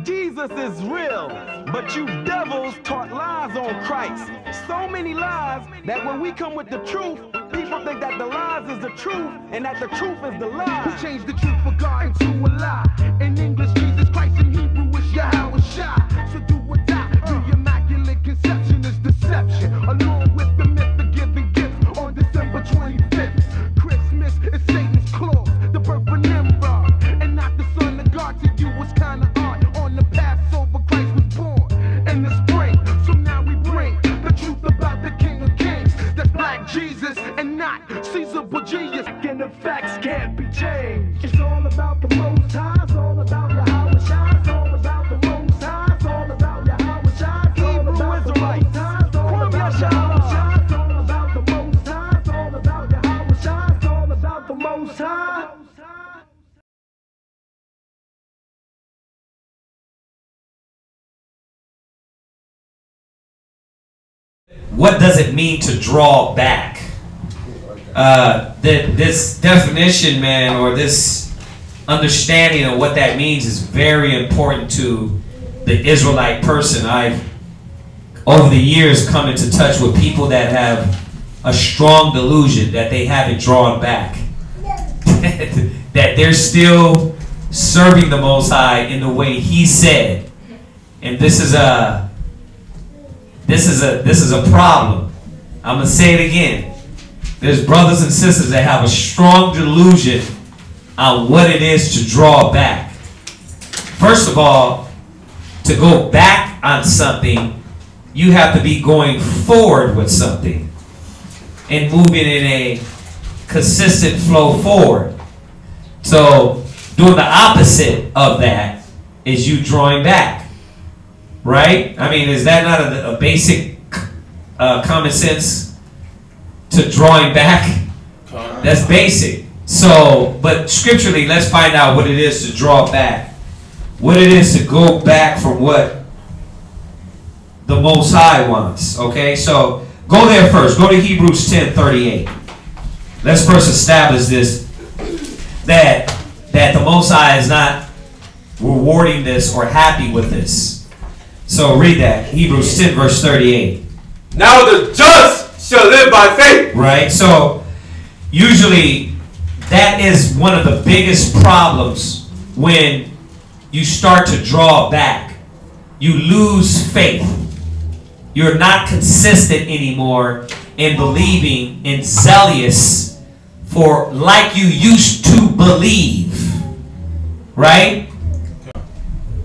Jesus is real, but you devils taught lies on Christ. So many lies that when we come with the truth, people think that the lies is the truth and that the truth is the lie. Who changed the truth for God into a lie? In English, Jesus Christ. In Hebrew, it's Yahweh. So do or die. The immaculate conception is deception, along with the myth of giving gifts on December 25th. Christmas is Satan's clause, the birth of Nimrod, and not the son of God. To you was kind of odd. On the Passover, Christ was born in the spring. So now we bring the truth about the King of Kings. That's Black Jesus and not Caesar Borgias. And the facts can't be changed. It's all about the Most High. It's all about Yahweh. It's all about the Most High. It's all about Yahweh. It's all about the Most High. It's all about Yahweh. It's all about the Most High. It's all about Yahweh. It's all about the Most High. What does it mean to draw back? This definition, man, or this understanding of what that means is very important to the Israelite person. I've, over the years, come into touch with people that have a strong delusion that they haven't drawn back. That they're still serving the Most High in the way He said. And this is a problem. I'm gonna say it again. There's brothers and sisters that have a strong delusion on what it is to draw back. First of all, to go back on something, you have to be going forward with something and moving in a consistent flow forward. So doing the opposite of that is you drawing back. Right? I mean, is that not a basic common sense to drawing back? That's basic. So, but scripturally, let's find out what it is to draw back. What it is to go back from what the Most High wants. Okay? So, go there first. Go to Hebrews 10:38. Let's first establish this, that the Most High is not rewarding this or happy with this. So read that. Hebrews 10 verse 38. Now the just shall live by faith. Right? So usually that is one of the biggest problems when you start to draw back. You lose faith. You're not consistent anymore in believing and zealous for like you used to believe. Right?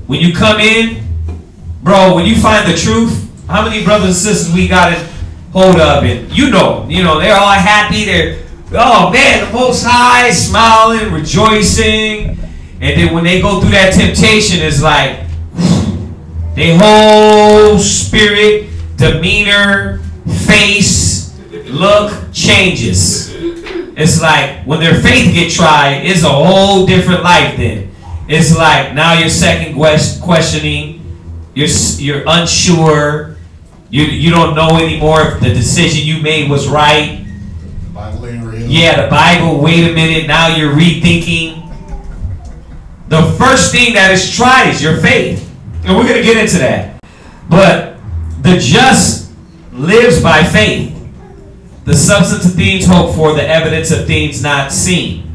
When you come in, bro, when you find the truth, how many brothers and sisters we got it hold of, and you know, they're all happy. They're, oh man, the Most High, smiling, rejoicing. And then when they go through that temptation, it's like their whole spirit, demeanor, face, look changes. It's like when their faith get tried, it's a whole different life then. It's like now you're second questioning. You're unsure. You don't know anymore if the decision you made was right. The Bible ain't real. Yeah, the Bible. Wait a minute. Now you're rethinking. The first thing that is tried is your faith, and we're gonna get into that. But the just lives by faith. The substance of things hoped for, the evidence of things not seen.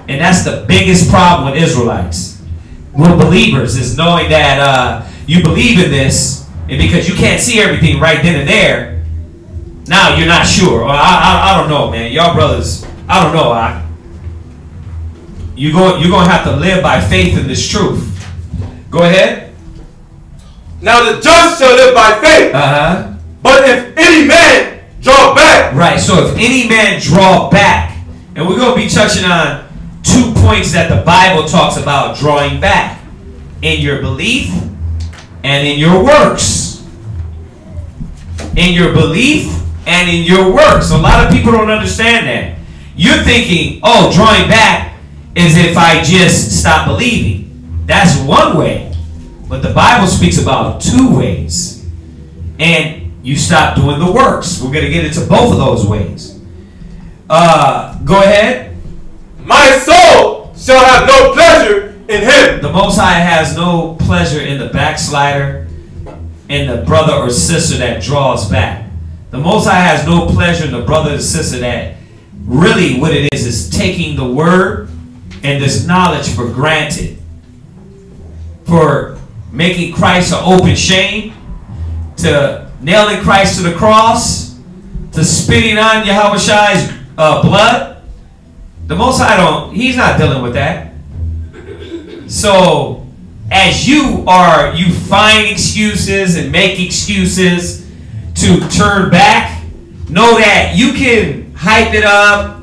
And that's the biggest problem with Israelites, with believers, is knowing that you believe in this, and because you can't see everything right then and there, now you're not sure. Or I don't know, man. Y'all brothers, I don't know. You're going to have to live by faith in this truth. Go ahead. Now the just shall live by faith. But if any man draw back. Right, so if any man draw back, and we're going to be touching on 2 points that the Bible talks about drawing back. In your belief and in your works. In your belief and in your works. A lot of people don't understand that. You're thinking, oh, drawing back is if I just stop believing. That's one way. But the Bible speaks about 2 ways. And you stop doing the works. We're going to get into both of those ways. Go ahead. My soul shall have no pleasure in him. The Most High has no pleasure in the backslider and the brother or sister that draws back. The Most High has no pleasure in the brother or sister that really what it is taking the word and this knowledge for granted. For making Christ an open shame, to nailing Christ to the cross, to spitting on Yahweh's blood. The Most High he's not dealing with that. So as you find excuses and make excuses to turn back, know that you can hype it up,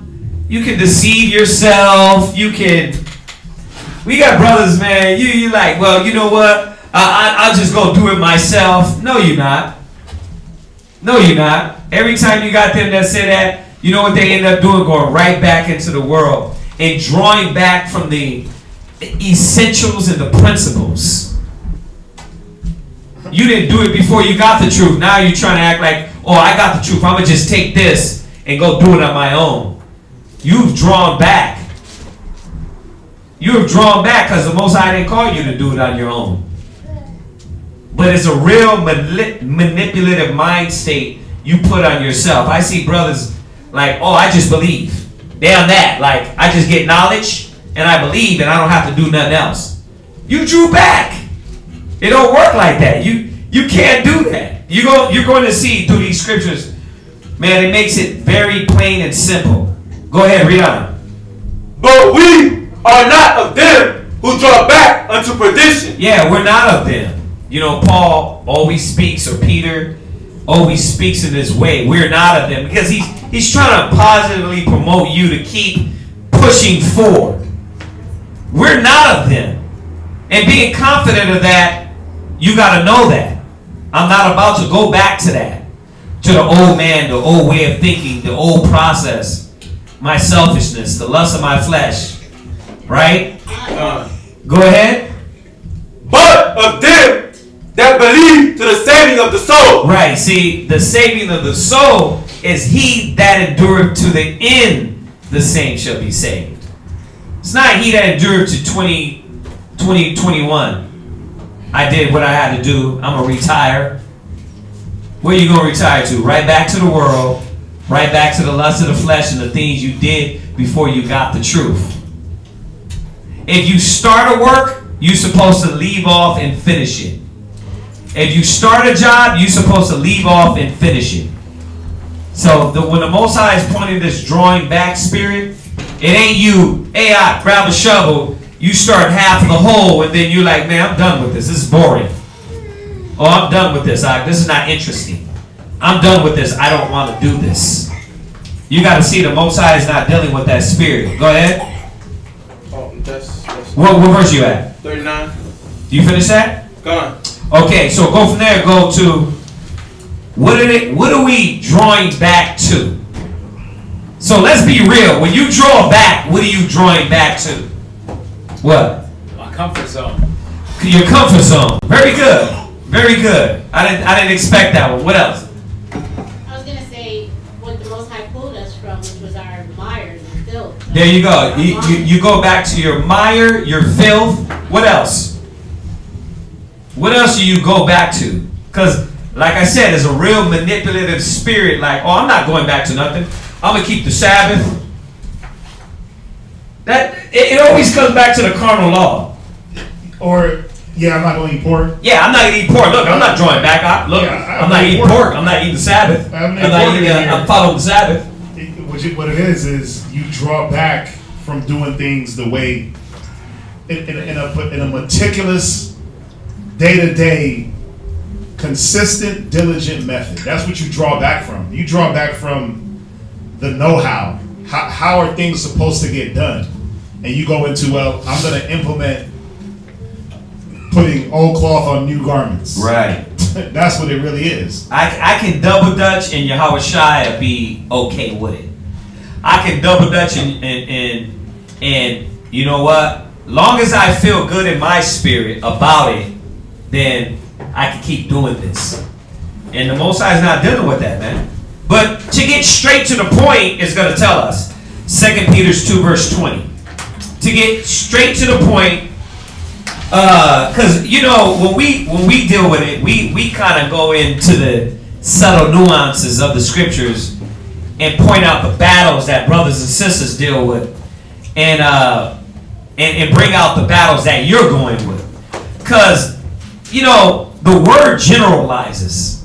you can deceive yourself, we got brothers, man, you like, well, you know what, I'll just go do it myself. No, you're not. No, you're not. Every time you got them that say that, you know what they end up doing? Going right back into the world and drawing back from the essentials and the principles. You didn't do it before you got the truth. Now you're trying to act like, oh, I got the truth. I'm going to just take this and go do it on my own. You've drawn back. You have drawn back because the Most High didn't call you to do it on your own. But it's a real manipulative mind state you put on yourself. I see brothers like, oh, I just believe. They're on that. Like, I just get knowledge and I believe and I don't have to do nothing else. You drew back. It don't work like that. You can't do that. You're going to see through these scriptures, man, it makes it very plain and simple. Go ahead, read on. But we are not of them who draw back unto perdition. Yeah, we're not of them. You know, Paul always speaks, or Peter always speaks in this way. We're not of them. Because he's trying to positively promote you to keep pushing forward. We're not of them. And being confident of that, you got to know that. I'm not about to go back to that. To the old man, the old way of thinking, the old process. My selfishness, the lust of my flesh. Right? Go ahead. But of them that believe to the saving of the soul. Right. See, the saving of the soul is he that endureth to the end, the same shall be saved. It's not he that endured to 2021. I did what I had to do. I'm going to retire. Where you going to retire to? Right back to the world. Right back to the lust of the flesh and the things you did before you got the truth. If you start a work, you're supposed to leave off and finish it. If you start a job, you're supposed to leave off and finish it. So when the Most High is pointing this drawing back spirit, it ain't you, hey, I grab a shovel, you start half of the hole, and then you're like, man, I'm done with this. This is boring. Oh, I'm done with this. This is not interesting. I'm done with this. I don't want to do this. You got to see the Most High is not dealing with that spirit. Go ahead. Oh, that's what verse you at? 39. Do you finish that? Go on. Okay, so go from there. Go to what are we drawing back to? So let's be real. When you draw back, what are you drawing back to? What? My comfort zone. Your comfort zone. Very good. Very good. I didn't expect that one. What else? I was gonna say what the Most High pulled us from, which was our mire and filth. There you go. You go back to your mire, your filth. What else? What else do you go back to? Because, like I said, there's a real manipulative spirit. Like, oh, I'm not going back to nothing. I'm gonna keep the Sabbath. It always comes back to the carnal law. Or, yeah, I'm not going to eat pork. Yeah, I'm not going to eat pork. Look, I'm not drawing back. I'm not eating pork. I'm not eating the Sabbath. I'm following the Sabbath. What it is you draw back from doing things the way, in a meticulous, day-to-day, consistent, diligent method. That's what you draw back from. You draw back from the know-how. How are things supposed to get done? And you go into, well, I'm going to implement putting old cloth on new garments. Right. That's what it really is. I can double dutch and Yahweh Shai be okay with it. I can double dutch and you know what? Long as I feel good in my spirit about it, then I can keep doing this. And the Most High is not dealing with that, man. But to get straight to the point is going to tell us 2 Peter 2 verse 20. To get straight to the point, Because you know when we deal with it, we kind of go into the subtle nuances of the scriptures and point out the battles that brothers and sisters deal with, and bring out the battles that you're going with. Because you know the word generalizes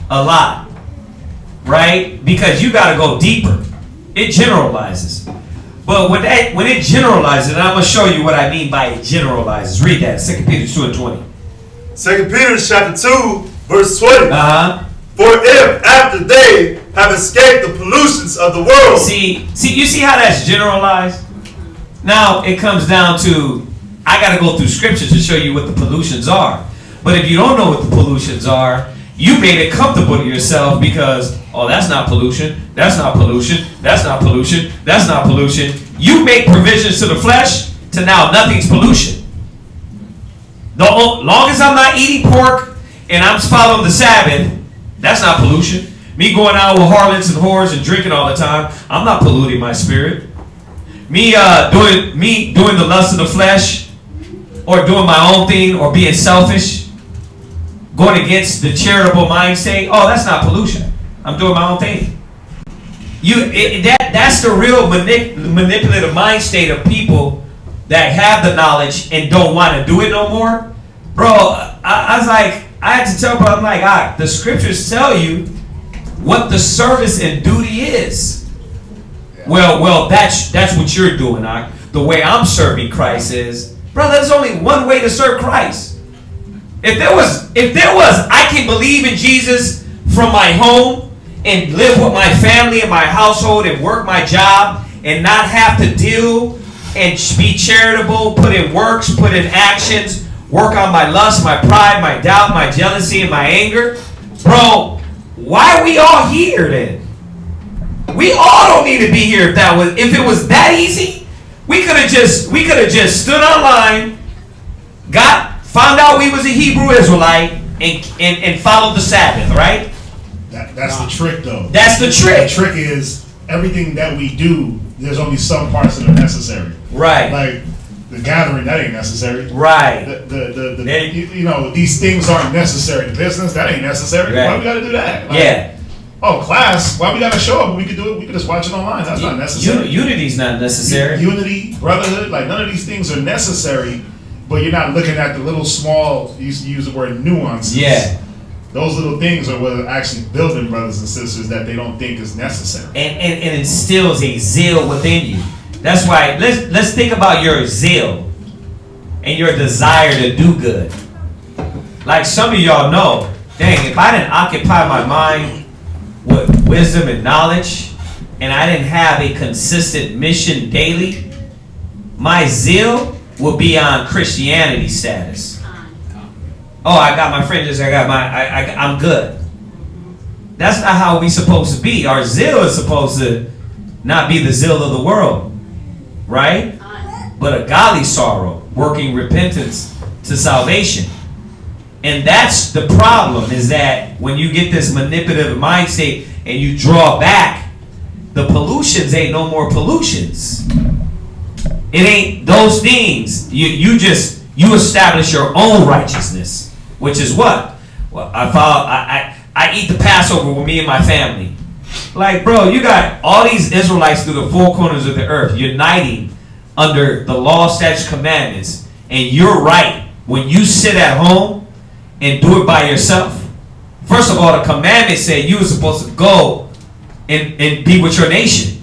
a lot, right? Because you got to go deeper. It generalizes. But when it generalizes, and I'm going to show you what I mean by it generalizes. Read that, 2 Peter 2:20. 2 Peter chapter 2, verse 20. For if after they have escaped the pollutions of the world. See, you see how that's generalized? Now it comes down to, I got to go through scripture to show you what the pollutions are. But if you don't know what the pollutions are, you made it comfortable to yourself because, oh, that's not pollution, that's not pollution, that's not pollution, that's not pollution. You make provisions to the flesh to now nothing's pollution. Long as I'm not eating pork and I'm following the Sabbath, that's not pollution. Me going out with harlots and whores and drinking all the time, I'm not polluting my spirit. Me doing the lust of the flesh or doing my own thing or being selfish, going against the charitable mind state, oh, that's not pollution. I'm doing my own thing. That's the real manipulative mind state of people that have the knowledge and don't want to do it no more. Bro, I was like, I had to tell, I'm like, the scriptures tell you what the service and duty is. Well, that's what you're doing. The way I'm serving Christ is, brother, there's only one way to serve Christ. If there was, I can believe in Jesus from my home and live with my family and my household and work my job and not have to deal and be charitable, put in works, put in actions, work on my lust, my pride, my doubt, my jealousy, and my anger. Bro, why are we all here then? We all don't need to be here if it was that easy. We could have just stood online, found out we was a Hebrew Israelite and followed the Sabbath, right? That's the trick, though. That's the trick. The trick is everything that we do, there's only some parts that are necessary. Right. Like the gathering, that ain't necessary. Right. You know, these things aren't necessary. The business, that ain't necessary. Right. Why we got to do that? Like, yeah. Oh, class, why we got to show up? We could do it. We could just watch it online. That's not necessary. Unity's not necessary. Unity, brotherhood, like none of these things are necessary. But you're not looking at the little small, you used to use the word nuances. Yeah. Those little things are what are actually building brothers and sisters that they don't think is necessary. And instills a zeal within you. That's why, let's think about your zeal and your desire to do good. Like some of y'all know, dang, if I didn't occupy my mind with wisdom and knowledge, and I didn't have a consistent mission daily, my zeal will be on Christianity status. Oh, I got my fringes, I'm good. That's not how we supposed to be. Our zeal is supposed to not be the zeal of the world, right? But a godly sorrow, working repentance to salvation. And that's the problem, is that when you get this manipulative mind state and you draw back, the pollutions ain't no more pollutions. It ain't those things. You establish your own righteousness, which is what? Well, I eat the Passover with me and my family. Like, bro, you got all these Israelites through the four corners of the earth uniting under the law, statutes, commandments, and you're right when you sit at home and do it by yourself. First of all, the commandments say you were supposed to go and be with your nation.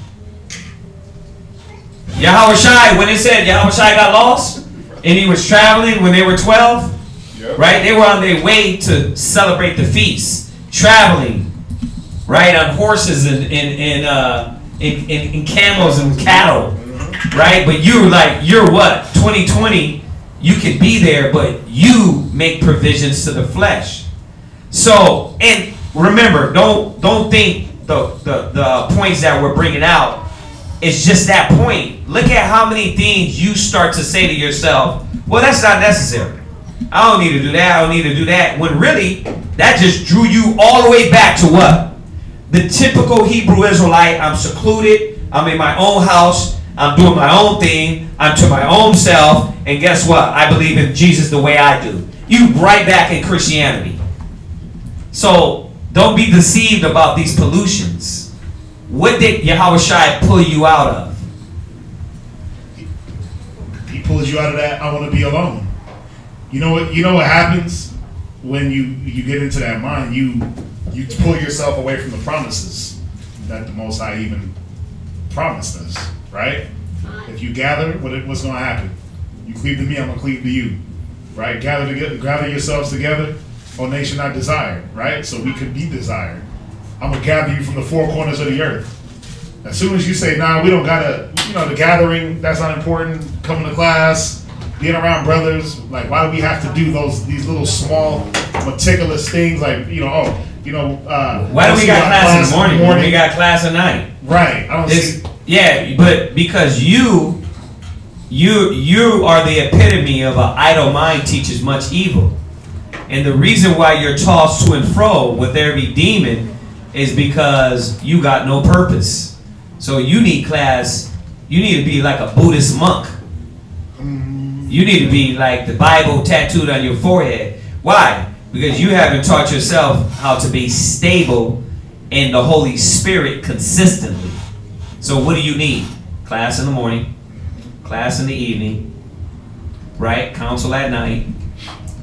Yahushua, when it said Yahushua got lost and he was traveling when they were 12, yep. Right? They were on their way to celebrate the feast, traveling, right, on horses and camels and cattle, right? But you're what? 2020, you can be there, but you make provisions to the flesh. So, and remember, don't think the points that we're bringing out, it's just that point. Look at how many things you start to say to yourself, well, that's not necessary. I don't need to do that. I don't need to do that. When really, that just drew you all the way back to what? The typical Hebrew Israelite. I'm secluded. I'm in my own house. I'm doing my own thing. I'm to my own self. And guess what? I believe in Jesus the way I do. You right back in Christianity. So don't be deceived about these pollutions. What did Yahushua pull you out of? He pulls you out of that. I want to be alone. You know what? You know what happens when you get into that mind. You pull yourself away from the promises that the Most High even promised us. Right? If you gather, what's going to happen? You cleave to me, I'm going to cleave to you. Right? Gather yourselves together, O nation not desired. Right? So we could be desired. I'm going to gather you from the four corners of the earth. As soon as you say, nah, we don't got to, the gathering, that's not important, coming to class, being around brothers, like, why do we have to do these little small, meticulous things, like, why do we got class in the morning when we got class at night? Right. I don't see. Yeah, but because you are the epitome of an idle mind teaches much evil. And the reason why you're tossed to and fro with every demon is because you got no purpose. So you need class. You need to be like a Buddhist monk. You need to be like the Bible tattooed on your forehead. Why? Because you haven't taught yourself how to be stable in the Holy Spirit consistently. So what do you need? Class in the morning, class in the evening, right? Counsel at night,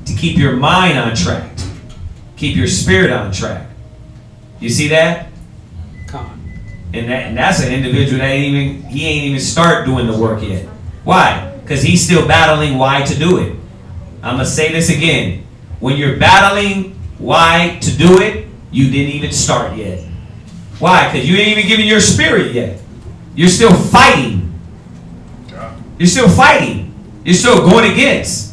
to keep your mind on track, keep your spirit on track. You see that? And that's an individual that ain't even start doing the work yet. Why? Because he's still battling why to do it. I'm going to say this again. When you're battling why to do it, you didn't even start yet. Why? Because you ain't even given your spirit yet. You're still fighting. You're still fighting. You're still going against.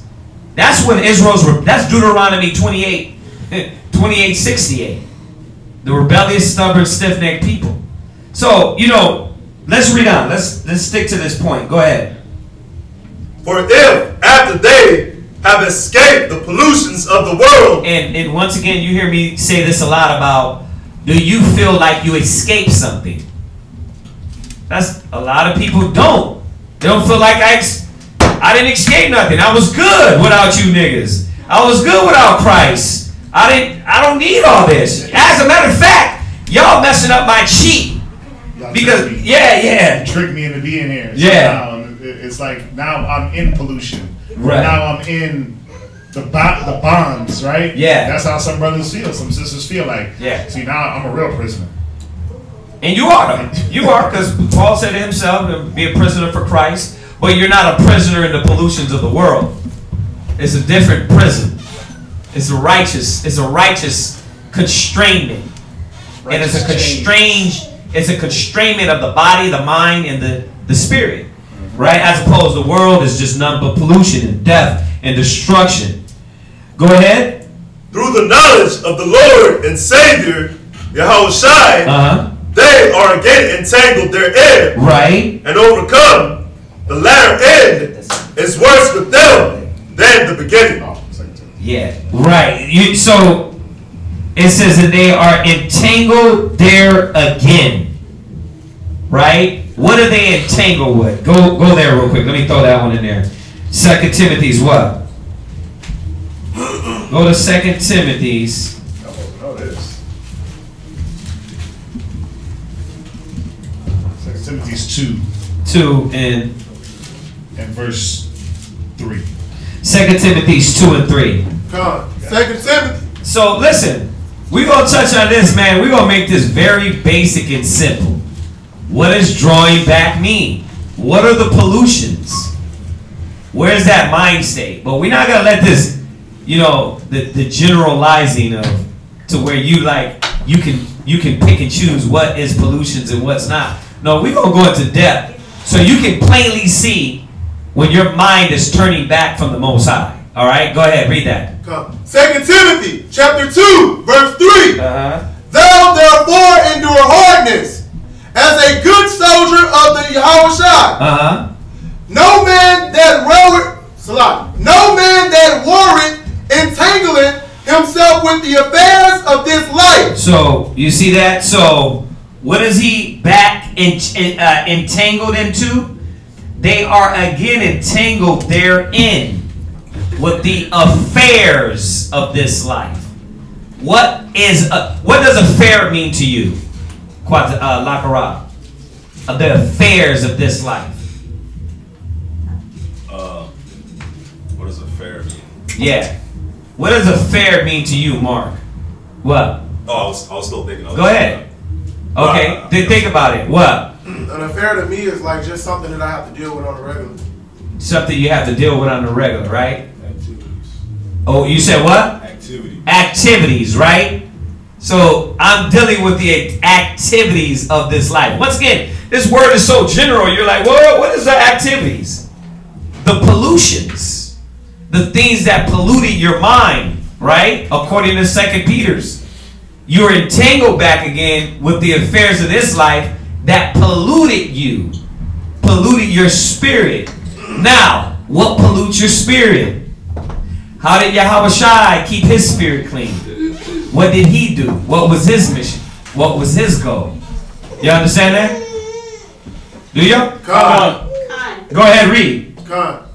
That's when that's Deuteronomy 28:68. The rebellious, stubborn, stiff-necked people. So, let's read on. Let's stick to this point. Go ahead. For if, after they have escaped the pollutions of the world. And once again, you hear me say this a lot about, do you feel like you escaped something? That's a lot of people don't. They don't feel like I didn't escape nothing. I was good without you niggas. I was good without Christ. I don't need all this. As a matter of fact, y'all messing up my cheat. Because you tricked me into being here. So now it's like now I'm in pollution. Right. Now I'm in the bonds, right? Yeah. That's how some brothers feel, some sisters feel like. Yeah. See, now I'm a real prisoner. And you are. You are, because Paul said to himself, be a prisoner for Christ, but you're not a prisoner in the pollutions of the world. It's a different prison. It's a righteous constrainment. And it's a constrainment of the body, the mind, and the spirit. Right? As opposed to the world is just nothing but pollution and death and destruction. Go ahead. Through the knowledge of the Lord and Savior, Yahushua, they are again entangled therein. Right. And overcome. The latter end is worse with them than the beginning. Yeah. Right. So it says that they are entangled there again. Right? What are they entangled with? Go there real quick. Let me throw that one in there. 2 Timothy's what? Go to 2 Timothy's. Oh, this. 2 Timothy's 2 and verse 3. 2 Timothy's 2 and 3. Come on. 2 Timothy. So listen, we're going to touch on this, man. We're going to make this very basic and simple. What does drawing back mean? What are the pollutions? Where's that mind state? But we're not going to let this, the generalizing of to where you can pick and choose what is pollutions and what's not. No, we're going to go into depth so you can plainly see when your mind is turning back from the Most High. All right, go ahead, read that. 2 Timothy chapter 2, verse 3. Thou therefore endure hardness as a good soldier of the Yahushua. No man that warreth entangleth himself with the affairs of this life. So you see that? So what is he back entangled into? they are again entangled therein with the affairs of this life. What does affair mean to you? Lakara. The affairs of this life. What does affair mean? Yeah. What does affair mean to you, Mark? What? Oh, I was still thinking. Go ahead. Okay, think about it. What? An affair to me is like just something that I have to deal with on a regular. Something you have to deal with on a regular, right? Activities. Oh, you said what? Activities. Activities, right? So I'm dealing with the activities of this life. Once again, this word is so general. You're like, well, what is the activities? The pollutions. The things that polluted your mind, right? According to 2 Peter's. You're entangled back again with the affairs of this life that polluted you. Polluted your spirit. Now, what pollutes your spirit? How did Yahushua keep his spirit clean? What did he do? What was his mission? What was his goal? You understand that? Do you? Con. Go ahead, read. Con.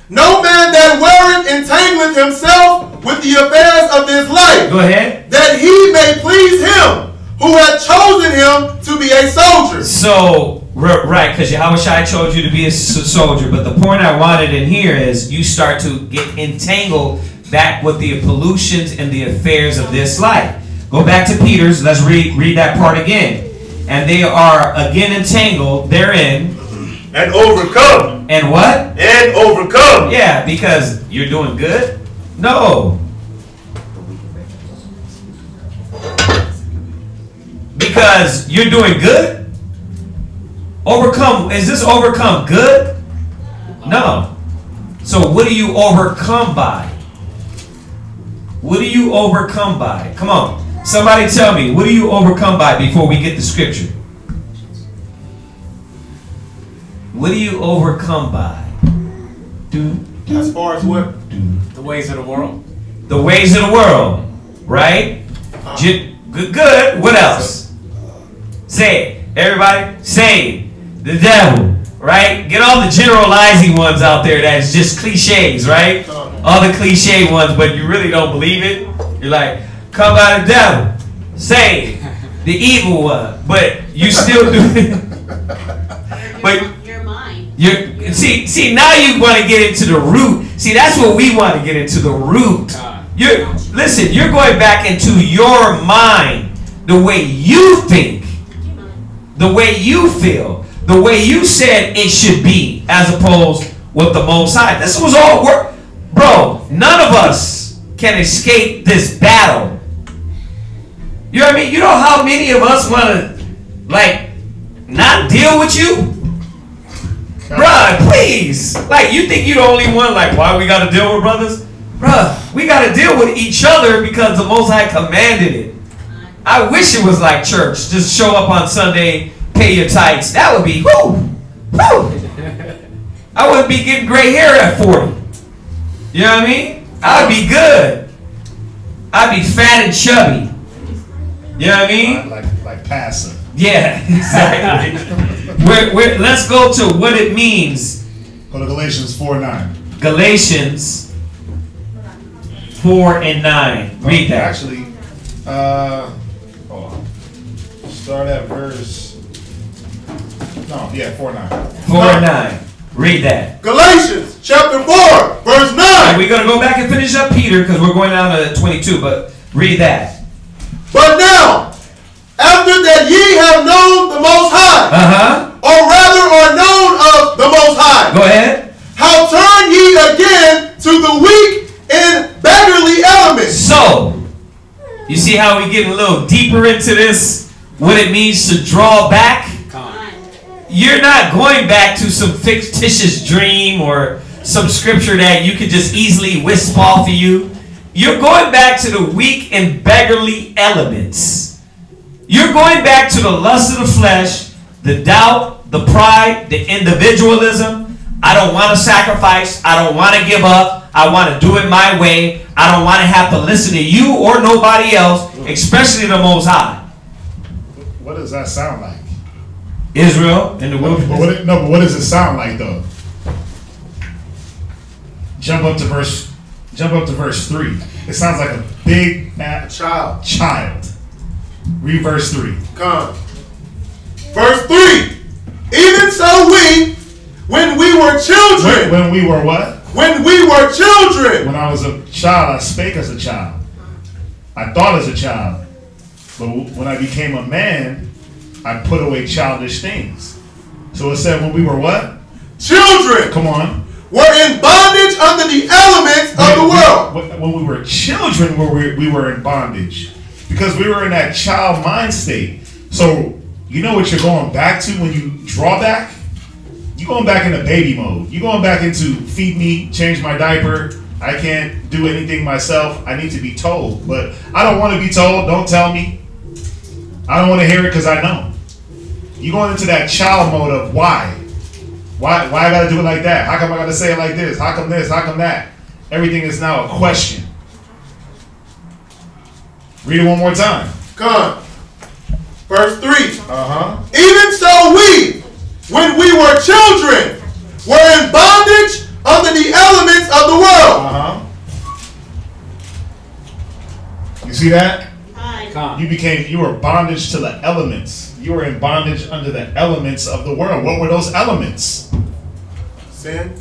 No man that weareth entangleth himself with the affairs of this life. Go ahead. That he may please him who hath chosen him to be a soldier. So, right, because Yahushua chose you to be a soldier. But the point I wanted in here is you start to get entangled back with the pollutions and the affairs of this life. Go back to Peter's. Let's read that part again. And they are again entangled therein. And overcome. And what? And overcome. Yeah, because you're doing good? No. Because you're doing good? Overcome. Is this overcome good? No. So what do you overcome by? What do you overcome by? Come on. Somebody tell me. What do you overcome by before we get the scripture? What do you overcome by? As far as what? The ways of the world. The ways of the world. Right? Good. What else? Say it. Everybody. Say it. The devil. Right? Get all the generalizing ones out there that's just cliches, right? All the cliche ones, but you really don't believe it. You're like, come by the devil. Say it. The evil one. But you still do it. But your mind. See, now you want to get into the root. See, that's what we want to get into, the root. Listen, you're going back into your mind, the way you think, the way you feel, the way you said it should be, as opposed with the Most High. This was all work. Bro, none of us can escape this battle. You know what I mean? You know how many of us want to, like, not deal with you? Bruh, please. Like, you think you're the only one, like, why we got to deal with brothers? Bruh, we got to deal with each other because the Most High commanded it. I wish it was like church. Just show up on Sunday, pay your tithes. That would be, whoo. I wouldn't be getting gray hair at 40. You know what I mean? I'd be good. I'd be fat and chubby. You know what I mean? Like passive. Yeah, exactly. Let's go to what it means. Go to Galatians 4:9. Galatians 4:9. Read that. Actually, hold on. Start at verse. No, yeah, 4:9. 4:9. Read that. Galatians chapter 4, verse 9. And we're going to go back and finish up Peter because we're going down to 22, but read that. But now, after that ye have known the Most High, or rather are known of the Most High. Go ahead. How turn ye again to the weak and beggarly elements? So, you see how we get a little deeper into this? What it means to draw back? You're not going back to some fictitious dream or some scripture that you could just easily wisp off of you. You're going back to the weak and beggarly elements. You're going back to the lust of the flesh, the doubt, the pride, the individualism. I don't want to sacrifice. I don't want to give up. I want to do it my way. I don't want to have to listen to you or nobody else, especially the Most High. What does that sound like? Israel in the wilderness. But what does it sound like though? Jump up to verse 3. It sounds like a big child. Read verse 3. Come. Verse 3. Even so when we were children. When we were what? When we were children. When I was a child, I spake as a child. I thought as a child. But when I became a man, I put away childish things. So it said when we were what? Children. Come on. We're in bondage under the elements of the world. When we were children, we were in bondage. Because we were in that child mind state. So you know what you're going back to when you draw back? You're going back into baby mode. You're going back into feed me, change my diaper. I can't do anything myself. I need to be told. But I don't want to be told. Don't tell me. I don't want to hear it because I know. You're going into that child mode of why? Why I got to do it like that? How come I got to say it like this? How come this? How come that? Everything is now a question. Read it one more time. Come on. Verse 3. Even so when we were children, were in bondage under the elements of the world. You see that? Hi. You were bondage to the elements. You were in bondage under the elements of the world. What were those elements? Sin.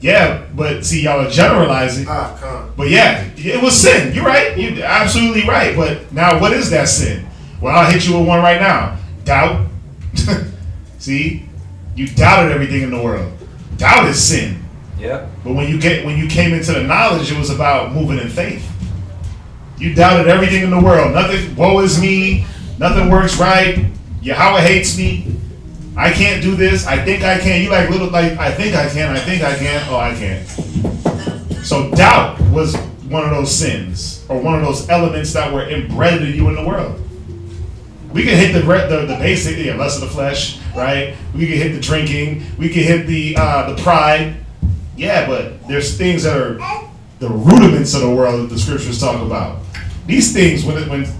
Yeah, but see, y'all are generalizing. But yeah, it was sin. You're right. You're absolutely right. But now, what is that sin? Well, I'll hit you with one right now. Doubt. See, you doubted everything in the world. Doubt is sin. Yep. But when you came into the knowledge, it was about moving in faith. You doubted everything in the world. Nothing. Woe is me. Nothing works right. Yahweh hates me. I can't do this. I think I can. You like I think I can. I think I can. Oh, I can't. So doubt was one of those sins or one of those elements that were embedded in you in the world. We can hit the basic, lust of the flesh, right? We can hit the drinking. We can hit the pride. Yeah, but there's things that are the rudiments of the world that the scriptures talk about. These things, when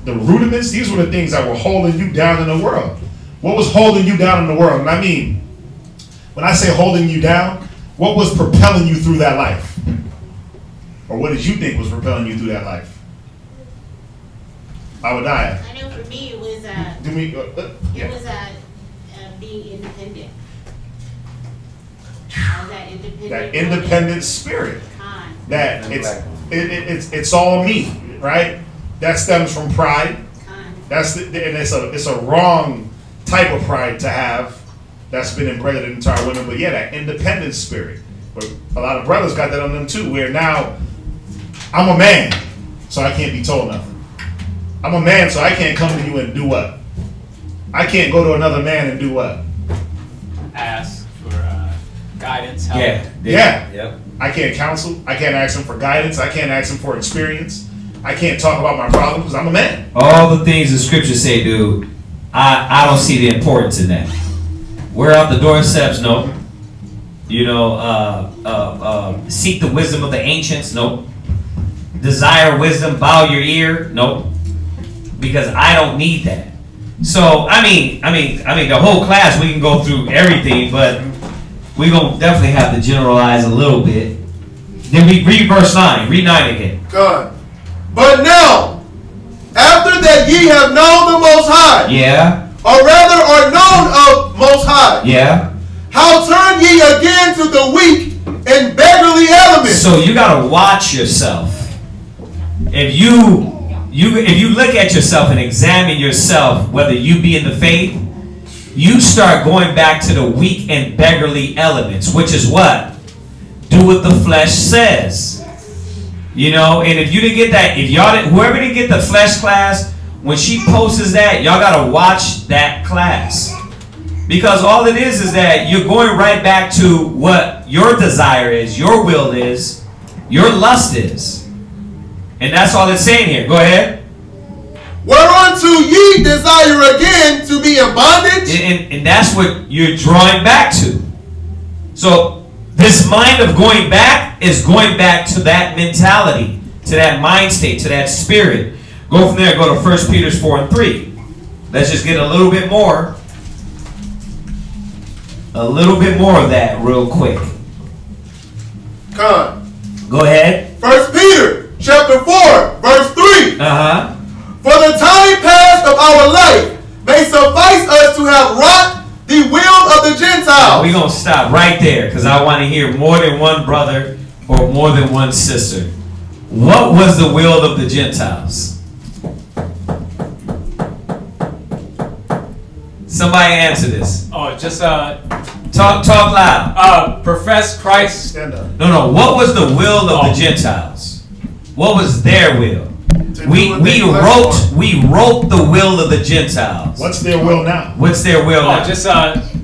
the rudiments, these were the things that were holding you down in the world. What was holding you down in the world? And I mean, when I say holding you down, what was propelling you through that life? Or what did you think was propelling you through that life? Obadiah. I know for me it was being independent. That independent spirit. That it's all me, right? That stems from pride. And it's a wrong type of pride to have that's been embedded into our women. But yeah, that independent spirit. But a lot of brothers got that on them too, where now I'm a man, so I can't be told nothing. I'm a man, so I can't come to you and do what? I can't go to another man and do what? Ask for guidance, help. Yeah. Yep. I can't counsel. I can't ask him for guidance. I can't ask him for experience. I can't talk about my problems because I'm a man. All the things the scriptures say, dude, I don't see the importance in that. Wear out the doorsteps, no. You know, seek the wisdom of the ancients, no. Desire wisdom, bow your ear, no. Because I don't need that. So I mean, the whole class we can go through everything, but we're gonna definitely have to generalize a little bit. Then we read verse 9. Read 9 again. God. But now, after that ye have known the Most High, Yeah. or rather are known of Most High, Yeah. how turn ye again to the weak and beggarly elements? So you gotta watch yourself. If you look at yourself and examine yourself, whether you be in the faith, you start going back to the weak and beggarly elements, which is what? Do what the flesh says. You know, and if you didn't get that, whoever didn't get the flesh class, when she posts that, y'all gotta watch that class. Because all it is that you're going right back to what your desire is, your will is, your lust is. And that's all it's saying here. Go ahead. Whereunto ye desire again to be in bondage? And that's what you're drawing back to. So this mind of going back is going back to that mentality, to that mind state, to that spirit. Go from there, go to 1 Peter 4:3. Let's just get a little bit more. a little bit more of that real quick. Con. Go ahead. 1 Peter chapter 4, verse 3. Uh-huh. For the time past of our life may suffice us to have wrought the will of the Gentiles. We're going to stop right there because I want to hear more than one brother or more than one sister. What was the will of the Gentiles? Somebody answer this. Oh, just Talk loud. profess Christ. Stand up. No. What was the will of the Gentiles? What was their will? We wrote the will of the Gentiles. What's their will now? What's their will now? Just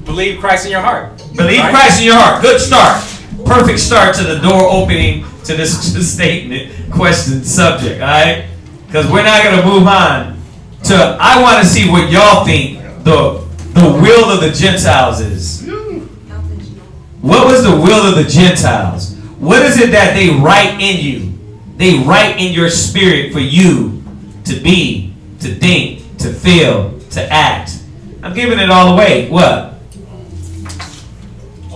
believe Christ in your heart. Believe Right? Christ in your heart. Good start. Perfect start to the door opening to this statement, question, subject. All right? Because we're not going to move on to. I want to see what y'all think the will of the Gentiles is. What was the will of the Gentiles? What is it that they write in you? They write in your spirit for you to be, to think, to feel, to act. I'm giving it all away. What?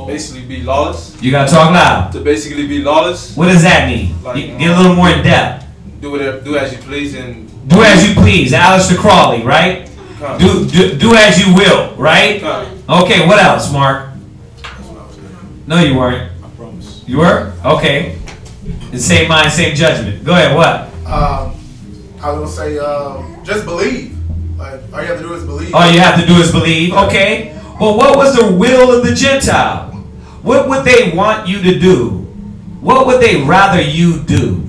Basically be lawless. You gotta talk loud. To basically be lawless. What does that mean? Like, You get a little more in depth. Do as you please and Do as you please. Aleister Crowley, right? Do as you will, right? Okay, what else, Mark? No, you weren't. I promise. You were? Okay. The same mind, same judgment. Go ahead, what? I was gonna say, just believe. Like all you have to do is believe. All you have to do is believe. Okay. Well, what was the will of the Gentile? What would they want you to do? What would they rather you do?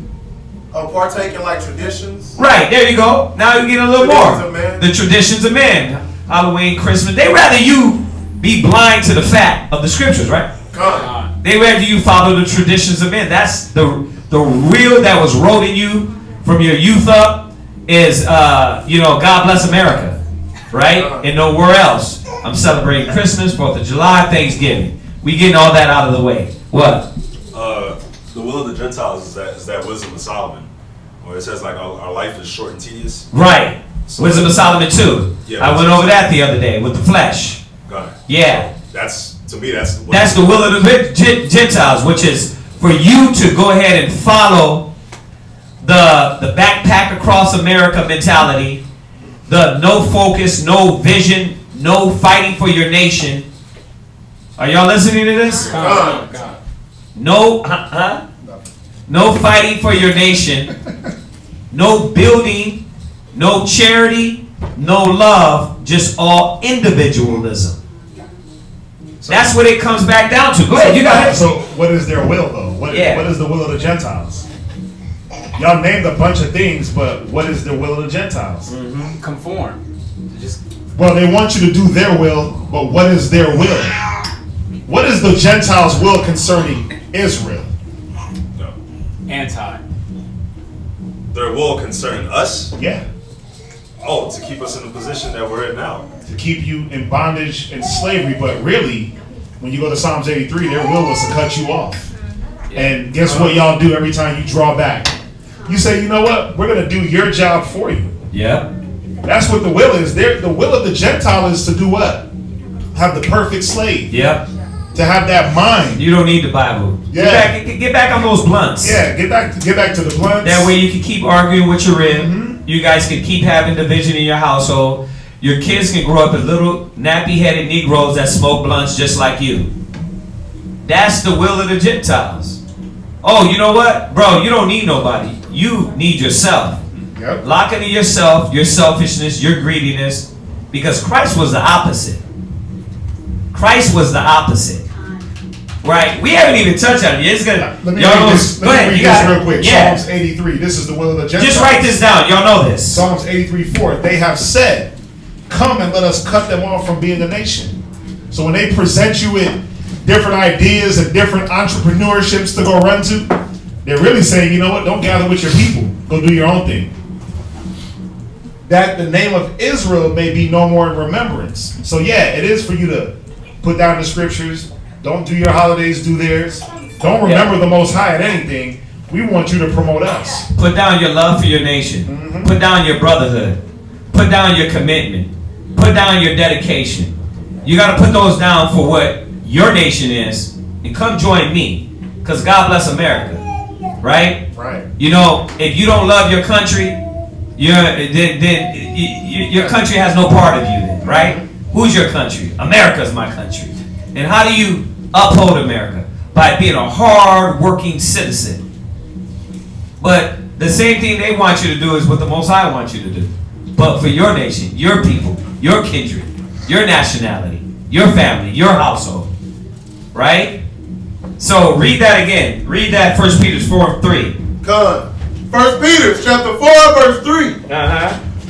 Partake in like traditions. Right, there you go. Now you get a little Traditions more. of men. The traditions of men. Halloween, Christmas. They rather you be blind to the fact of the scriptures, right? God. They rather you follow the traditions of men. That's the real that was wrote in you from your youth up is, God bless America, right? And nowhere else. I'm celebrating Christmas, 4th of July, Thanksgiving. We getting all that out of the way. What? The will of the Gentiles is that wisdom of Solomon, where it says like our life is short and tedious. Right. So Wisdom of Solomon 2. Yeah, I went over that the other day with the flesh. Got it. Yeah. That's to me. That's the will of the Gentiles, which is for you to go ahead and follow the backpack across America mentality, the no focus, no vision, no fighting for your nation. Are y'all listening to this? God. No, no fighting for your nation, no building, no charity, no love, just all individualism. That's what it comes back down to. Go ahead, you got it. So what is their will though? What is the will of the Gentiles? Y'all named a bunch of things, but what is the will of the Gentiles? Conform. Well, they want you to do their will, but what is their will? What is the Gentiles' will concerning Israel? No. Anti. Their will concerning us? Yeah. Oh, to keep us in the position that we're in now. To keep you in bondage and slavery, but really, when you go to Psalms 83, their will was to cut you off. And guess what y'all do every time you draw back? You say, you know what? We're going to do your job for you. Yeah. That's what the will is. The will of the Gentile is to do what? Have the perfect slave. Yep. To have that mind. You don't need the Bible. Yeah. Get back on those blunts. Yeah, get back to the blunts. That way you can keep arguing with your rib. You guys can keep having division in your household. Your kids can grow up as little nappy-headed Negroes that smoke blunts just like you. That's the will of the Gentiles. Oh, you know what? Bro, you don't need nobody. You need yourself. Yep. Lock into yourself, your selfishness, your greediness, because Christ was the opposite. Christ was the opposite. Right? We haven't even touched on it. It's gonna, Let me read this real quick. Yeah. Psalms 83. This is the will of the Gentiles. Just write this down. Y'all know this. Psalms 83:4. They have said, come and let us cut them off from being a nation. So when they present you with different ideas and different entrepreneurships to go run to, they're really saying, you know what, don't gather with your people. Go do your own thing. That the name of Israel may be no more in remembrance. So yeah, it is for you to put down the scriptures. Don't do your holidays, do theirs. Don't remember the Most High at anything. We want you to promote us. Put down your love for your nation. Put down your brotherhood. Put down your commitment. Put down your dedication. You got to put those down for what your nation is, and come join me. Because God bless America. Right? Right. You know, if you don't love your country, your country has no part of you then, right? Who's your country? America's my country. And how do you uphold America? By being a hard-working citizen. But the same thing they want you to do is what the Most High wants you to do. But for your nation, your people, your kindred, your nationality, your family, your household. Right? So read that again. Read that 1 Peter 4:3. Come. 1 Peter chapter 4 verse 3.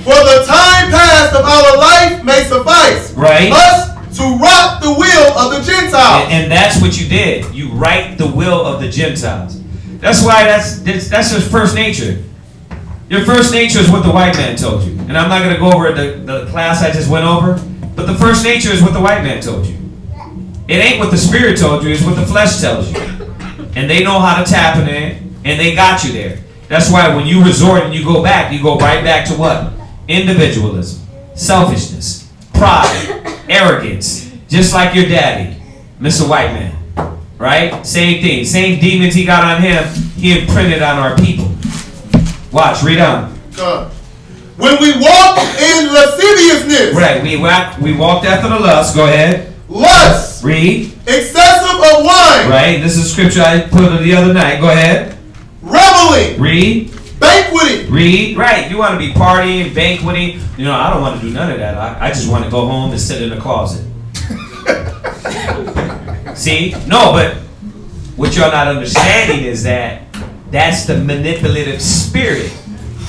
For the time past of our life may suffice. Right. Us to right the will of the Gentiles. And that's what you did. You right the will of the Gentiles. That's why that's your first nature. Your first nature is what the white man told you. And I'm not going to go over the class I just went over. But the first nature is what the white man told you. It ain't what the spirit told you, it's what the flesh tells you. And they know how to tap in it, and they got you there. That's why when you resort and you go right back to what? Individualism, selfishness, pride, arrogance. Just like your daddy, Mr. White Man. Right? Same thing. Same demons he got on him, he imprinted on our people. Watch, read on. When we walk in lasciviousness. Right, we walked after the lust. Go ahead. Lust. Read. Excessive of wine. Right. This is scripture I put the other night. Go ahead. Reveling. Read. Banqueting. Read. Right. You want to be partying, banqueting. You know, I don't want to do none of that. I just want to go home and sit in the closet. See? No, but what y'all not understanding is that that's the manipulative spirit.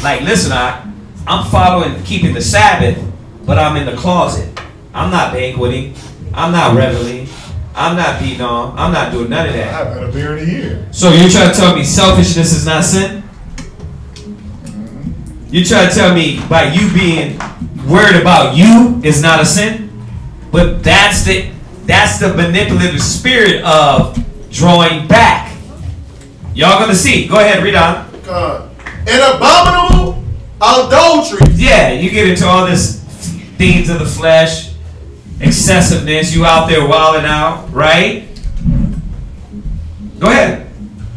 Like, listen, I'm following, keeping the Sabbath, but I'm in the closet. I'm not banqueting. I'm not reveling. I'm not beating on. I'm not doing none of that. I've had a beer in a year. So you're trying to tell me selfishness is not sin? You're trying to tell me by you being worried about you is not a sin? But that's the manipulative spirit of drawing back. Y'all gonna see. Go ahead, read on. And abominable adulteries. Yeah, you get into all this things of the flesh. Excessiveness, you out there wilding out, right? Go ahead.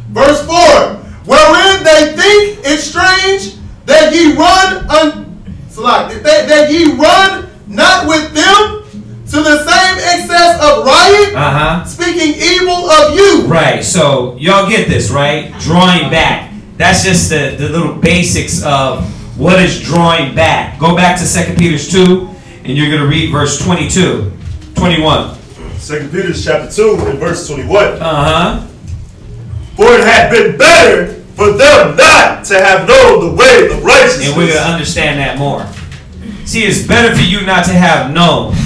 Verse 4, wherein they think it strange that ye run that ye run not with them to the same excess of riot, speaking evil of you. Right, so y'all get this, right? Drawing back. That's just the little basics of what is drawing back. Go back to 2 Peter 2. And you're going to read verse 21. 2 Peter chapter 2 and verse 21. For it had been better for them not to have known the way of righteousness. And we're going to understand that more. See, it's better for you not to have known.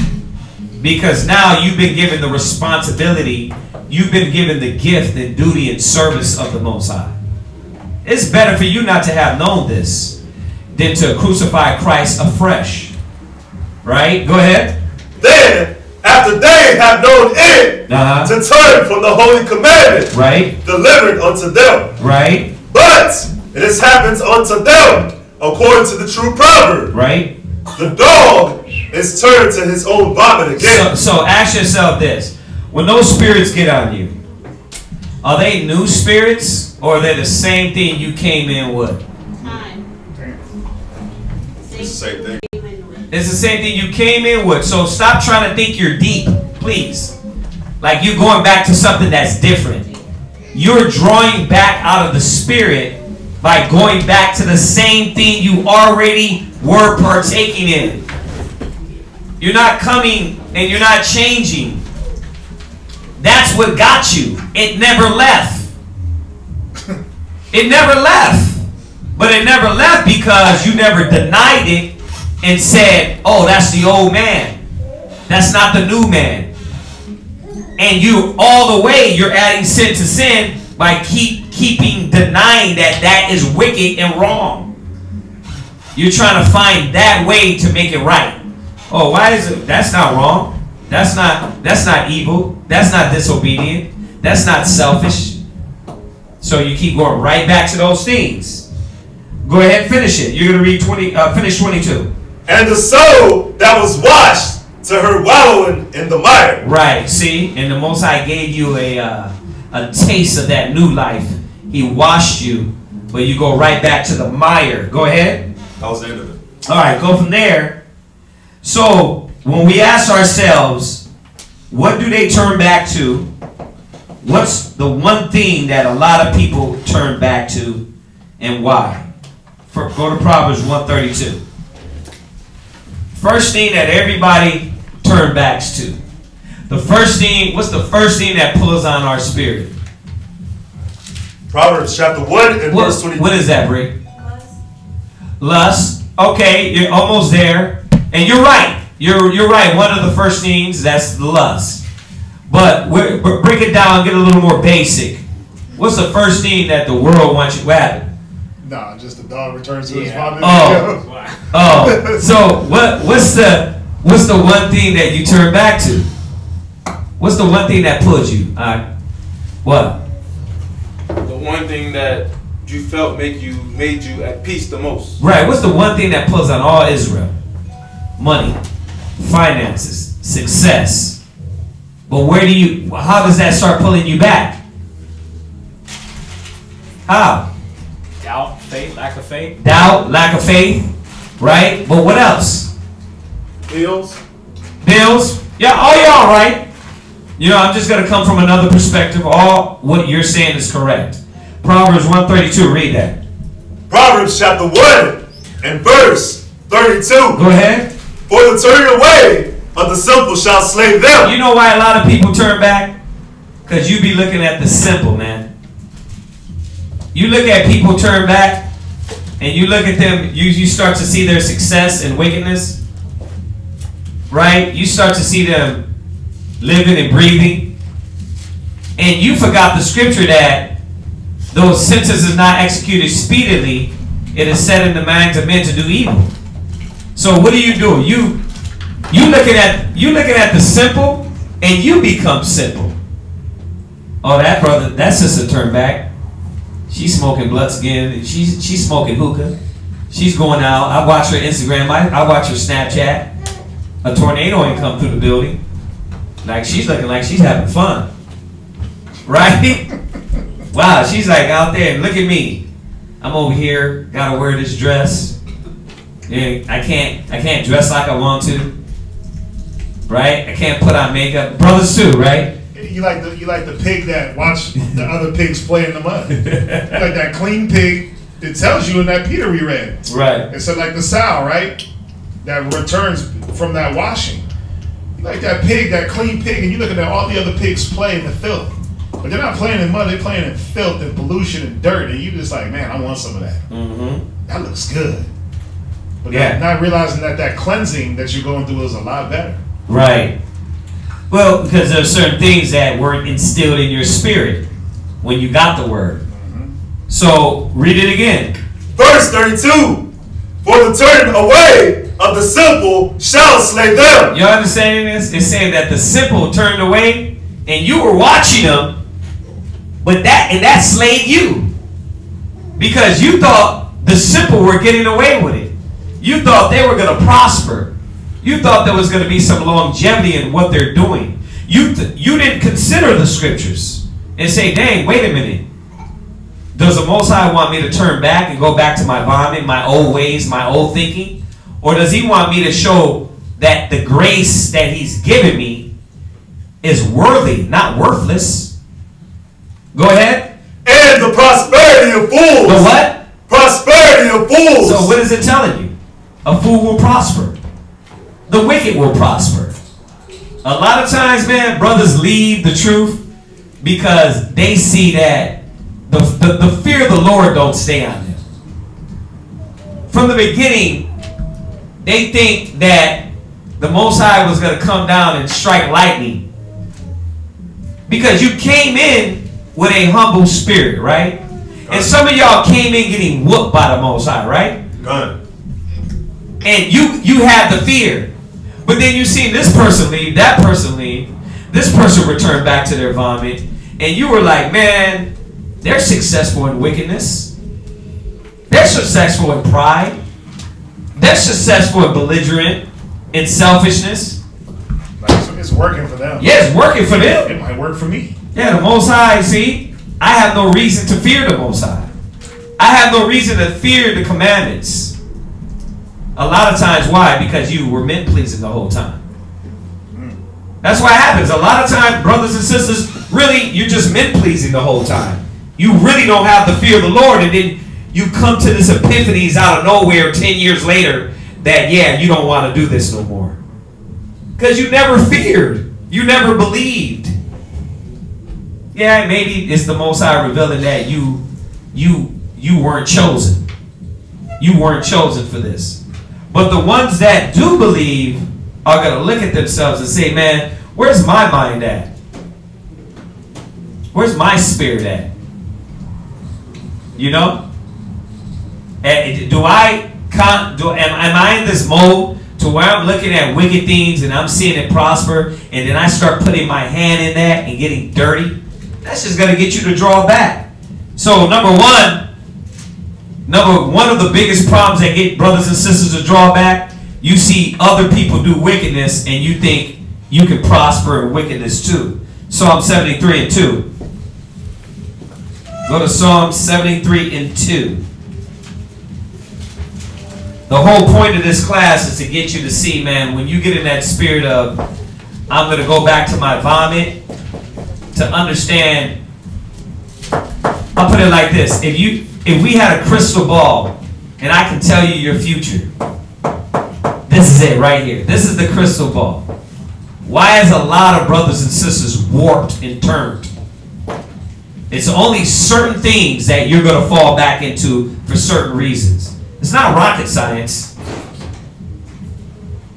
Because now you've been given the responsibility. You've been given the gift and duty and service of the Most High. It's better for you not to have known this than to crucify Christ afresh. Right? Go ahead. Then, after they have known it, to turn from the holy commandment, right, delivered unto them, right. But it happens unto them according to the true proverb, right. The dog is turned to his own vomit again. So ask yourself this: when those spirits get on you, are they new spirits or are they the same thing you came in with? It's the same thing. It's the same thing you came in with. So stop trying to think you're deep, please. Like you're going back to something that's different. You're drawing back out of the spirit by going back to the same thing you already were partaking in. You're not coming and you're not changing. That's what got you. It never left. It never left. But it never left because you never denied it and said, oh, that's the old man. That's not the new man. And you, all the way, you're adding sin to sin by keeping denying that is wicked and wrong. You're trying to find that way to make it right. Oh, why is it? That's not wrong. That's not evil. That's not disobedient. That's not selfish. So you keep going right back to those things. Go ahead and finish it. You're going to read finish 22. And the soul that was washed to her wallowing in the mire. Right, see? And the Most High gave you a taste of that new life. He washed you, but you go right back to the mire. Go ahead. That was the end of it. All right, go from there. So, when we ask ourselves, what do they turn back to? What's the one thing that a lot of people turn back to, and why? Go to Proverbs 132. First thing that everybody turn back to. The first thing, what's the first thing that pulls on our spirit? Proverbs chapter 1 and verse 22. What is that, Brick? Lust. Okay, you're almost there. And you're right. You're right. One of the first things, that's lust. But break it down, get a little more basic. What's the first thing that the world wants you to have? Nah, just the dog returns to his vomit. Oh, so what's the one thing that you turn back to? What's the one thing that pulled you? What? The one thing that you felt made you at peace the most. Right. What's the one thing that pulls on all Israel? Money, finances, success. But how does that start pulling you back? How? Doubt, faith, lack of faith. Doubt, lack of faith, right? But what else? Bills. Bills. Yeah, all y'all right. You know, I'm just going to come from another perspective. All what you're saying is correct. Proverbs 132, read that. Proverbs chapter 1 and verse 32. Go ahead. For the turning away of the simple shall slay them. You know why a lot of people turn back? Because you be looking at the simple, man. You look at people turn back, and you look at them, you start to see their success and wickedness. Right? You start to see them living and breathing. And you forgot the scripture that though sentence is not executed speedily, it is set in the minds of men to do evil. So what do? You looking at the simple, and you become simple. Oh, that brother, that sister turned back. She's smoking blunts again. She's smoking hookah. She's going out. I watch her Instagram. I watch her Snapchat. A tornado ain't come through the building. Like she's looking like she's having fun. Right? Wow, she's like out there, and look at me. I'm over here, gotta wear this dress. Yeah, I can't dress like I want to. Right? I can't put on makeup. Brothers too, right? You like the pig that watch the other pigs play in the mud. You like that clean pig. It tells you in that Peter we read. Right. It said like the sow, right? That returns from that washing. You like that pig, that clean pig, and you looking at all the other pigs play in the filth. But they're not playing in mud, they're playing in filth and pollution and dirt. And you just like, man, I want some of that. Mm-hmm. That looks good. But not realizing that cleansing that you're going through is a lot better. Right. Well, because there are certain things that weren't instilled in your spirit when you got the word. Mm-hmm. So, read it again. Verse 32. For the turning away of the simple shall slay them. You understanding this? It's saying that the simple turned away, and you were watching them, but that slayed you. Because you thought the simple were getting away with it. You thought they were going to prosper. You thought there was going to be some longevity in what they're doing. You didn't consider the scriptures and say, dang, wait a minute. Does the Most High want me to turn back and go back to my vomit, my old ways, my old thinking? Or does he want me to show that the grace that he's given me is worthy, not worthless? Go ahead. And the prosperity of fools. The what? Prosperity of fools. So what is it telling you? A fool will prosper. The wicked will prosper. A lot of times, man, brothers leave the truth because they see that the fear of the Lord don't stay on them. From the beginning, they think that the Most High was going to come down and strike lightning. Because you came in with a humble spirit, right? And some of y'all came in getting whooped by the Most High, right? Gun. And you had the fear. But then you seen this person leave, that person leave, this person return back to their vomit, and you were like, man, they're successful in wickedness. They're successful in pride. They're successful in belligerent, in selfishness. It's working for them. Yeah, it's working for them. It might work for me. Yeah, the Most High, see, I have no reason to fear the Most High. I have no reason to fear the commandments. A lot of times, why? Because you were men-pleasing the whole time. That's what happens. A lot of times, brothers and sisters, really, you're just men-pleasing the whole time. You really don't have the fear of the Lord, and then you come to this epiphanies out of nowhere 10 years later that, yeah, you don't want to do this no more. Because you never feared. You never believed. Yeah, maybe it's the Most High revealing that you weren't chosen. You weren't chosen for this. But the ones that do believe are going to look at themselves and say, man, where's my mind at? Where's my spirit at? You know? Am I in this mode to where I'm looking at wicked things and I'm seeing it prosper, and then I start putting my hand in that and getting dirty? That's just going to get you to draw back. So number one of the biggest problems that get brothers and sisters to draw back, you see other people do wickedness and you think you can prosper in wickedness too. Psalm 73 and 2. Go to Psalm 73 and 2. The whole point of this class is to get you to see, man, when you get in that spirit of, I'm going to go back to my vomit, to understand. I'll put it like this. If we had a crystal ball and I can tell you your future, this is it right here. This is the crystal ball. Why is a lot of brothers and sisters warped and turned? It's only certain things that you're going to fall back into for certain reasons. It's not rocket science.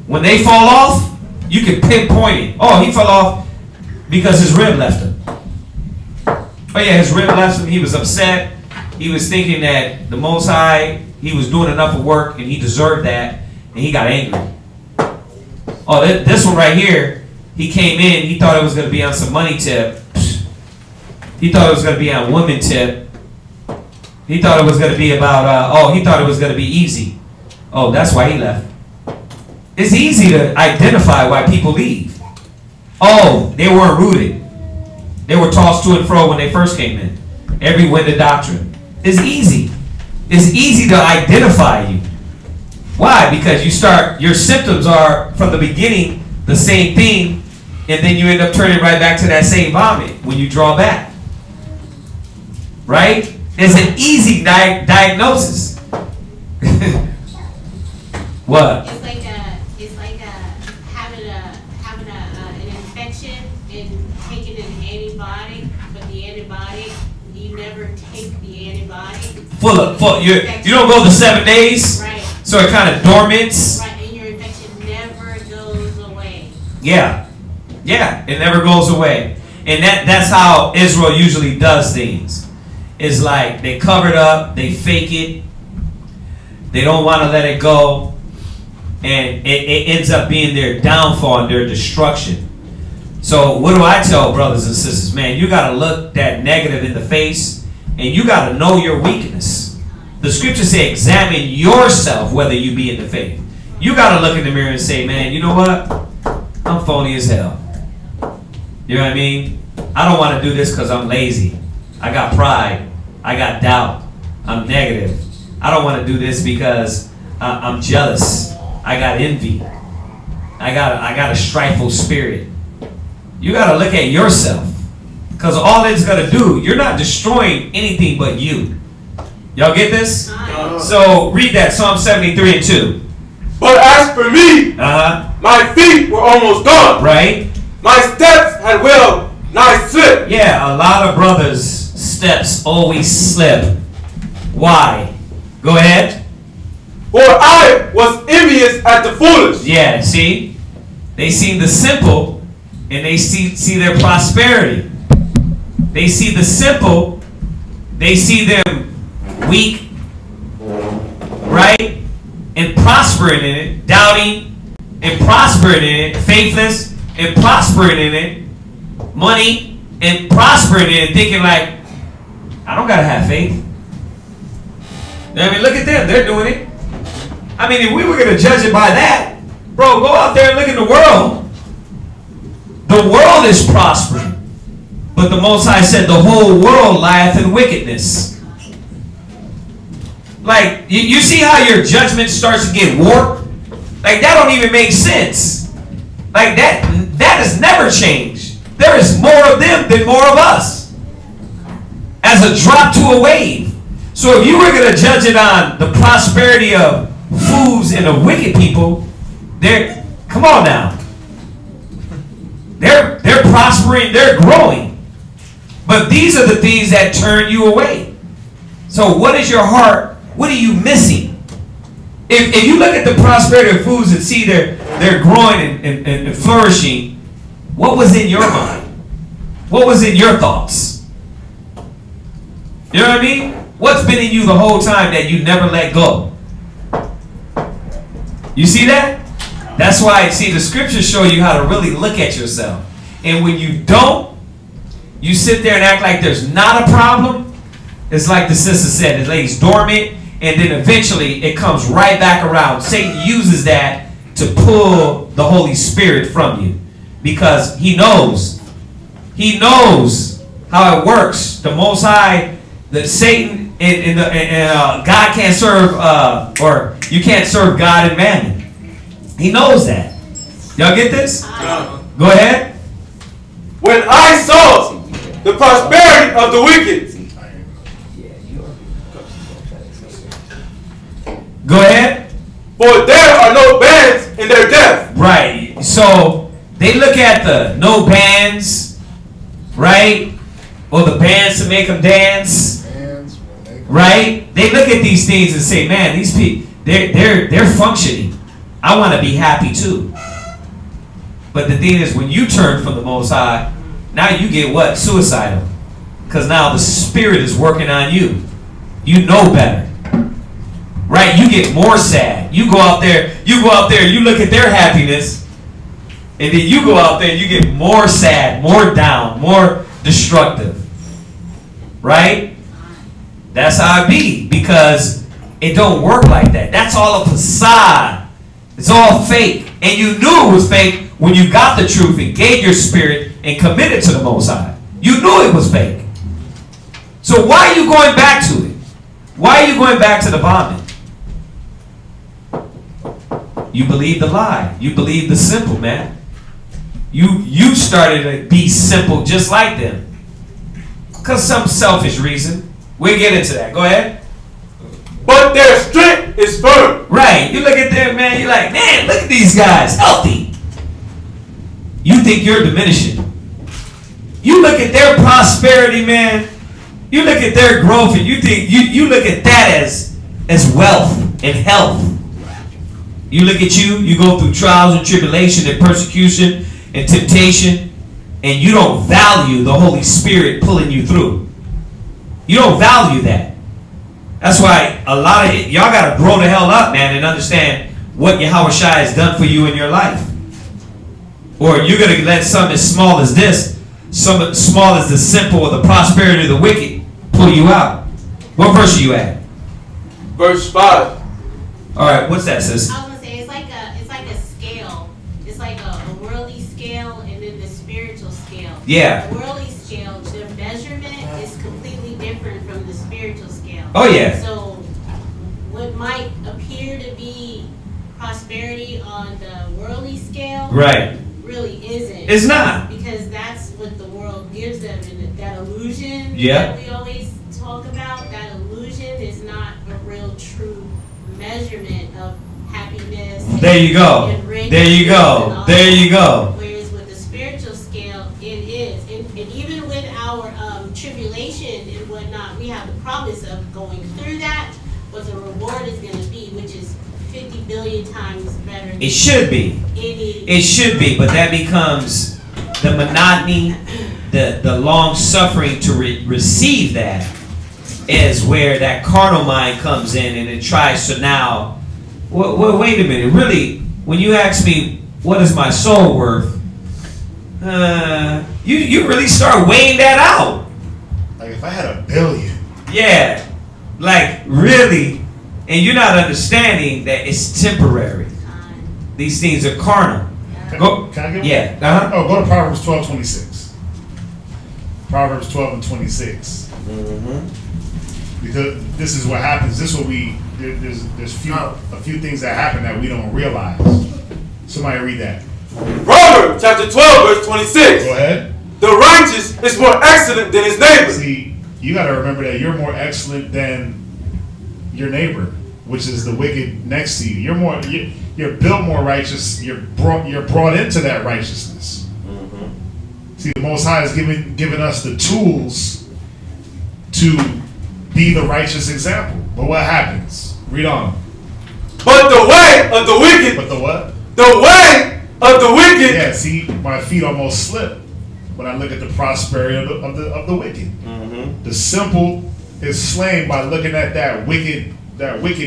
When they fall off, you can pinpoint it. Oh, he fell off because his rib left him. Oh yeah, his rib left him. He was upset. He was thinking that the Most High, he was doing enough of work and he deserved that, and he got angry. Oh, this one right here, he came in, he thought it was going to be on some money tip. He thought it was going to be on woman tip. He thought it was going to be about, he thought it was going to be easy. Oh, that's why he left. It's easy to identify why people leave. Oh, they weren't rooted. They were tossed to and fro when they first came in. Every wind of doctrine. It's easy. It's easy to identify you. Why? Because your symptoms are from the beginning the same thing, and then you end up turning right back to that same vomit when you draw back. Right? It's an easy diagnosis. What? It's like having an infection and taking an antibiotic, but the antibiotic, you never take the antibiotic. You don't go the 7 days. Right. So it kind of dormants. Right, and your infection never goes away. Yeah. Yeah, it never goes away. And that's how Israel usually does things. It's like they cover it up, they fake it, they don't want to let it go, and it ends up being their downfall and their destruction. So what do I tell brothers and sisters? Man, you got to look that negative in the face, and you got to know your weakness. The scriptures say examine yourself whether you be in the faith. You got to look in the mirror and say, man, you know what? I'm phony as hell. You know what I mean? I don't want to do this because I'm lazy. I got pride. I got doubt. I'm negative. I don't want to do this because I'm jealous. I got envy. I got a strifeful spirit. You got to look at yourself, because all it's going to do, you're not destroying anything but you. Y'all get this? So read that, Psalm 73 and 2. But as for me, my feet were almost gone. Right? My steps had well nigh slipped. Yeah, a lot of brothers' steps always slip. Why? Go ahead. For I was envious at the foolish. Yeah, see? They see the simple and they see their prosperity. They see the simple, they see them weak, right? And prospering in it, doubting and prospering in it, faithless and prospering in it, money and prospering in it, thinking like, I don't gotta have faith. I mean, look at them, they're doing it. I mean, if we were gonna judge it by that, bro, go out there and look in the world. The world is prospering. But the Most High said the whole world lieth in wickedness. Like, you see how your judgment starts to get warped? Like, that don't even make sense. Like, that has never changed. There is more of them than more of us. As a drop to a wave. So if you were going to judge it on the prosperity of fools and of wicked people, come on now. They're prospering, they're growing. But these are the things that turn you away. So what is your heart? What are you missing? If you look at the prosperity of foods and see they're growing and flourishing, what was in your mind? What was in your thoughts? You know what I mean? What's been in you the whole time that you never let go? You see that? That's why, see, the scriptures show you how to really look at yourself. And when you don't, you sit there and act like there's not a problem. It's like the sister said, it lays dormant, and then eventually it comes right back around. Satan uses that to pull the Holy Spirit from you. Because he knows how it works. The Most High, that Satan and God can't serve, or you can't serve God and mammon. He knows that. Y'all get this? Go ahead. When I saw the prosperity of the wicked. Go ahead. For there are no bands in their death. Right. So they look at the no bands, right? Or the bands to make them dance. Right? They look at these things and say, man, these people, they're functioning. I want to be happy too. But the thing is, when you turn from the Most High, now you get what? Suicidal. Because now the Spirit is working on you. You know better. Right? You get more sad. You go out there, you look at their happiness, and then you go out there and you get more sad, more down, more destructive. Right? That's how it be. Because it don't work like that. That's all a facade. It's all fake. And you knew it was fake when you got the truth and gave your spirit and committed to the Most High. You knew it was fake. So why are you going back to it? Why are you going back to the vomit? You believe the lie. You believe the simple, man. You started to be simple just like them. Because some selfish reason. We'll get into that. Go ahead. But their strength is firm. Right. You look at them, man. You're like, man, look at these guys. Healthy. You think you're diminishing. You look at their prosperity, man. You look at their growth, and you think you look at that as wealth and health. You look at you go through trials and tribulation and persecution and temptation, and you don't value the Holy Spirit pulling you through. You don't value that. That's why a lot of y'all got to grow the hell up, man, and understand what Yahweh Shai has done for you in your life. Or you're going to let something as small as this, something as small as the simple or the prosperity of the wicked pull you out. What verse are you at? Verse 5. All right, what's that, sis? I was going to say, it's like a scale. It's like a worldly scale and then the spiritual scale. Yeah. The worldly scale, the measurement is completely different from the spiritual scale. Oh, yeah. So what might appear to be prosperity on the worldly scale, right, really isn't. It's not. Because that's what the world gives them, and that illusion yeah. that we always talk about, that illusion is not a real true measurement of happiness. There you go. There you go. There you go. Whereas with the spiritual scale, it is. And even with our tribulation and whatnot, we have the promise of going through that, what the reward is going to be, which is 50 billion times better. It should be. It should be, but that becomes the monotony, the long suffering to receive that is where that carnal mind comes in, and it tries to now, well, wait a minute, really, when you ask me, what is my soul worth, you really start weighing that out. Like if I had $1 billion. Yeah, like really, and you're not understanding that it's temporary. These things are carnal. Go. Can I get one? Yeah. Oh, go to Proverbs 12:26. Proverbs 12:26. Because this is what happens. This is what there's a few things that happen that we don't realize. Somebody read that. Proverbs chapter 12, verse 26. Go ahead. The righteous is more excellent than his neighbor. See, you got to remember that you're more excellent than your neighbor, which is the wicked next to you. You're built more righteous. You're brought into that righteousness. See, the Most High has given us the tools to be the righteous example. But what happens? Read on. But the way of the wicked. But the what? The way of the wicked. Yeah. See, my feet almost slip when I look at the prosperity of the wicked. The simple is slain by looking at that wicked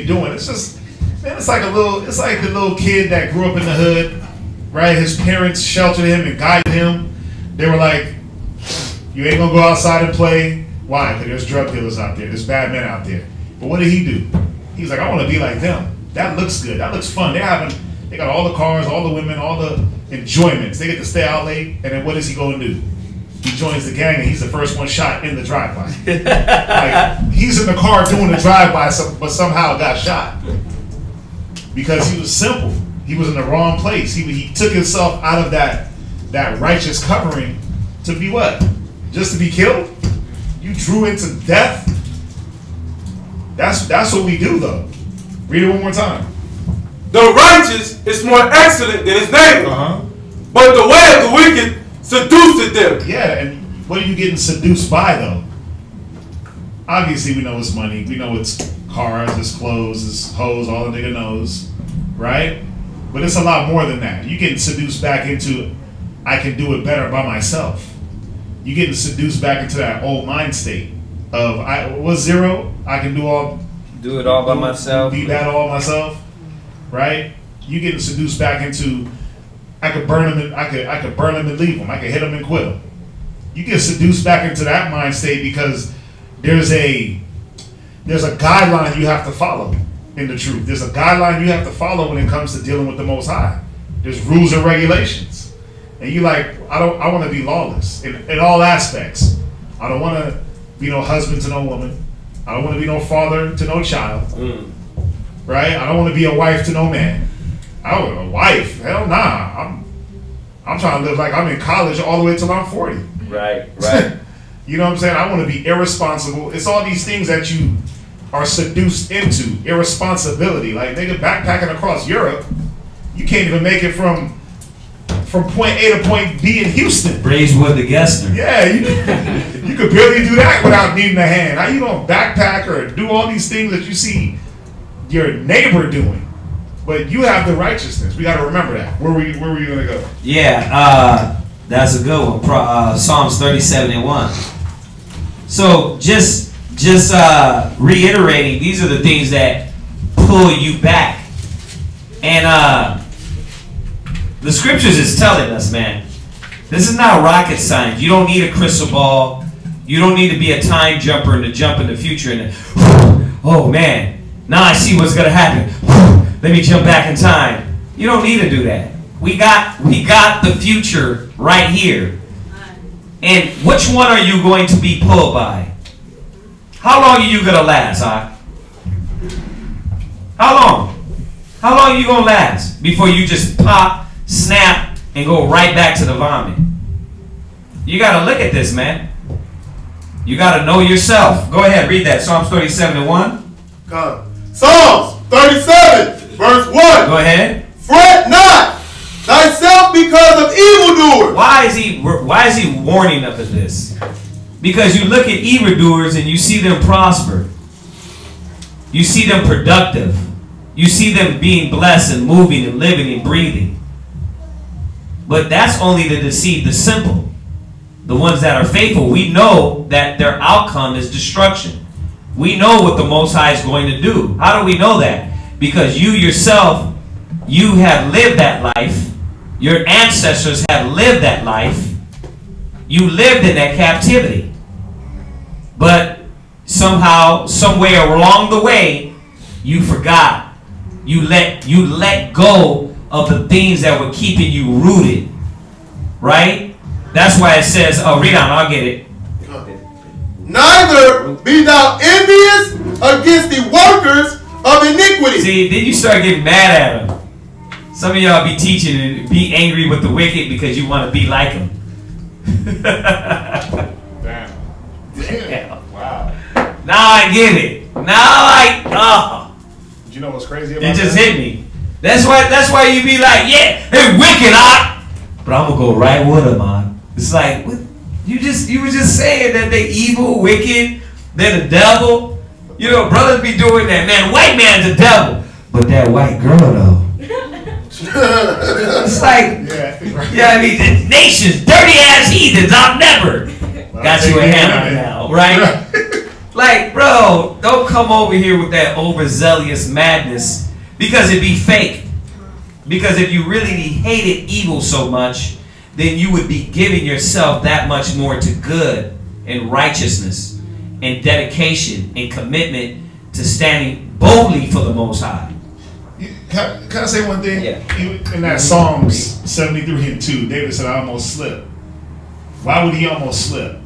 doing. It's just, man, it's like the little kid that grew up in the hood, right? His parents sheltered him and guided him. They were like, you ain't gonna go outside and play. Why? Because there's drug dealers out there, there's bad men out there. But what did he do? He's like, I want to be like them. That looks good. That looks fun. They got all the cars, all the women, all the enjoyments. They get to stay out late. And then what does he go and do? He joins the gang and he's the first one shot in the drive-by. Like, he's in the car doing the drive-by, but somehow got shot because he was simple. He was in the wrong place. He took himself out of that righteous covering to be what? Just to be killed? You drew into death? That's what we do, though. Read it one more time. The righteous is more excellent than his neighbor. But the way of the wicked seduceth them. Yeah, and what are you getting seduced by, though? Obviously, we know it's money. We know it's cars, it's clothes, it's hoes, all the nigga knows, right? But it's a lot more than that. You getting seduced back into, I can do it better by myself. You getting seduced back into that old mind state of, what's zero? I can do it all by myself. Be that all myself, right? You getting seduced back into, I could burn them. I could burn them and leave them. I could hit them and quit them. You get seduced back into that mind state because there's a guideline you have to follow in the truth. There's a guideline you have to follow when it comes to dealing with the Most High. There's rules and regulations, and you like, I want to be lawless in all aspects. I don't want to be no husband to no woman. I don't want to be no father to no child. Right? I don't want to be a wife to no man. I want a wife. Hell nah. I'm trying to live like I'm in college all the way till I'm 40. Right. You know what I'm saying? I want to be irresponsible. It's all these things that you are seduced into. Irresponsibility. Like, nigga, backpacking across Europe, you can't even make it from point A to point B in Houston. Braeswood to Gessner. Yeah, you could barely do that without needing a hand. How you gonna backpack or do all these things that you see your neighbor doing? But you have the righteousness. We got to remember that. Where were you going to go? Yeah, that's a good one. Psalms 37:1. So just reiterating, these are the things that pull you back. And the scriptures is telling us, man, this is not rocket science. You don't need a crystal ball. You don't need to be a time jumper and to jump in the future and oh man, now I see what's going to happen. Let me jump back in time. You don't need to do that. We got the future right here. And which one are you going to be pulled by? How long are you going to last, huh? How long? How long are you going to last before you just pop, snap, and go right back to the vomit? You got to look at this, man. You got to know yourself. Go ahead, read that. Psalms 37:1. Psalms 37, verse 1. Go ahead. Fret not thyself because of evildoers. Why is he warning us of this? Because you look at evildoers and you see them prosper. You see them productive. You see them being blessed and moving and living and breathing. But that's only to deceive the simple. The ones that are faithful, we know that their outcome is destruction. We know what the Most High is going to do. How do we know that? Because you yourself, you have lived that life. Your ancestors have lived that life. You lived in that captivity. But somehow, somewhere along the way, you forgot. You let go of the things that were keeping you rooted. Right? That's why it says, oh, read on, I'll get it. Neither be thou envious against the workers of iniquity. See, then you start getting mad at them. Some of y'all be teaching and be angry with the wicked because you want to be like them. Damn. Wow. Now I get it. Now Did you know what's crazy about it just that? hit me. That's why you be like, yeah, they're wicked, but I'm gonna go right with them, man. It's like, what? You were just saying that they evil, wicked, they're the devil. You know, brothers be doing that, man. White man's the devil, but that white girl though. It's like, yeah, I mean, the nation's dirty ass heathens. I'll never got you a hammer now, right? Like, bro, don't come over here with that overzealous madness because it be fake. Because if you really hated evil so much, then you would be giving yourself that much more to good and righteousness and dedication and commitment to standing boldly for the Most High. Can I say one thing? Yeah. In that Psalms 73 and 2, David said, I almost slipped. Why would he almost slip?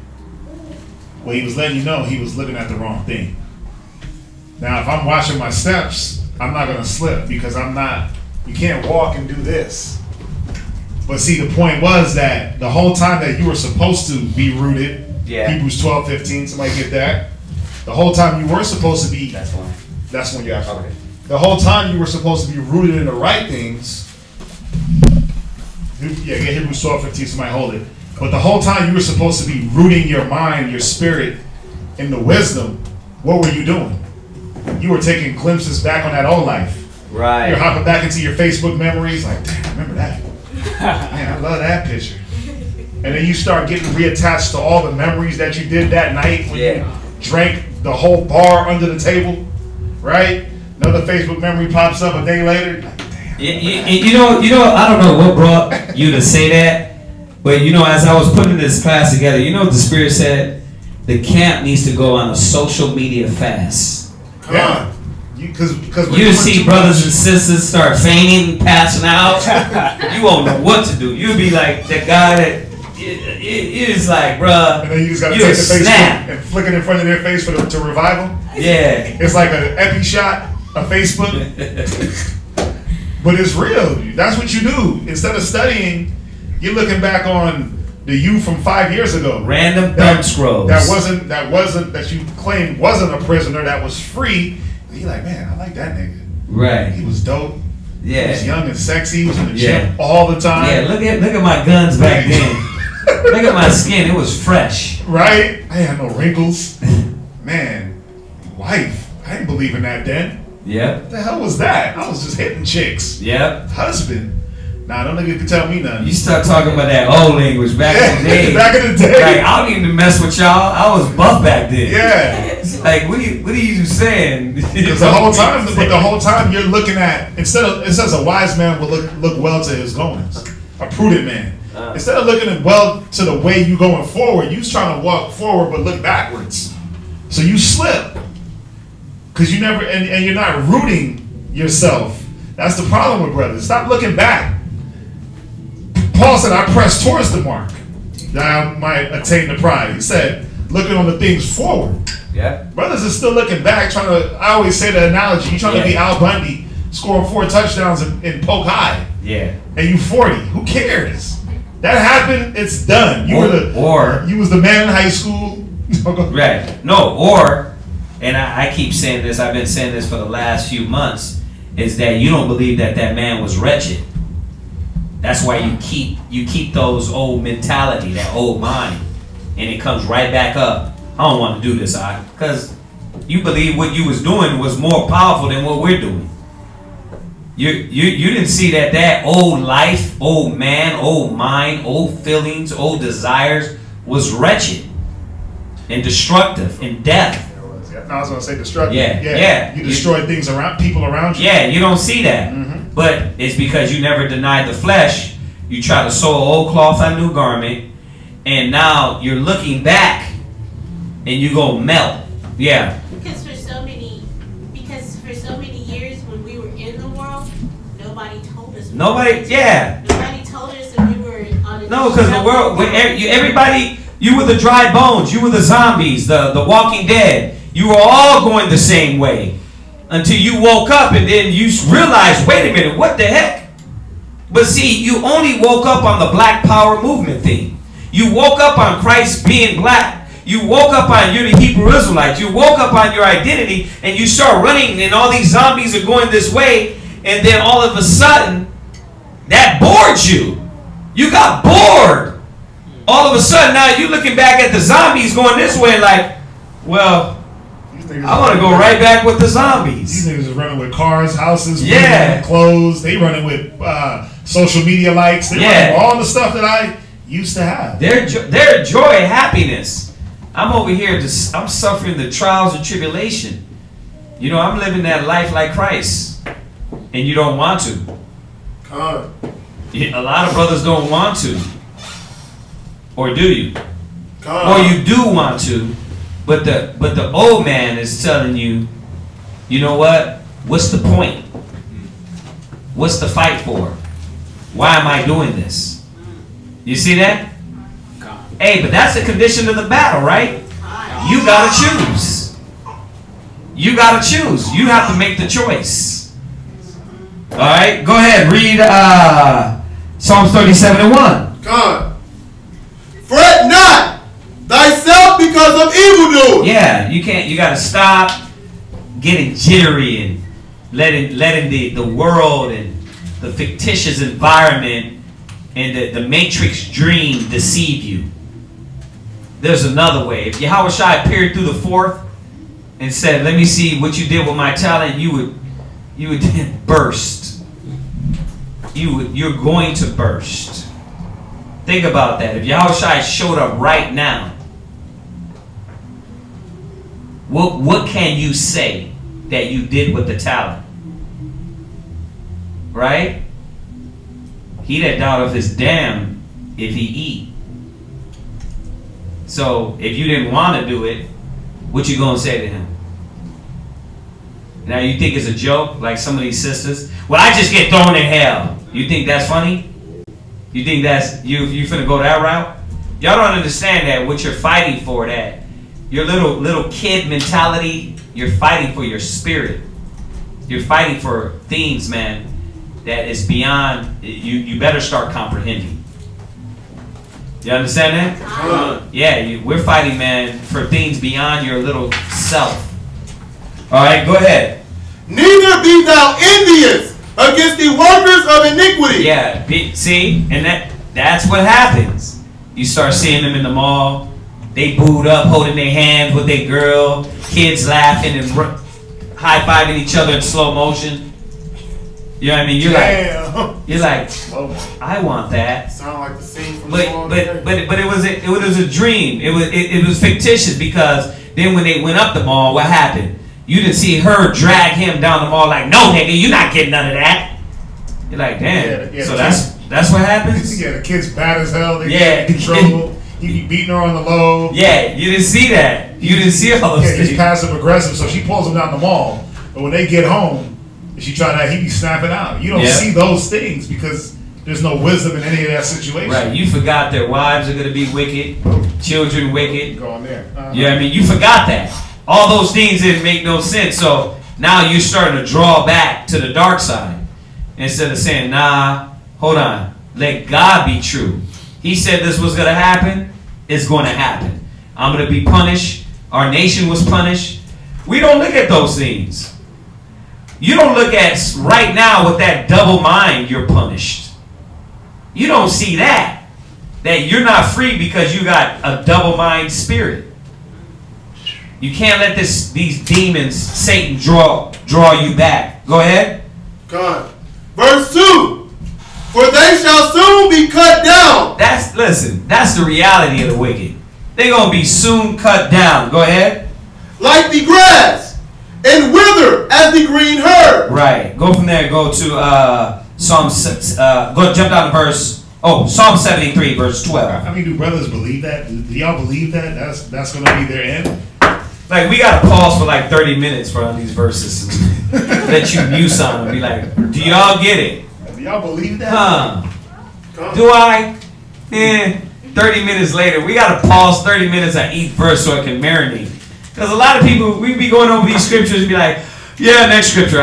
Well, he was letting you know he was looking at the wrong thing. Now, if I'm watching my steps, I'm not going to slip because I'm not, you can't walk and do this. But see, the point was that the whole time that you were supposed to be rooted, Hebrews 12:15, somebody get that? The whole time you were supposed to be, that's when you actually, okay. The whole time you were supposed to be rooted in the right things, get Hebrews 12:15, somebody hold it. But the whole time you were supposed to be rooting your mind, your spirit in the wisdom, what were you doing? You were taking glimpses back on that old life. Right. You're hopping back into your Facebook memories, like, damn, I remember that. Man, I love that picture. And then you start getting reattached to all the memories that you did that night when you drank the whole bar under the table, right? Another Facebook memory pops up a day later. Like, damn. You know, I don't know what brought you to say that, but you know, as I was putting this class together, you know what the Spirit said? The camp needs to go on a social media fast. Yeah. Because you see brothers and sisters start fainting, passing out. You won't know what to do. You'll be like that guy that is like, bruh. And then you just gotta take the face and flick it in front of their face to revive them. Yeah. It's like an epi shot of Facebook. But it's real. That's what you do. Instead of studying, you're looking back on the you from 5 years ago. Random thumb scrolls. That you claimed wasn't a prisoner, that was free. You're like, man, I like that nigga. Right. He was dope. Yeah. He was young and sexy. He was in the gym all the time. Yeah, look at my guns back then. Look at my skin. It was fresh. Right? I had no wrinkles. Man, wife. I didn't believe in that then. Yep. What the hell was that? I was just hitting chicks. Yep. Husband. Nah, no nigga can tell me nothing. You start talking about that old language back in the day. Back in the day. Like, I don't need to mess with y'all. I was buff back then. Yeah. Like, what are you saying? Because the whole time you're looking at, it says a wise man will look well to his goings. A prudent man. Instead of looking well to the way you going forward, you's trying to walk forward but look backwards. So you slip. Because you never, and you're not rooting yourself. That's the problem with brothers. Stop looking back. Paul said, I press towards the mark that I might attain the prize. He said, looking on the things forward. Yeah. Brothers are still looking back, trying to, I always say the analogy, you're trying to be Al Bundy, scoring 4 touchdowns in Polk High. Yeah. And you 40. Who cares? That happened, it's done. You was the man in high school. Right. No, and I keep saying this, I've been saying this for the last few months, is that you don't believe that man was wretched. That's why you keep those old mentality, that old mind, and it comes right back up. I don't want to do this, because you believe what you was doing was more powerful than what we're doing. You didn't see that old life, old man, old mind, old feelings, old desires was wretched and destructive and death. I was gonna say destructive. Yeah. You destroy things around people around you. Yeah, you don't see that. But it's because you never denied the flesh. You try to sew an old cloth on a new garment, and now you're looking back, and you go melt. Yeah. Because for so many years when we were in the world, Nobody told us. Nobody, yeah. Nobody told us that we were on a No, because the world, everybody, you were the dry bones, you were the zombies, the Walking Dead. You were all going the same way until you woke up and then you realized, wait a minute, what the heck? But see, you only woke up on the Black Power movement thing. You woke up on Christ being black. You woke up on you're the Hebrew Israelites. You woke up on your identity and you start running and all these zombies are going this way, and then all of a sudden that bored you. You got bored. All of a sudden now you're looking back at the zombies going this way like, well, I want to go right back with the zombies. These niggas are running with cars, houses, yeah, clothes. They running with social media likes. They running with all the stuff that I used to have. Their joy, happiness. I'm over here, I'm suffering the trials and tribulation. You know, I'm living that life like Christ. And you don't want to. A lot of brothers don't want to. Or do you? Or you do want to. But the old man is telling you, you know what? What's the point? What's the fight for? Why am I doing this? You see that? Hey, but that's the condition of the battle, right? You gotta choose. You gotta choose. You have to make the choice. All right, go ahead. Read Psalms 37:1. God, fret not thyself because of evildoers. Yeah, you can't. You gotta stop getting jittery and letting the world and the fictitious environment and the matrix dream deceive you. There's another way. If Yahushua appeared through the fourth and said, "Let me see what you did with my talent," you would burst. You're going to burst. Think about that. If Yahushua showed up right now, what can you say that you did with the talent? Right? He that doubteth his damn if he eat. So if you didn't want to do it, what you gonna say to him? Now you think it's a joke, like some of these sisters? Well, I just get thrown in hell. You think that's funny? You think that's you finna go that route? Y'all don't understand that what you're fighting for, that your little kid mentality, you're fighting for your spirit. You're fighting for things, man, that is beyond. You better start comprehending. You understand that? Yeah, we're fighting, man, for things beyond your little self. All right, go ahead. Neither be thou envious against the workers of iniquity. Yeah, see, and that's what happens. You start seeing them in the mall. They booed up, holding their hands with their girl. Kids laughing and high-fiving each other in slow motion. You know what I mean? You're like, I want that. Sound like the scene from but it was a dream. It was fictitious, because then when they went up the mall, what happened? You didn't see her drag him down the mall like, no, nigga, you're not getting none of that. You're like, damn. Yeah, so that's what happens. Yeah, the kid's bad as hell. They get in trouble. He be beating her on the low. Yeah, you didn't see that. You didn't see all those things. He's passive aggressive, so she pulls him down the mall. But when they get home, she try that, he be snapping out. You don't see those things because there's no wisdom in any of that situation. Right, you forgot their wives are going to be wicked, children wicked. Go on there. You know what I mean? You forgot that. All those things didn't make no sense. So now you're starting to draw back to the dark side. Instead of saying, nah, hold on. Let God be true. He said this was going to happen. It's going to happen. I'm going to be punished. Our nation was punished. We don't look at those things. You don't look at right now with that double mind, you're punished. You don't see that. That you're not free because you got a double mind spirit. You can't let these demons, Satan, draw you back. Go ahead. God. Verse 2. For they shall soon be cut down. Listen, that's the reality of the wicked. They're going to be soon cut down. Go ahead. Like the grass, and wither as the green herb. Right. Go from there. Go to Psalm 73, verse 12. I mean, do brothers believe that? Do y'all believe that? That's going to be their end? Like, we gotta pause for like 30 minutes for all these verses. Let you muse on them. Be like, do y'all get it? Do y'all believe that? Huh? Do I? 30 minutes later, we gotta pause 30 minutes at each verse so it can marinate. Because a lot of people, we be going over these scriptures and be like, yeah, next scripture,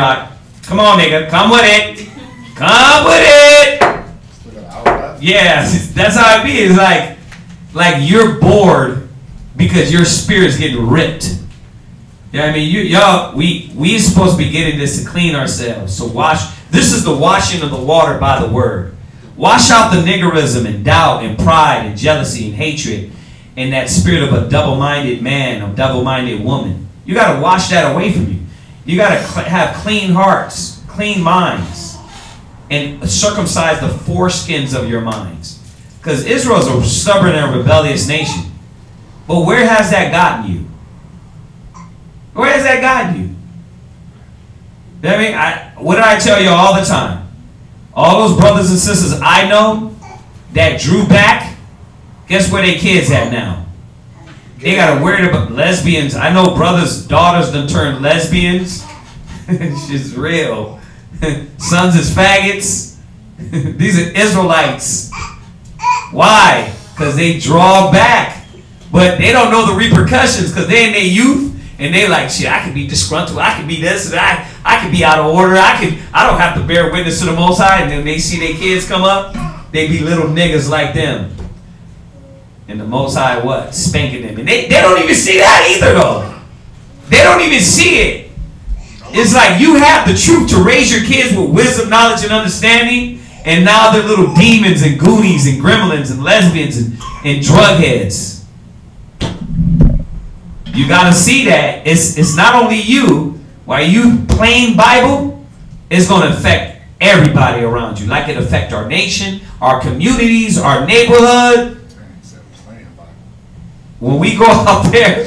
come on, nigga, come with it. Come with it. Yeah, that's how it be. It's like you're bored because your spirit's getting ripped. You know what I mean? Y'all, we supposed to be getting this to clean ourselves. So this is the washing of the water by the word. Wash out the niggerism and doubt and pride and jealousy and hatred and that spirit of a double-minded man or double-minded woman. You got to wash that away from you. You got to have clean hearts, clean minds, and circumcise the foreskins of your minds. Because Israel's a stubborn and rebellious nation. But where has that gotten you? Where has that gotten you? You know what I mean? What did I tell you all the time? All those brothers and sisters I know that drew back, guess where their kids at now? They got to worry about lesbians. I know brothers' daughters done turned lesbians. It's just real. Sons is faggots. These are Israelites. Why? Because they draw back. But they don't know the repercussions because they're in their youth and they like, shit, I could be disgruntled. I could be this and I could be out of order. I don't have to bear witness to the Most High. And then they see their kids come up, they be little niggas like them. And the Most High what? Spanking them. And they don't even see that either though. They don't even see it. It's like you have the truth to raise your kids with wisdom, knowledge, and understanding. And now they're little demons and goonies and gremlins and lesbians and drug heads. You got to see that. It's not only you. While you plain Bible, it's going to affect everybody around you. Like it affect our nation, our communities, our neighborhood. When we go out there,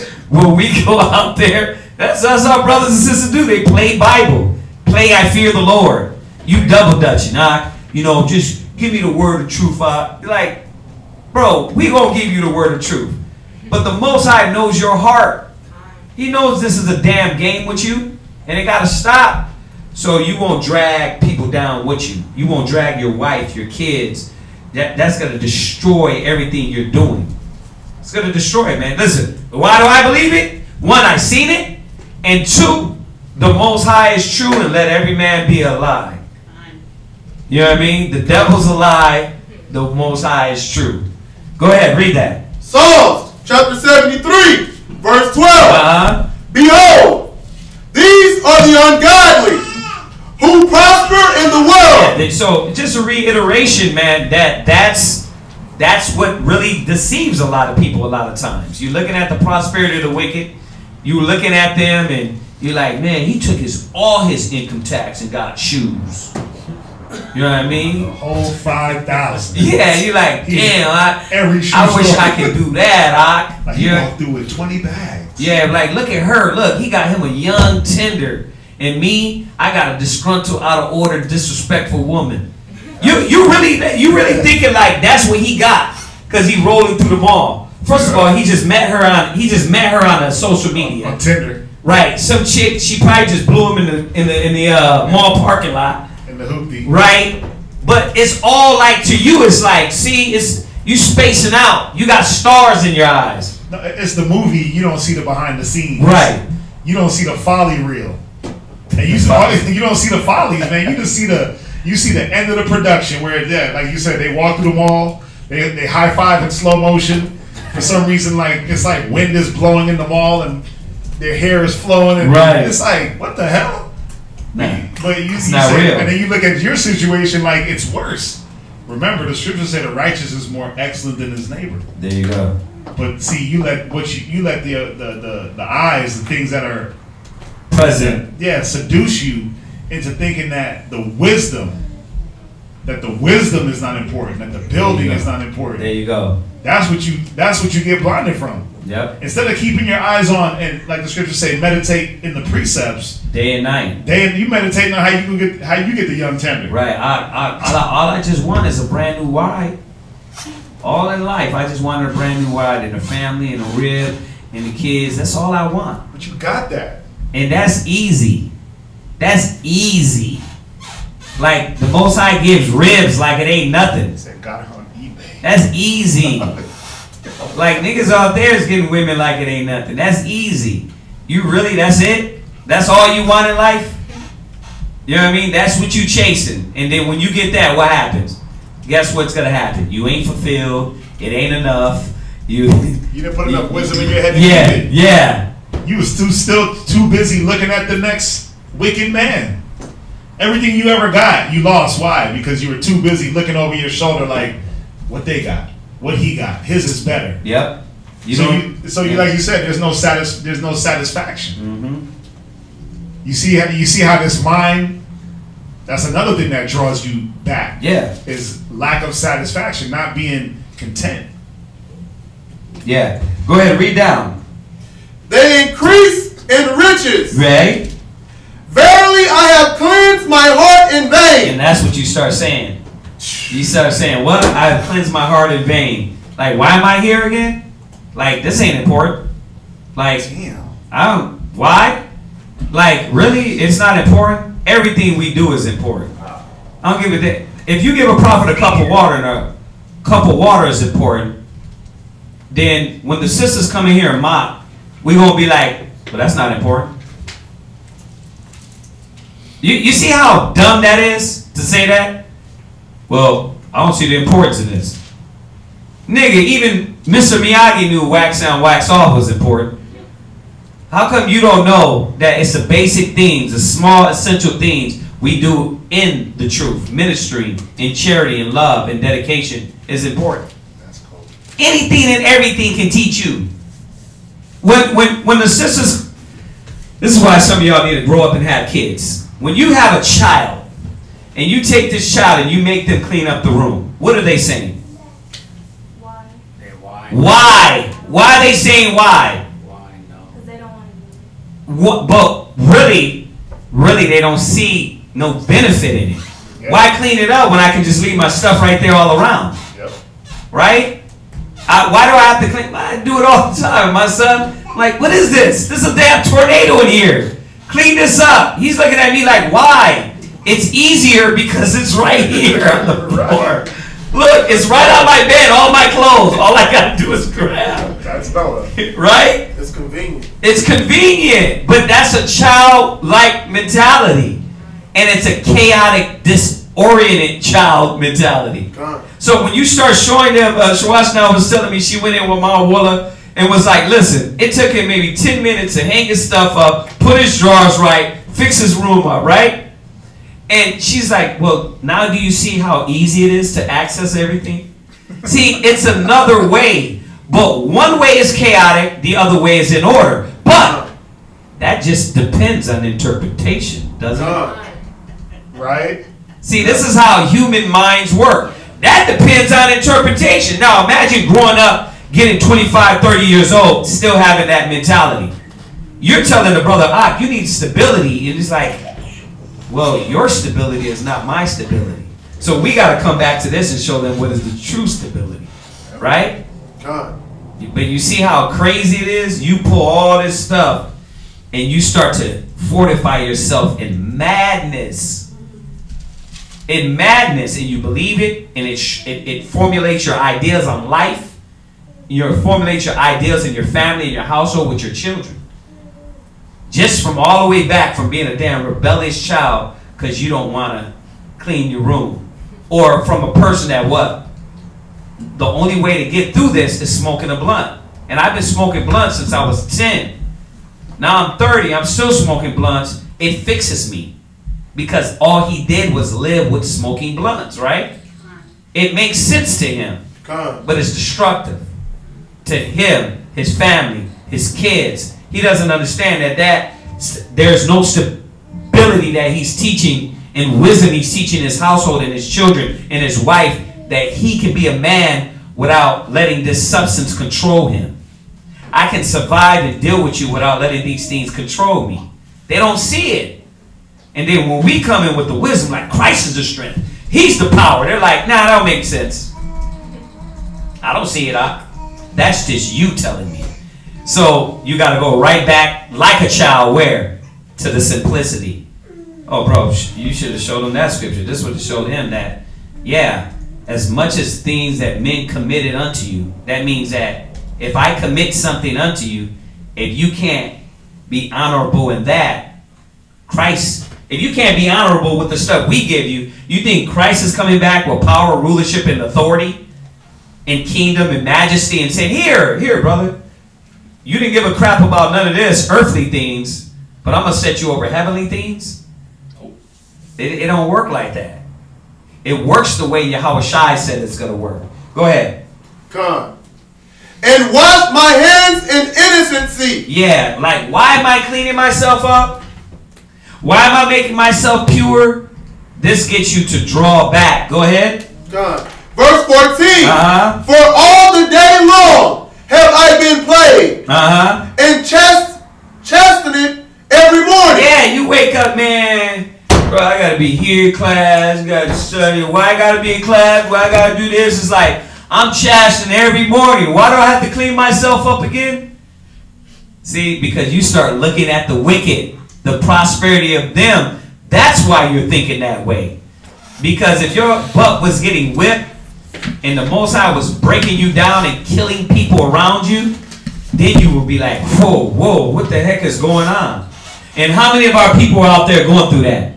that's our brothers and sisters do. They play Bible. Play I fear the Lord. You double dutching. You know, just give me the word of truth. Like, bro, we going to give you the word of truth. But the Most High knows your heart. He knows this is a damn game with you. And it got to stop. So you won't drag people down with you. You won't drag your wife, your kids. That's going to destroy everything you're doing. It's going to destroy it, man. Listen, why do I believe it? One, I've seen it. And two, the Most High is true and let every man be a lie. You know what I mean? The devil's a lie. The Most High is true. Go ahead, read that. Psalms chapter 73, verse 12. Behold, these are the ungodly who prosper in the world. Yeah, so just a reiteration, man, that's what really deceives a lot of people a lot of times. You're looking at the prosperity of the wicked. You're looking at them and you're like, man, he took all his income tax and got shoes. You know what I mean? The whole 5,000. Yeah, you're like, damn, I wish I could do that. Like he walked through with 20 bags. Yeah, like look at her. Look, he got him a young tender. And me, I got a disgruntled, out of order, disrespectful woman. You really thinking like that's what he got because he rolling through the mall. First of all, he just met her on a social media. On Tinder. Right. Some chick, she probably just blew him in the mall parking lot. In the hoopty. Right. But it's all like to you, it's like, see, it's you spacing out. You got stars in your eyes. No, it's the movie, you don't see the behind the scenes. Right. You don't see the folly reel. And you don't see the follies, man. You just see the end of the production where, yeah, like you said, they walk through the mall, they high five in slow motion. For some reason, like it's like wind is blowing in the mall and their hair is flowing, and it's like, what the hell? Nah, but you say, real. And then you look at your situation like it's worse. Remember, the scriptures say the righteous is more excellent than his neighbor. There you go. But see, you let the eyes, the things that are present, seduce you into thinking that the wisdom is not important, that the building is not important. There you go. That's what you get blinded from. Yep. Instead of keeping your eyes on, and like the scriptures say, meditate in the precepts. Day and night. You meditate on how you get the young tender. Right. All I just want is a brand new ride. All in life, I just wanted a brand new ride and a family and a rib and the kids. That's all I want. But you got that. And that's easy. That's easy. Like the Most High gives ribs like it ain't nothing. Got it on eBay. That's easy. Like niggas out there is getting women like it ain't nothing. That's easy. You really, that's it? That's all you want in life? You know what I mean? That's what you chasing. And then when you get that, what happens? Guess what's gonna happen? You ain't fulfilled. It ain't enough. You didn't put enough wisdom in your head to yeah, keep it. Yeah. You was still too busy looking at the next wicked man. Everything you ever got, you lost. Why? Because you were too busy looking over your shoulder like, what they got, what he got. His is better. Yep. So like you said, there's no satisfaction. Mm-hmm. You see how this mind. That's another thing that draws you back. Yeah. Is lack of satisfaction, not being content. Yeah. Go ahead, read down. They increase in riches. Right. Verily, I have cleansed my heart in vain. And that's what you start saying. You start saying, what? I have cleansed my heart in vain. Like, why am I here again? Like, this ain't important. Like, damn. Why? Like, really? It's not important? Everything we do is important. I don't give a damn. If you give a prophet a cup of water and a cup of water is important, then when the sisters come in here and mock, we're going to be like, well, that's not important. You see how dumb that is to say that? Well, I don't see the importance in this. Nigga, even Mr. Miyagi knew wax on, wax off was important. How come you don't know that it's the basic things, the small essential things we do in the truth, ministry, in charity, in love, and dedication is important. That's cool. Anything and everything can teach you. When the sisters, this is why some of y'all need to grow up and have kids. When you have a child, and you take this child and you make them clean up the room, what are they saying? Why? Why? Why are they saying why? Why? No. Because they don't want to do it. What? But really, they don't see no benefit in it. Yep. Why clean it up when I can just leave my stuff right there all around? Yep. Right? Why do I have to clean? I do it all the time. My son, like, what is this? This is a damn tornado in here. Clean this up. He's looking at me like, why? It's easier because it's right here on the floor. Look, it's right on my bed, all my clothes. All I gotta do is grab. That's Noah. Right? It's convenient. It's convenient, but that's a childlike mentality. And it's a chaotic, disoriented child mentality. So when you start showing them, Shawashna was telling me she went in with Mama Willa and was like, listen, it took him maybe 10 minutes to hang his stuff up, put his drawers right, fix his room up, right? And she's like, well, now do you see how easy it is to access everything? See, it's another way. But one way is chaotic, the other way is in order. But that just depends on interpretation, doesn't it? Right? See, this is how human minds work. That depends on interpretation. Now, imagine growing up, getting 25, 30 years old, still having that mentality. You're telling the brother, you need stability. And it's like, well, your stability is not my stability. So we got to come back to this and show them what is the true stability. Right? But you see how crazy it is? You pull all this stuff and you start to fortify yourself in madness. In madness. And you believe it. And it formulates your ideas on life. You formulate your ideas in your family, in your household, with your children. Just from all the way back from being a damn rebellious child because you don't want to clean your room. Or from a person that what? The only way to get through this is smoking a blunt. And I've been smoking blunts since I was 10. Now I'm 30, I'm still smoking blunts. It fixes me. Because all he did was live with smoking blunts, right? It makes sense to him. But it's destructive to him, his family, his kids. He doesn't understand that there's no stability that he's teaching and wisdom he's teaching his household and his children and his wife, that he can be a man without letting this substance control him. I can survive and deal with you without letting these things control me. They don't see it. And then when we come in with the wisdom, like Christ is the strength, he's the power, they're like, nah, that don't make sense. I don't see it, That's just you telling me. So you got to go right back like a child where? To the simplicity. Oh, bro, you should have showed him that scripture. This would have showed him that, yeah, as much as things that men committed unto you, that means that if I commit something unto you, if you can't be honorable in that, Christ, if you can't be honorable with the stuff we give you, you think Christ is coming back with power, rulership, and authority, and kingdom and majesty, and saying, here, brother, you didn't give a crap about none of this earthly things, but I'm going to set you over heavenly things? It don't work like that. It works the way Yahushua said it's going to work. Go ahead. Come. And wash my hands in innocency. Yeah, like, why am I cleaning myself up? Why am I making myself pure? This gets you to draw back. Go ahead. Come. Verse 14. For all the day long have I been plagued. And chastened every morning. Yeah, you wake up, man. Bro, I got to be here in class. Got to study. Why I got to be in class? Why I got to do this? It's like, I'm chastening every morning. Why do I have to clean myself up again? See, because you start looking at the wicked, the prosperity of them. That's why you're thinking that way. Because if your butt was getting whipped and the Most High was breaking you down and killing people around you, then you would be like, whoa, what the heck is going on? And how many of our people are out there going through that?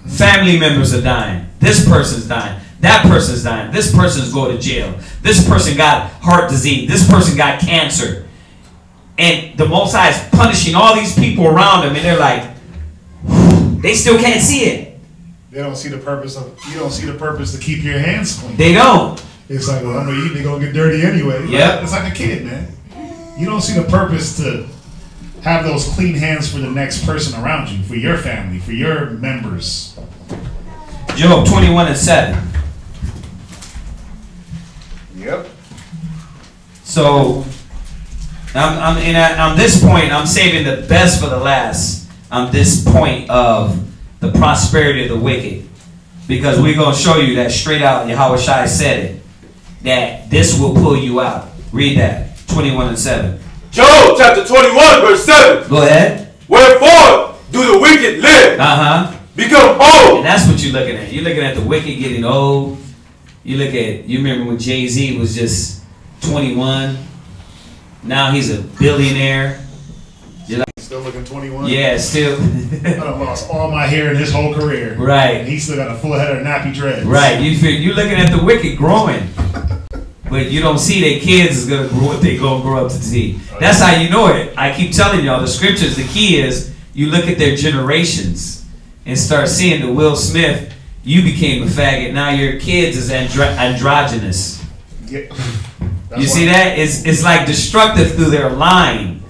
Family members are dying. This person's dying. That person's dying. This person's going to jail. This person got heart disease. This person got cancer. And the Most High is punishing all these people around them, and they're like, they still can't see it. They don't see the purpose of, you don't see the purpose to keep your hands clean. They don't. It's like, well, I'm going to eat, they're going to get dirty anyway. Yep. It's like a kid, man. You don't see the purpose to have those clean hands for the next person around you, for your family, for your members. Job 21:7. Yep. So, on this point, I'm saving the best for the last. On this point of the prosperity of the wicked, because we're going to show you that straight out. Yahushua said it, that this will pull you out. Read that 21:7. Job chapter 21 verse 7. Go ahead. Wherefore do the wicked live? Become old. And that's what you're looking at. You're looking at the wicked getting old. You remember when Jay-Z was just 21. Now he's a billionaire. You're like, still looking 21? Yeah, still. I done lost all my hair in his whole career. Right. And he still got a full head of nappy dreads. Right. You're looking at the wicked growing. But you don't see their kids is going to grow what they're going to grow up to see. That's how you know it. I keep telling y'all, the scriptures, the key is you look at their generations and start seeing the Will Smith, you became a faggot, now your kids is androgynous. Yeah. You see that? It's like destructive through their line.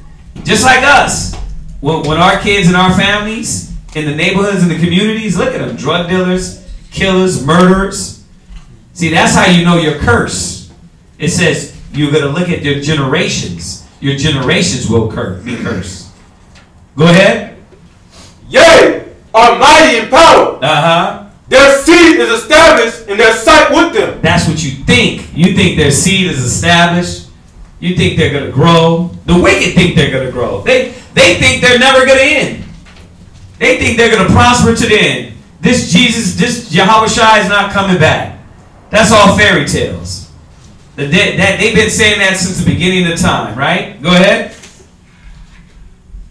Just like us. When our kids and our families in the neighborhoods and the communities, look at them. Drug dealers, killers, murderers. See, that's how you know you're cursed. It says you're going to look at your generations. Your generations will be cursed. Go ahead. Yea, are mighty in power. Their seed is established in their sight with them. That's what you think. You think their seed is established. You think they're going to grow. The wicked think they're going to grow. They think they're never going to end. They think they're going to prosper to the end. This Yahushua is not coming back. That's all fairy tales. They've been saying that since the beginning of time, right? Go ahead.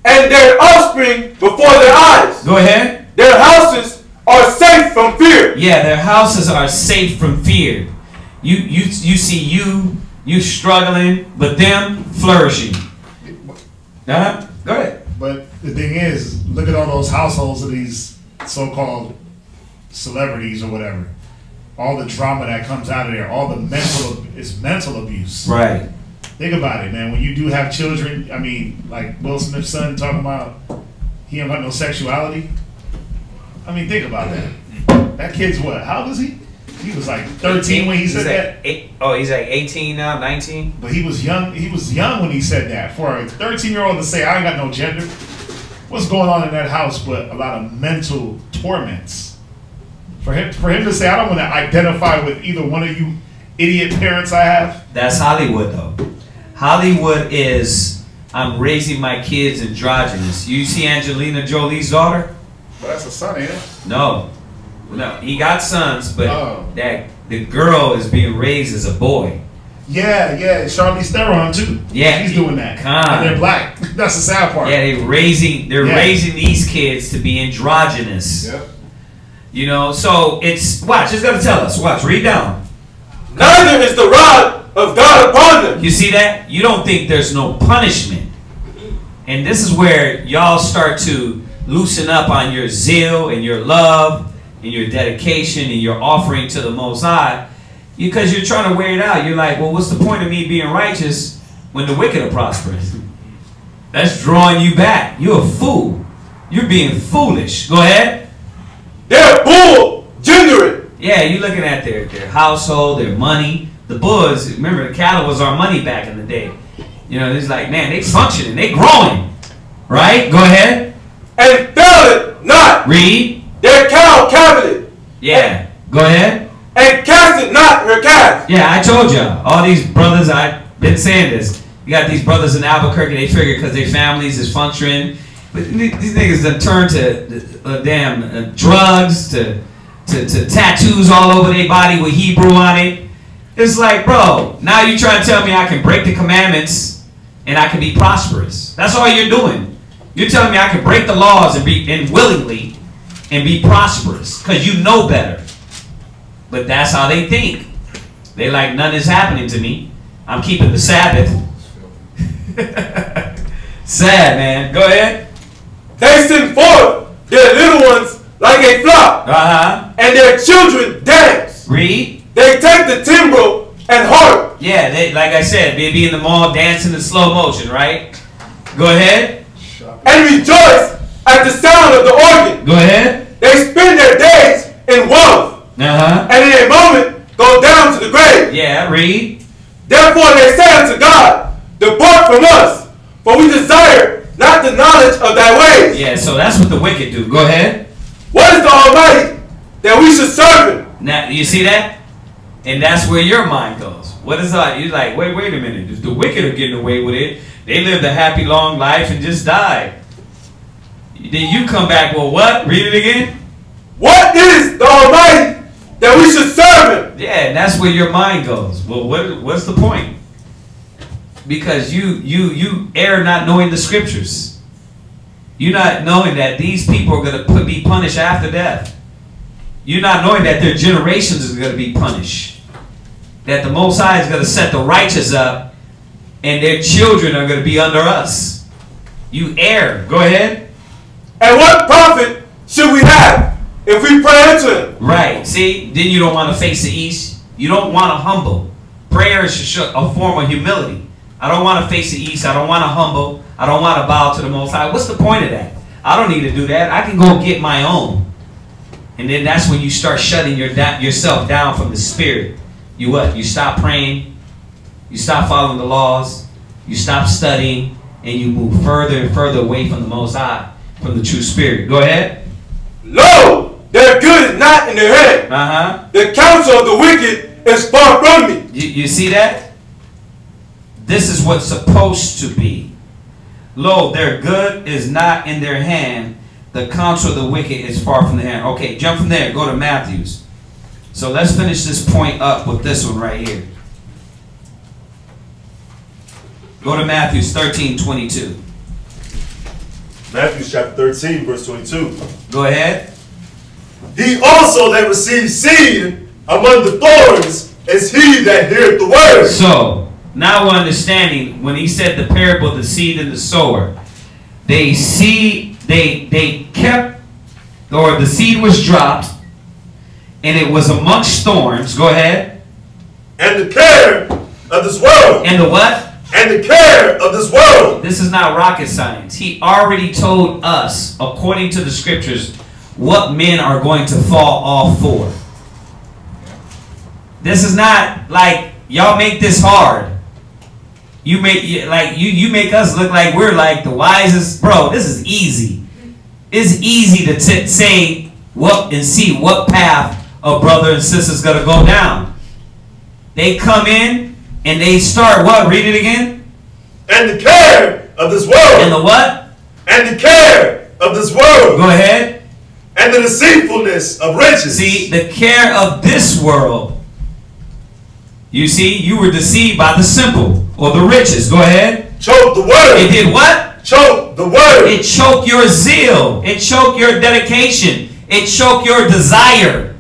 And their offspring before their eyes. Go ahead. Their houses are safe from fear. Yeah, their houses are safe from fear. You see you struggling, but them flourishing. Go ahead. But the thing is, look at all those households of these so-called celebrities or whatever. All the drama that comes out of there, all the mental abuse. Right. Think about it, man. When you do have children, I mean, like Will Smith's son talking about he ain't got no sexuality. I mean, think about that. That kid's what? How old is he? He was like 13 when he said that. He's like 18 now, 19. But he was young. He was young when he said that. For a 13-year-old to say, "I ain't got no gender," what's going on in that house? But a lot of mental torments. For him to say, "I don't want to identify with either one of you idiot parents I have." That's Hollywood, though. Hollywood is I'm raising my kids androgynous. You see Angelina Jolie's daughter? But that's a son, ain't it? No. No, he got sons, but that the girl is being raised as a boy. Yeah, Charlize Theron too. Yeah, she's doing that. And they're black. That's the sad part. Yeah, they're raising these kids to be androgynous. Yep. You know, so it's it's gonna tell us. Watch, read down. Neither is the rod of God upon them. You see that? You don't think there's no punishment. And this is where y'all start to loosen up on your zeal and your love and your dedication and your offering to the Most High. Because you're trying to wear it out. You're like, well, what's the point of me being righteous when the wicked are prosperous? That's drawing you back. You're a fool. You're being foolish. Go ahead. They're bull gendering. Yeah, you're looking at their household, their money. The bulls, remember the cattle was our money back in the day. You know, it's like, man, they functioning, they growing. Right? Go ahead. And fail it not. Read. Their cow coveted. Yeah. Go ahead. And cast it not her calf. Yeah, I told y'all. All these brothers, I've been saying this. You got these brothers in Albuquerque, they figure because their families is functioning. But these niggas done turned to drugs, to tattoos all over their body with Hebrew on it. It's like, bro, now you trying to tell me I can break the commandments and I can be prosperous. That's all you're doing. You're telling me I can break the laws and willingly and be prosperous because you know better. But that's how they think. They like, none is happening to me. I'm keeping the Sabbath. Sad, man. Go ahead. They send forth their little ones like a flock. And their children dance. Read. They take the timbrel and harp. Yeah, they, like I said, they be in the mall dancing in slow motion, right? Go ahead. And rejoice at the sound of the organ. Go ahead. They spend their days in wealth. And in a moment go down to the grave. Yeah, read. Therefore they say unto God, depart from us, for we desire not the knowledge of thy ways. Yeah, so that's what the wicked do. Go ahead. What is the Almighty that we should serve him? Now, you see that? And that's where your mind goes. What is that? You're like, wait a minute. If the wicked are getting away with it, they lived a happy long life and just died. Then you come back, well, what? Read it again. What is the Almighty that we should serve him? Yeah, and that's where your mind goes. Well, what's the point? Because you err not knowing the scriptures. You're not knowing that these people are going to be punished after death. You're not knowing that their generations is going to be punished. That the Most High is going to set the righteous up and their children are going to be under us. You err. Go ahead. And what profit should we have if we pray unto him? Right. See, then you don't want to face the east. You don't want to humble. Prayer is a form of humility. I don't want to face the east. I don't want to humble. I don't want to bow to the Most High. What's the point of that? I don't need to do that. I can go get my own. And then that's when you start shutting yourself down from the Spirit. You what? You stop praying. You stop following the laws. You stop studying. And you move further and further away from the Most High, from the true Spirit. Go ahead. Lo, their good is not in their head. The counsel of the wicked is far from me. You see that? This is what's supposed to be. Lo, their good is not in their hand. The counsel of the wicked is far from their hand. Okay, jump from there. Go to Matthew's. So let's finish this point up with this one right here. Go to Matthew 13:22. Matthew chapter 13, verse 22. Go ahead. He also that receives seed among the thorns is he that heareth the word. So, now we're understanding when he said the parable of the seed and the sower. The seed was dropped and it was amongst thorns. Go ahead. And the care of this world. And the what? And the care of this world. This is not rocket science. He already told us, according to the scriptures, what men are going to fall off for. This is not like y'all make this hard. You make make us look like we're like the wisest. Bro, this is easy. It's easy to say what and see what path a brother and sister's gonna go down. They come in and they start what? Read it again. And the care of this world. And the what? And the care of this world. Go ahead. And the deceitfulness of riches. See, the care of this world. You see, you were deceived by the simple or the riches. Go ahead. Choke the word. It did what? Choke the word. It choked your zeal. It choked your dedication. It choked your desire.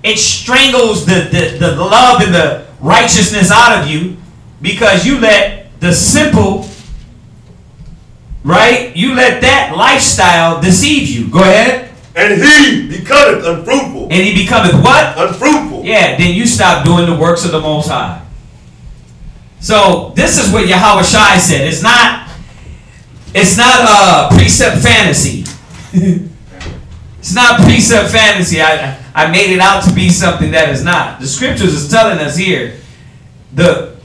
It strangles the love and the righteousness out of you because you let the simple, right? You let that lifestyle deceive you. Go ahead. And he becometh unfruitful. And he becometh what? Unfruitful. Yeah, then you stop doing the works of the Most High. So this is what Yahweh Shai said. It's not precept fantasy. It's not precept fantasy. I made it out to be something that is not. The scriptures is telling us here, the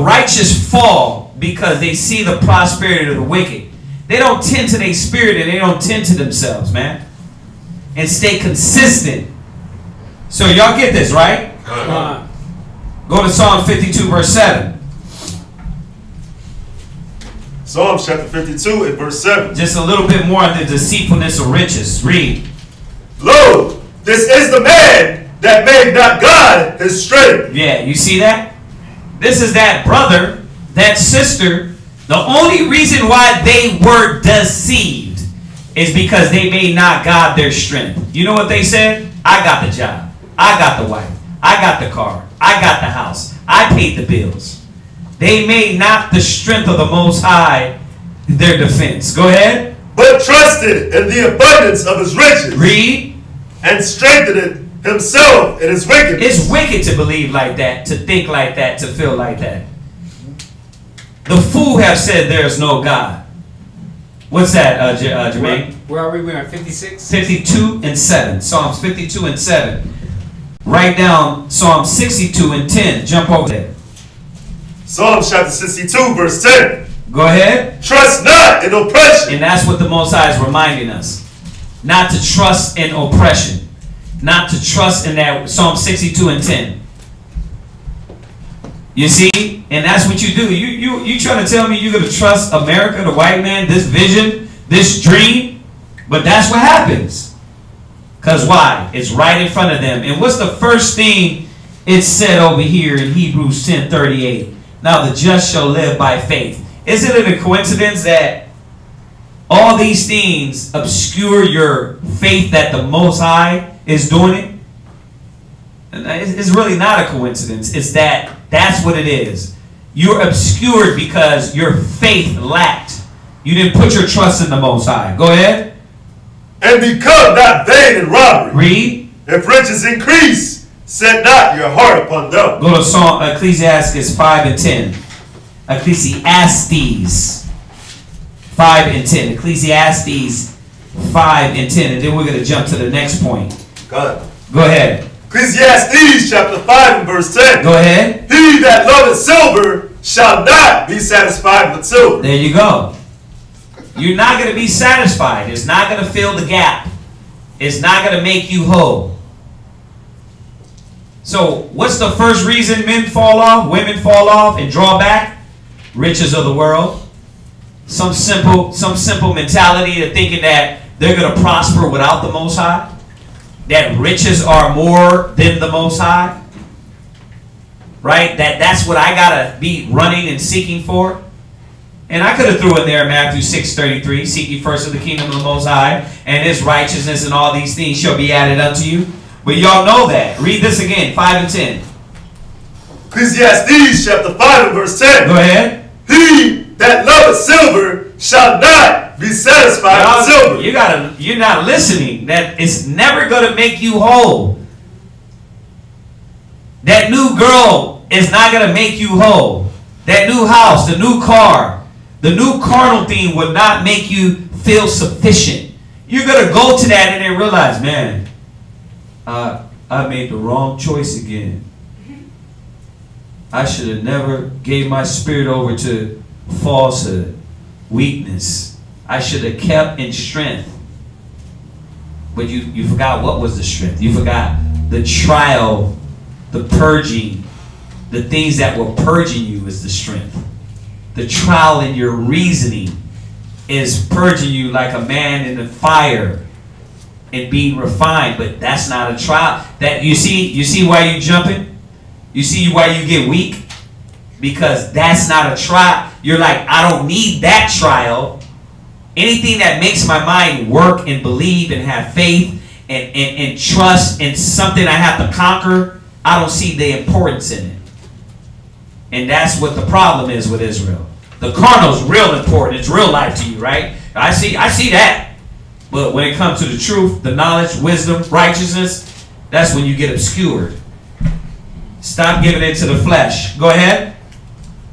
righteous fall because they see the prosperity of the wicked. They don't tend to their spirit and they don't tend to themselves, man. And stay consistent. So y'all get this, right? Go to Psalm 52 verse 7. Psalms chapter 52 and verse 7. Just a little bit more on the deceitfulness of riches. Read. Lo, this is the man that made not God his strength. Yeah, you see that? This is that brother, that sister. The only reason why they were deceived is because they made not God their strength. You know what they said? I got the job. I got the wife. I got the car. I got the house. I paid the bills. They made not the strength of the Most High their defense. Go ahead. But trusted in the abundance of his riches. Read. And strengthened himself in his wickedness. It's wicked to believe like that, to think like that, to feel like that. The fool have said there is no God. What's that, Jermaine? Where are we? We're at 56? 52 and 7. Psalms 52 and 7. Write down Psalm 62 and 10. Jump over there. Psalms chapter 62 verse 10. Go ahead. Trust not in oppression. And that's what the Most High is reminding us. Not to trust in oppression. Not to trust in that. Psalm 62 and 10. You see? And that's what you do. You trying to tell me you're going to trust America, the white man, this vision, this dream? But that's what happens. Because why? It's right in front of them. And what's the first thing it said over here in Hebrews 10:38? Now the just shall live by faith. Isn't it a coincidence that all these things obscure your faith that the Most High is doing it? It's really not a coincidence. It's that's what it is. You're obscured because your faith lacked. You didn't put your trust in the Most High. Go ahead. And become not vain in robbery. Read. If riches increase, set not your heart upon them. Go to Ecclesiastes 5 and 10. Ecclesiastes 5 and 10. Ecclesiastes 5 and 10. And then we're going to jump to the next point. Go ahead. Ecclesiastes chapter 5 and verse 10. Go ahead. He that loveth silver shall not be satisfied with silver. There you go. You're not going to be satisfied. It's not going to fill the gap. It's not going to make you whole. So what's the first reason men fall off, women fall off and draw back? Riches of the world. Some simple mentality of thinking that they're going to prosper without the Most High. That riches are more than the Most High. Right? That's what I got to be running and seeking for. And I could have threw in there Matthew 6:33, seek ye first of the kingdom of the Most High, and his righteousness and all these things shall be added unto you. But y'all know that. Read this again, 5 and 10. Ecclesiastes chapter 5 and verse 10. Go ahead. He that loveth silver shall not be satisfied with silver. You're not listening. That it's never going to make you whole. That new girl is not going to make you whole. That new house, the new car, the new carnal thing would not make you feel sufficient. You're going to go to that and then realize, man, I made the wrong choice again. I should have never gave my spirit over to falsehood, weakness. I should have kept in strength. But you forgot what was the strength. You forgot the trial, the purging, the things that were purging you is the strength. the trial in your reasoning is purging you like a man in the fire and being refined. But that's not a trial. That you see why you jumping? You see why you get weak? Because that's not a trial. You're like, I don't need that trial. Anything that makes my mind work and believe and have faith and trust in something I have to conquer, I don't see the importance in it. And that's what the problem is with Israel. The carnal's real important. It's real life to you, right? I see that. But when it comes to the truth, the knowledge, wisdom, righteousness, that's when you get obscured. Stop giving it to the flesh. Go ahead.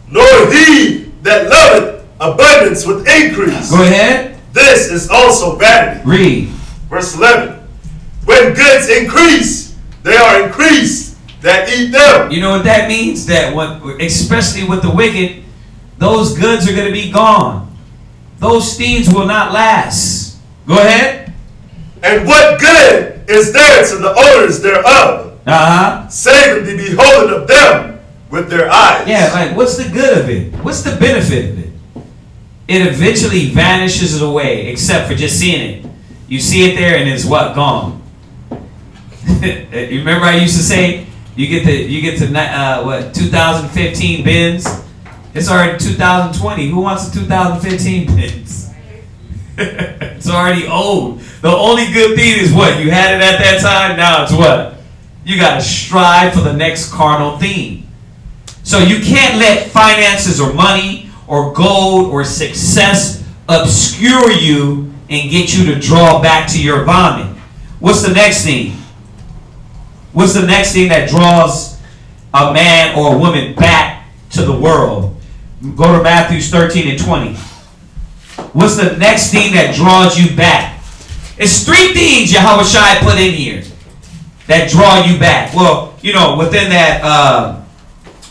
Nor he that loveth abundance with increase. Go ahead. This is also vanity. Read. Verse 11. When goods increase, they are increased that eat them. You know what that means? That especially with the wicked, those goods are going to be gone. Those things will not last. Go ahead. And what good is there to the owners thereof? Save the beholding of them with their eyes. Yeah, like what's the good of it? What's the benefit of it? It eventually vanishes away, except for just seeing it. You see it there, and it's what? Gone. You remember I used to say, you get to what 2015 Benz? It's already 2020. Who wants a 2015 Benz? It's already old. The only good thing is what? You had it at that time. Now it's what? You got to strive for the next carnal thing. So you can't let finances or money or gold or success obscure you and get you to draw back to your vomit. What's the next thing? What's the next thing that draws a man or a woman back to the world? Go to Matthew 13 and 20. What's the next thing that draws you back? It's three things Yahushua put in here that draw you back. Well, you know, within that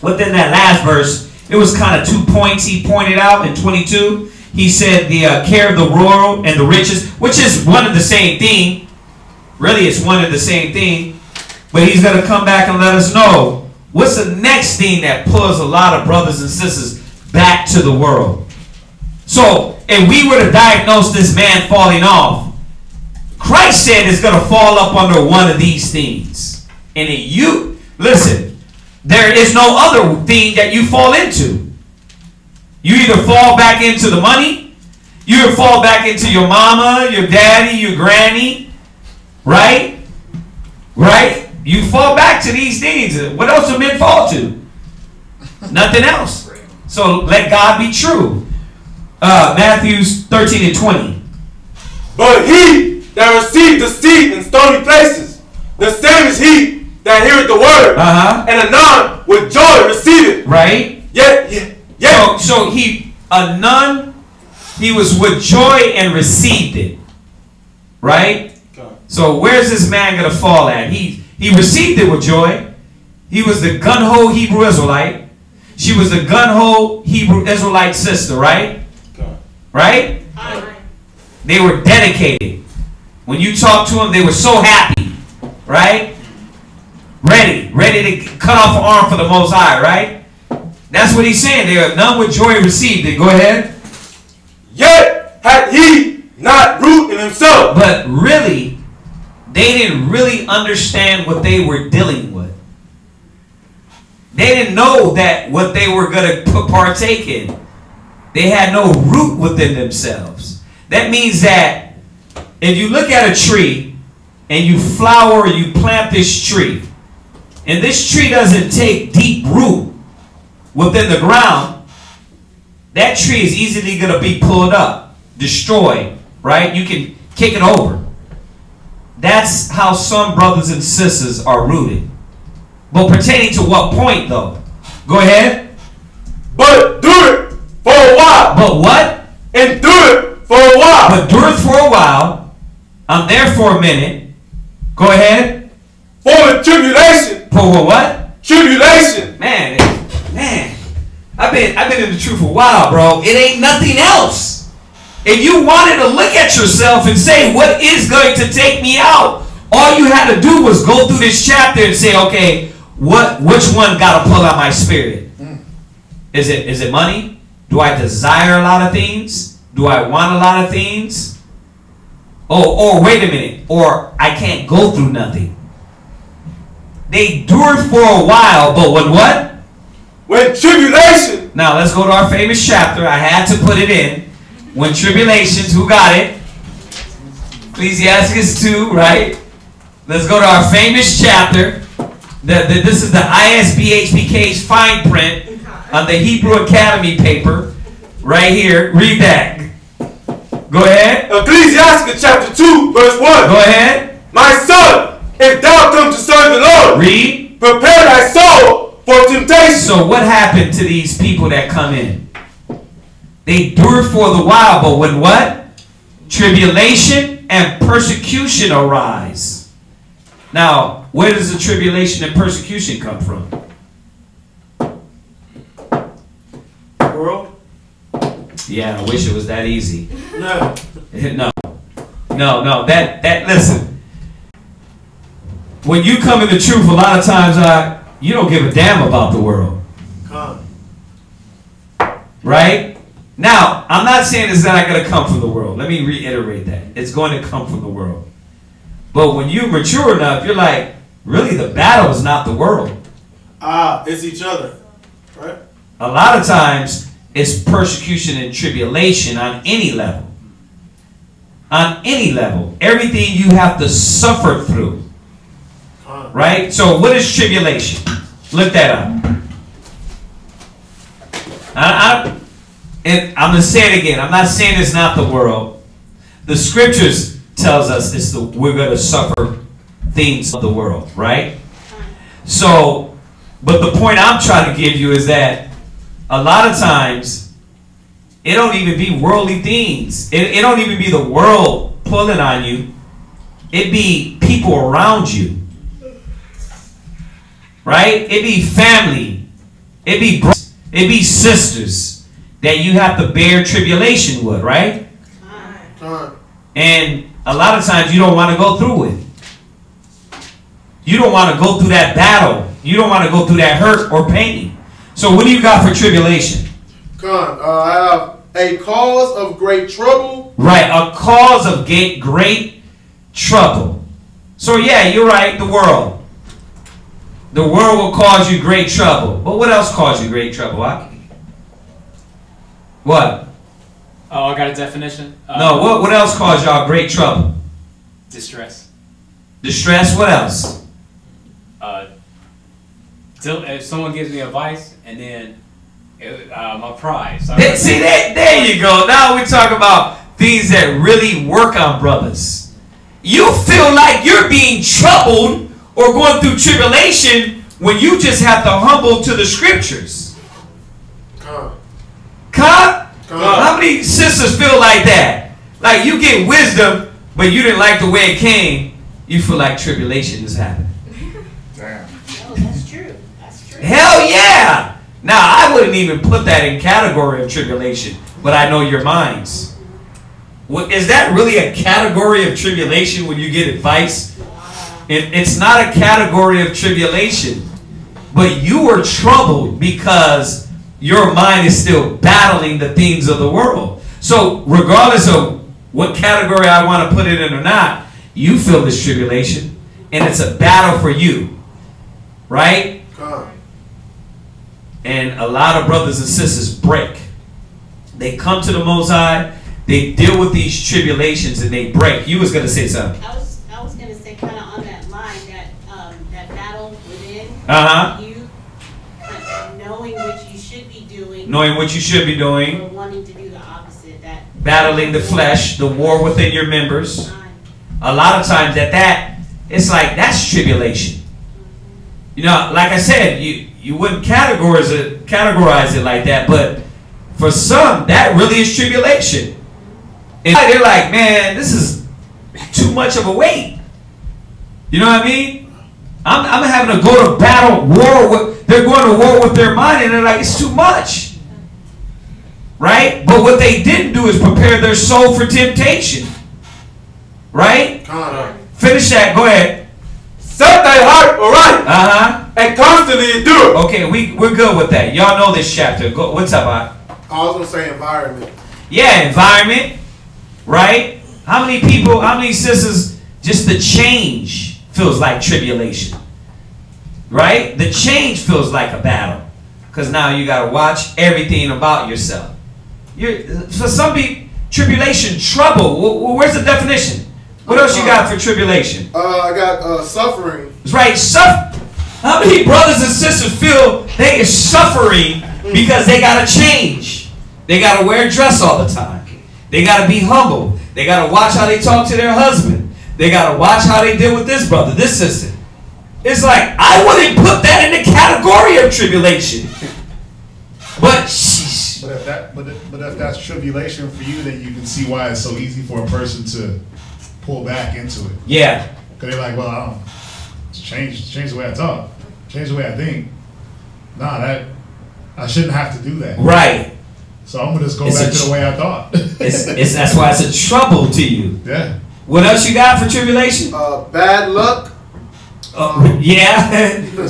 last verse, it was kind of 2 points he pointed out in 22. He said the care of the world and the riches, which is one of the same thing. Really, it's one of the same thing. But he's going to come back and let us know what's the next thing that pulls a lot of brothers and sisters back to the world. So, if we were to diagnose this man falling off, Christ said it's going to fall up under one of these things. And listen, there is no other thing that you fall into. You either fall back into the money, you either fall back into your mama, your daddy, your granny, right? Right? You fall back to these things. What else do men fall to? Nothing else. So let God be true. Matthew 13 and 20. But he that received the seed in stony places, the same is he that heareth the word, and anon with joy receive it. Right? Yeah. So he was with joy and received it. Right? So where's this man going to fall at? He received it with joy. He was the gun-ho Hebrew Israelite. She was the gun-ho Hebrew Israelite sister, right? Right? They were dedicated. When you talk to them, they were so happy, right? Ready to cut off an arm for the Most High, right? That's what he's saying. They are none with joy received it. Go ahead. Yet had he not root in himself. But really, they didn't really understand what they were dealing with. They didn't know that what they were going to partake in. They had no root within themselves. That means that if you look at a tree and you flower, you plant this tree, and this tree doesn't take deep root within the ground, that tree is easily going to be pulled up, destroyed, right? You can kick it over. That's how some brothers and sisters are rooted. But pertaining to what point, though? Go ahead. But do it for a while. But what? Endure it for a while. But do it for a while. I'm there for a minute. Go ahead. For the tribulation. For what? Tribulation. Man. I've been in the truth for a while, bro. It ain't nothing else. If you wanted to look at yourself and say, what is going to take me out? All you had to do was go through this chapter and say, okay, which one got to pull out my spirit? Is it money? Do I desire a lot of things? Do I want a lot of things? Oh, or wait a minute. Or I can't go through nothing. They endure for a while, but when what? When tribulation. Now let's go to our famous chapter. I had to put it in. When tribulations, who got it? Ecclesiastes 2, right? Let's go to our famous chapter. This is the ISBHPK's fine print on the Hebrew Academy paper. Right here. Read that. Go ahead. Ecclesiastes chapter 2, verse 1. Go ahead. My son, if thou come to serve the Lord, read. Prepare thy soul for temptation. So what happened to these people that come in? They endure for the while, but when what? Tribulation and persecution arise. Now, where does the tribulation and persecution come from? World? Yeah, I wish it was that easy. No. No. That listen. When you come in the truth, a lot of times you don't give a damn about the world. Right? Now, I'm not saying it's not going to come from the world. Let me reiterate that. It's going to come from the world. But when you mature enough, you're like, really, the battle is not the world. It's each other. Right? A lot of times, it's persecution and tribulation on any level. On any level. Everything you have to suffer through. Right? So, what is tribulation? Look that up. And I'm going to say it again. I'm not saying it's not the world. The scriptures tells us we're going to suffer things of the world, right? So, but the point I'm trying to give you is that a lot of times it don't even be worldly things. It don't even be the world pulling on you. It be people around you, right? It be family. It be brothers. It be sisters that you have to bear tribulation with, right? And a lot of times you don't want to go through it. You don't want to go through that battle. You don't want to go through that hurt or pain. So what do you got for tribulation? I have a cause of great trouble. Right, a cause of great trouble. So yeah, you're right, the world. The world will cause you great trouble. But what else causes you great trouble, Aki? What? Oh, I got a definition. No, what else caused y'all great trouble? Distress. Distress, what else? If someone gives me advice and then my pride. So See, there you go. Now we talk about things that really work on brothers. You feel like you're being troubled or going through tribulation when you just have to humble to the scriptures. How many sisters feel like that? Like you get wisdom, but you didn't like the way it came. You feel like tribulation is happening. Damn. Oh, that's true. That's true. Hell yeah! Now I wouldn't even put that in category of tribulation, but I know your minds. Is that really a category of tribulation when you get advice? It's not a category of tribulation, but you are troubled because your mind is still battling the things of the world. So regardless of what category I want to put it in or not, you feel this tribulation, and it's a battle for you, right? And a lot of brothers and sisters break. They come to the Most High, they deal with these tribulations, and they break. You was going to say something. I was going to say kind of on that line, that battle within you, knowing what you should be doing. Knowing what you should be doing. Or wanting to do the opposite. Battling the flesh, the war within your members. A lot of times it's like that's tribulation. You know, like I said, you wouldn't categorize it like that, but for some, that really is tribulation. And they're like, man, this is too much of a weight. You know what I mean? I'm having to go to battle, they're going to war with their mind, and they're like, it's too much. Right? But what they didn't do is prepare their soul for temptation. Right? Finish that. Go ahead. Set thy heart aright. And constantly endure. Okay, we're good with that. Y'all know this chapter. What's up, I was gonna say environment. Yeah, environment, right? How many people, how many sisters, just the change feels like tribulation, right? The change feels like a battle, because now you got to watch everything about yourself. For some people, tribulation, trouble. Where's the definition? What else you got for tribulation? I got suffering. Right, how many brothers and sisters feel they are suffering because they got to change? They got to wear a dress all the time. They got to be humble. They got to watch how they talk to their husband. They got to watch how they deal with this brother, this sister. It's like, I wouldn't put that in the category of tribulation. But sheesh. But if that's tribulation for you, then you can see why it's so easy for a person to pull back into it. Yeah. Because they're like, well, I don't change the way I talk, change the way I think. Nah, I shouldn't have to do that. Right. So I'm gonna just go back to the way I thought. That's why it's a trouble to you. Yeah. What else you got for tribulation? Bad luck. Yeah. Bad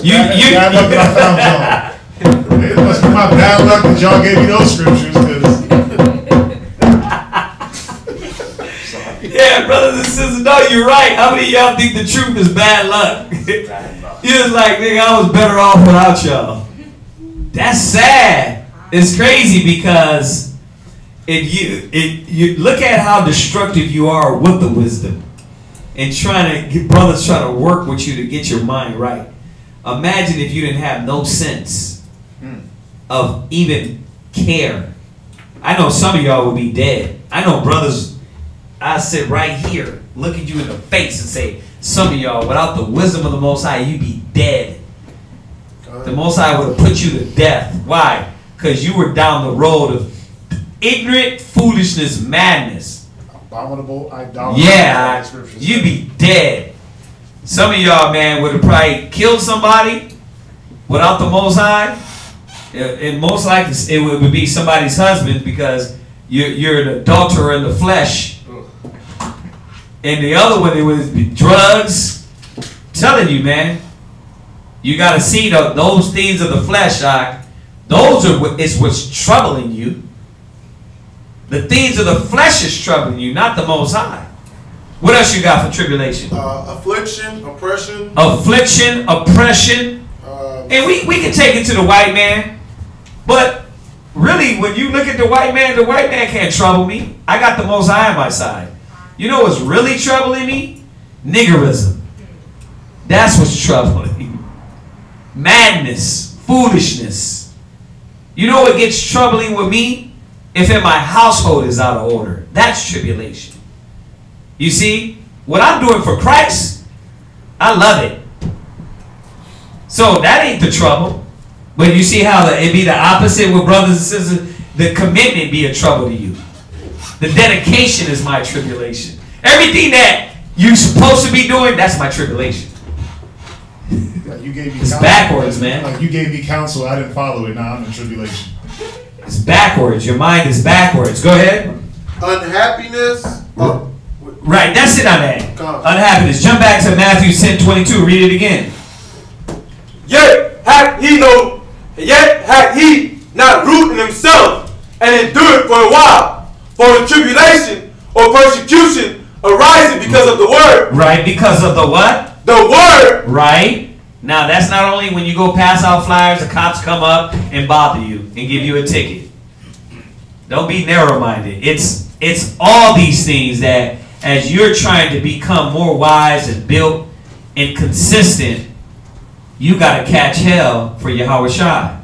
luck that I found y'all. It must be my bad luck that y'all gave me those scriptures. Yeah, brothers and sisters, no, you're right. How many of y'all think the truth is bad luck? You're just like, nigga, I was better off without y'all. That's sad. It's crazy because you look at how destructive you are with the wisdom and brothers trying to work with you to get your mind right. Imagine if you didn't have no sense of even care. I know some of y'all would be dead. I know brothers, I sit right here, look at you in the face and say, some of y'all, without the wisdom of the Most High, you'd be dead. The Most High would have put you to death. Why? Because you were down the road of ignorant foolishness, madness. Abominable idolatry. Yeah, you'd be dead. Some of y'all, man, would have probably killed somebody without the Most High. And most likely it would be somebody's husband, because you're an adulterer in the flesh. And the other one, it would be drugs. I'm telling you, man. You got to see those things of the flesh, those are what's troubling you. The things of the flesh is troubling you, not the Most High. What else you got for tribulation? Affliction, oppression. Affliction, oppression. And we can take it to the white man. But really, when you look at the white man can't trouble me. I got the Most High on my side. You know what's really troubling me? Niggerism. That's what's troubling me. Madness, foolishness. You know what gets troubling with me? If in my household is out of order. That's tribulation. You see, what I'm doing for Christ, I love it. So that ain't the trouble. But you see how it be the opposite with brothers and sisters? The commitment be a trouble to you. The dedication is my tribulation. Everything that you're supposed to be doing, that's my tribulation. Like you gave me it's backwards, man. Like you gave me counsel, I didn't follow it. Now I'm in tribulation. It's backwards. Your mind is backwards. Go ahead. Unhappiness. Right, that's it on that. Unhappiness. Jump back to Matthew 10:22. Read it again. Yet hath he not root in himself, and endured for a while. For the tribulation or persecution arising because of the word. Right, because of the what? The word. Right. Now, that's not only when you go pass out flyers, the cops come up and bother you and give you a ticket. Don't be narrow-minded. It's all these things that as you're trying to become more wise and built and consistent, you got to catch hell for Yahweh Shai.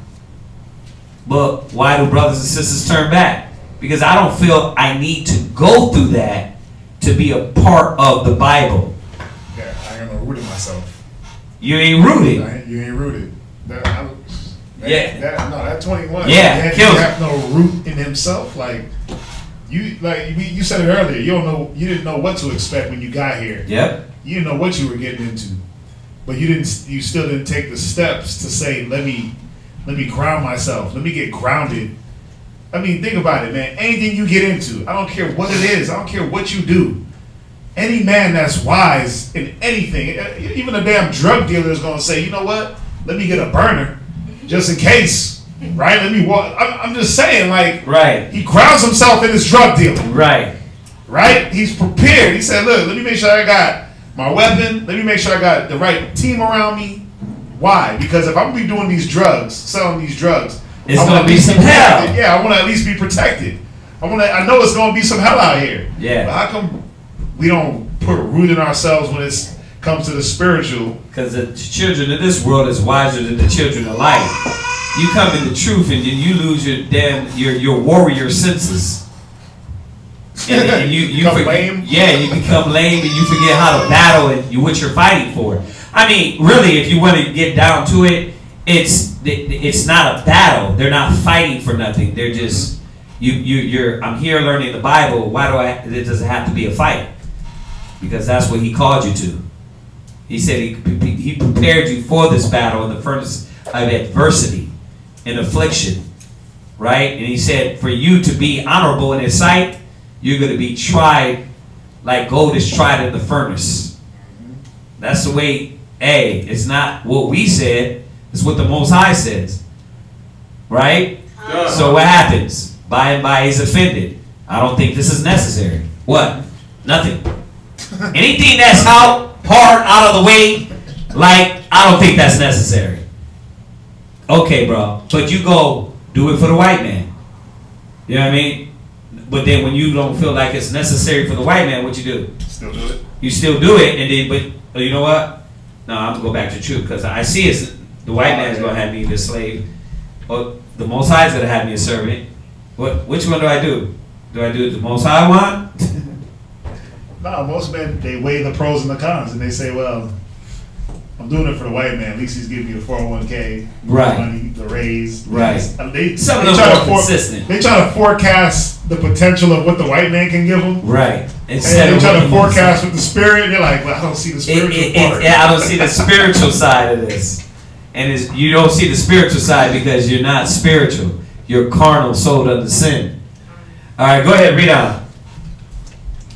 But why do brothers and sisters turn back? Because I don't feel I need to go through that to be a part of the Bible. Yeah, I ain't gonna root it myself. You ain't rooted. You ain't rooted. That 21. Yeah, he have no root in himself. Like you said it earlier. You didn't know what to expect when you got here. Yep. You didn't know what you were getting into, but you still didn't take the steps to say, let me ground myself. Let me get grounded. I mean, think about it, man. Anything you get into, I don't care what it is. I don't care what you do. Any man that's wise in anything, even a damn drug dealer is going to say, you know what? Let me get a burner just in case. Right? Let me walk. I'm just saying, like, right. He grounds himself in his drug dealing. Right. Right? He's prepared. He said, look, let me make sure I got my weapon. Let me make sure I got the right team around me. Why? Because if I'm going to be doing these drugs, selling these drugs, it's going to be some hell. Yeah, I want to at least be protected. I know it's going to be some hell out here. Yeah. But how come we don't put root in ourselves when it comes to the spiritual? Because the children of this world is wiser than the children of light. You come in the truth and then you lose your warrior senses. And you become lame. Yeah, you become lame and you forget how to battle and what you're fighting for. I mean, really, if you want to get down to it, it's not a battle. They're not fighting for nothing. They're just I'm here learning the Bible. Why does it have to be a fight? Because that's what He called you to. He said He prepared you for this battle in the furnace of adversity and affliction, right? And He said for you to be honorable in His sight, you're going to be tried like gold is tried in the furnace. That's the way. Hey, it's not what we said. It's what the Most High says, right? So what happens? By and by, He's offended. I don't think this is necessary. What? Nothing. Anything that's hard out of the way, like, I don't think that's necessary. Okay, bro. But you go do it for the white man. You know what I mean? But then when you don't feel like it's necessary for the white man, what you do? Still do it. You still do it, and then, but you know what? No, I'm going to go back to truth, because I see it's the white man's going to have me the slave. Or the Most High is going to have me a servant. Which one do I do? Do I do the Most High one? No, most men, they weigh the pros and the cons, and they say, well, I'm doing it for the white man. At least he's giving me the 401k, right? Money, the raise, right? Some of them are consistent. They try to forecast the potential of what the white man can give them, right? And they try to forecast with the spirit. They're like, well, I don't see the spiritual part. Yeah, I don't see the spiritual side of this, and you don't see the spiritual side because you're not spiritual. You're carnal, sold under sin. All right, go ahead, read on.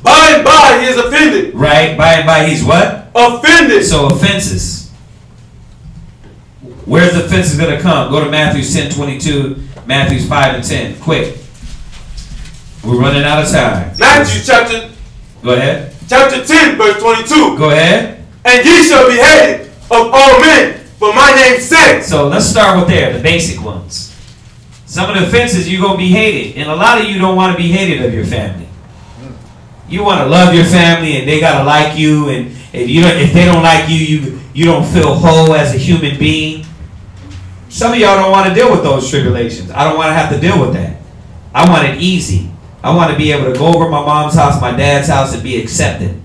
By and by, he is offended. Right, by and by, he's what? Offended. So offenses. Where's the offenses going to come? Go to Matthew 10:22, Matthew 5 and 10. Quick. We're running out of time. Matthew chapter. Go ahead. Chapter 10, verse 22. Go ahead. And ye shall be hated of all men for my name's sake. So let's start with there, the basic ones. Some of the offenses you're going to be hated. And a lot of you don't want to be hated of your family. You want to love your family and they got to like you. And if they don't like you, you don't feel whole as a human being. Some of y'all don't want to deal with those tribulations. I don't want to have to deal with that. I want it easy. I want to be able to go over my mom's house, my dad's house, and be accepted.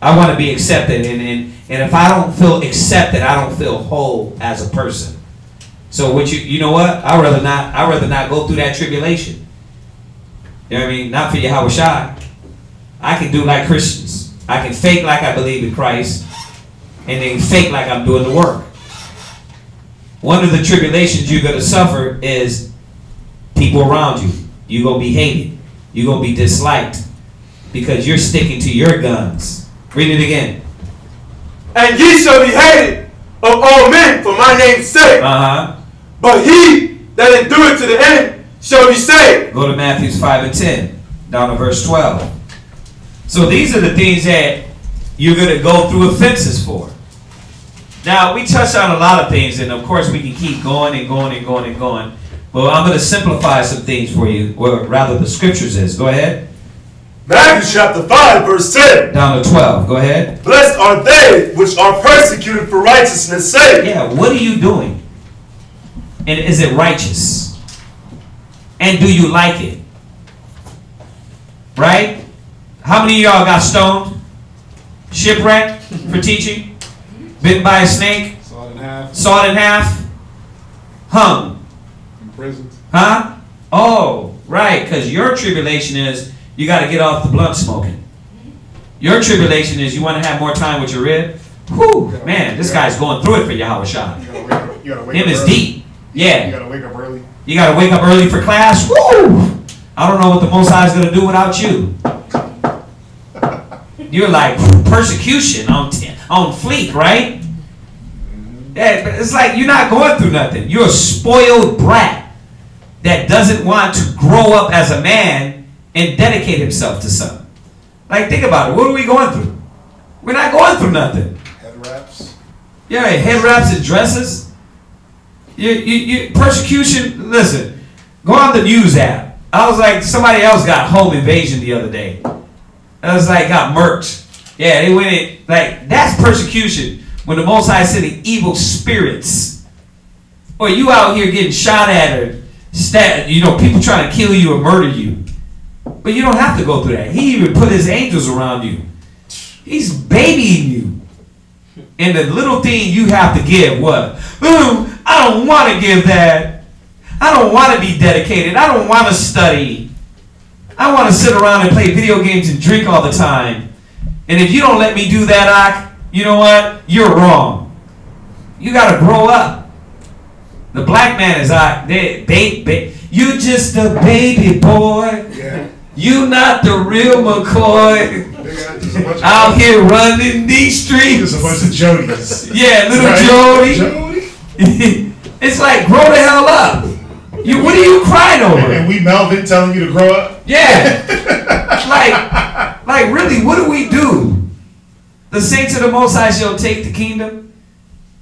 I want to be accepted. And if I don't feel accepted, I don't feel whole as a person. So you know what? I'd rather not go through that tribulation. You know what I mean? Not for Yahweh Shai. I can do like Christians. I can fake like I believe in Christ, and then fake like I'm doing the work. One of the tribulations you're going to suffer is people around you. You're going to be hated. You're going to be disliked because you're sticking to your guns. Read it again. And ye shall be hated of all men for my name's sake. But he that endureth to the end shall be saved. Go to Matthew 5 and 10, down to verse 12. So these are the things that you're going to go through offenses for. Now, we touched on a lot of things, and of course we can keep going and going and going and going. But I'm going to simplify some things for you, or rather the scriptures is. Go ahead. Matthew chapter 5, verse 10. Down to 12. Go ahead. Blessed are they which are persecuted for righteousness' sake. Yeah, what are you doing? And is it righteous? And do you like it? Right? How many of y'all got stoned? Shipwrecked for teaching? Bitten by a snake? Sawed in half. Sawed in half? Hung? Imprisoned. Huh? Oh, right. Because your tribulation is you got to get off the blunt smoking. Your tribulation is you want to have more time with your rib. Whew, man, this guy's going through it for Yahweh Shai. Him is deep. Yeah. You got to wake up early. You got to wake up early for class. Woo! I don't know what the Most High is going to do without you. You're like persecution on fleek, right? Yeah, but it's like you're not going through nothing. You're a spoiled brat that doesn't want to grow up as a man and dedicate himself to something. Like, think about it. What are we going through? We're not going through nothing. Head wraps. Yeah, head wraps and dresses. Persecution. Listen, go on the news app. I was like, somebody else got home invasion the other day. I was like, got murked. Yeah, they went in. Like, that's persecution. When the Most High sending evil spirits. Or you out here getting shot at or stabbed. You know, people trying to kill you or murder you. But you don't have to go through that. He even put his angels around you. He's babying you. And the little thing you have to give, what? Ooh, I don't want to give that. I don't want to be dedicated. I don't want to study. I want to sit around and play video games and drink all the time. And if you don't let me do that, you know what? You're wrong. You got to grow up. The black man is you just a baby boy. Yeah. You not the real McCoy. Out here running these streets. There's a bunch of Jodies. Yeah, little Jody. It's like, grow the hell up. What are you crying over? And we Melvin telling you to grow up? Yeah. like really, what do we do? The saints of the Most High shall take the kingdom?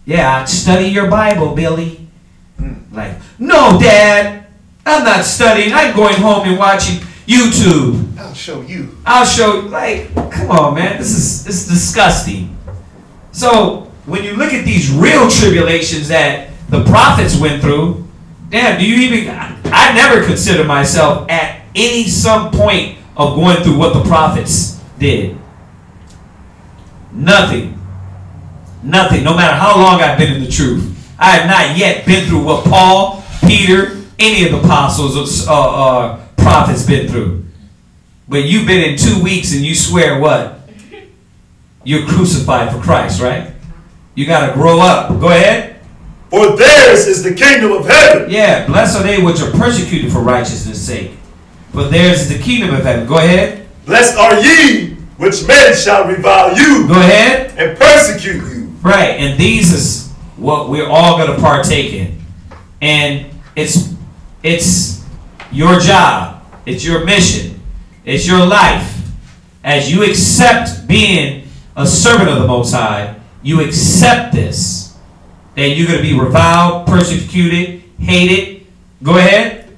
Yeah, study your Bible, Billy. Like, no, Dad. I'm not studying. I'm going home and watching YouTube. I'll show you. I'll show you. Like, come on, man. This is disgusting. So, when you look at these real tribulations that the prophets went through, damn, do you even... I never consider myself at some point of going through what the prophets did. Nothing. Nothing. No matter how long I've been in the truth. I have not yet been through what Paul, Peter, any of the apostles or prophets been through. But you've been in 2 weeks and you swear what? You're crucified for Christ, right? You got to grow up. Go ahead. For theirs is the kingdom of heaven. Yeah, blessed are they which are persecuted for righteousness' sake. For theirs is the kingdom of heaven. Go ahead. Blessed are ye which men shall revile you. Go ahead. And persecute you. Right, and these is what we're all going to partake in. And it's your job. It's your mission. It's your life. As you accept being a servant of the Most High, you accept this. That you're going to be reviled, persecuted, hated. Go ahead.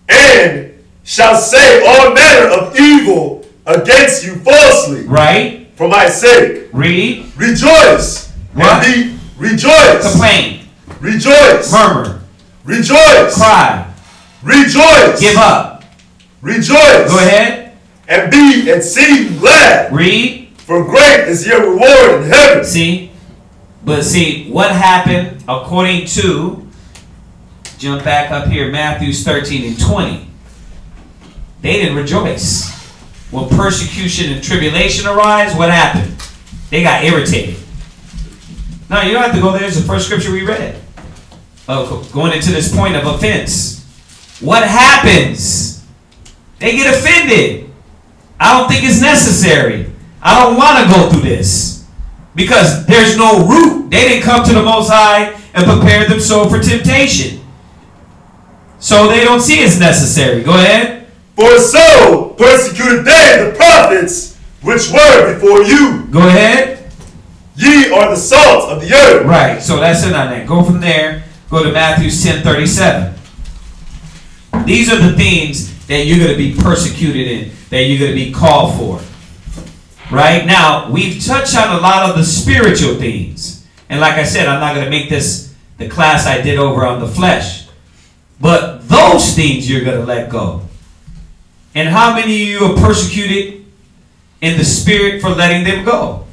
And shall say all manner of evil against you falsely. Right. For my sake. Read. Rejoice. What? And be rejoice. Complain. Rejoice. Murmur. Rejoice. Cry. Rejoice. Give up. Rejoice. Go ahead. And be exceeding glad. Read. For great is your reward in heaven. See? But see, what happened according to, jump back up here, Matthew 13 and 20. They didn't rejoice. When persecution and tribulation arise, what happened? They got irritated. No, you don't have to go there. There's the first scripture we read. Going into this point of offense. What happens? They get offended. I don't think it's necessary. I don't want to go through this. Because there's no root. They didn't come to the Most High and prepare themselves for temptation. So they don't see it's necessary. Go ahead. For so persecuted they the prophets which were before you. Go ahead. Ye are the salt of the earth. Right. So that's it on that. Go from there. Go to Matthew 10:37. These are the things that you're going to be persecuted in. That you're going to be called for. Right? Now, we've touched on a lot of the spiritual things. And like I said, I'm not going to make this the class I did over on the flesh. But those things you're going to let go. And how many of you are persecuted in the spirit for letting them go?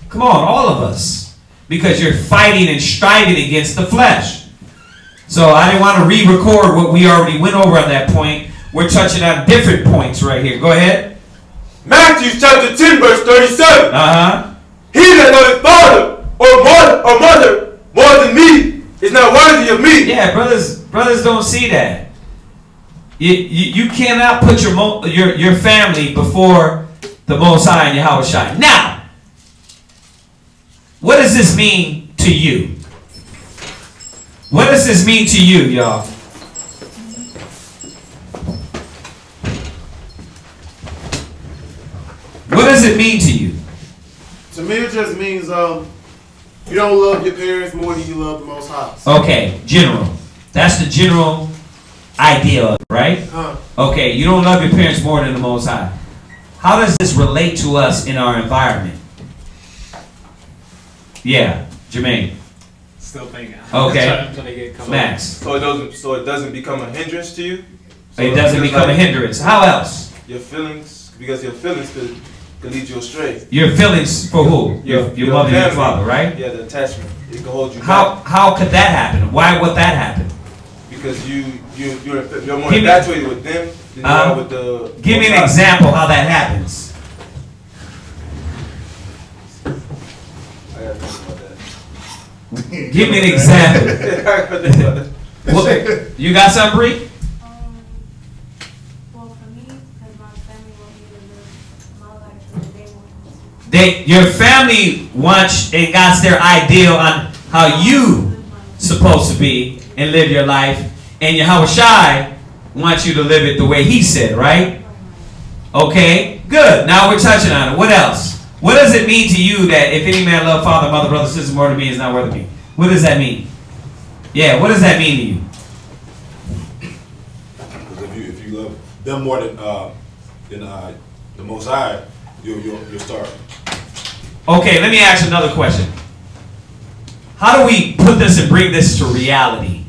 Come on, all of us. Because you're fighting and striving against the flesh. So I didn't want to re-record what we already went over on that point. We're touching on different points right here. Go ahead. Matthew chapter 10 verse 37. He that loveth father or mother more than me is not worthy of me. Yeah, brothers don't see that. You cannot put your family before the Most High and Yahweh Shai. Now, what does this mean to you? What does this mean to you, y'all? What does it mean to you? To me, it just means you don't love your parents more than you love the Most High. Okay, general. That's the general idea of it, right? Okay, you don't love your parents more than the Most High. How does this relate to us in our environment? Yeah, Jermaine. Still thinking. Okay. Max. So it doesn't become a hindrance to you? So it doesn't become a hindrance. How else? Your feelings, because your feelings could lead you astray. Your feelings for who? Your mother and your father, right? Yeah, the attachment. It can hold you back. How could that happen? Why would that happen? Because you're more infatuated with them than you are with the... Give me an example how that happens. I gotta think about that. Give me an example. Well, you got something, Bree? Well, for me, because my family want me to live my life the way they want me to. Your family wants and got their ideal on how you supposed to be and live your life, and Yahweh Shai wants you to live it the way he said, right? Okay, good. Now we're touching on it. What else? What does it mean to you that if any man love father, mother, brother, sister more than me is not worth me? What does that mean? Yeah, what does that mean to you? Because if you love them more than the Most High, you'll start. Okay, let me ask another question. How do we put this and bring this to reality?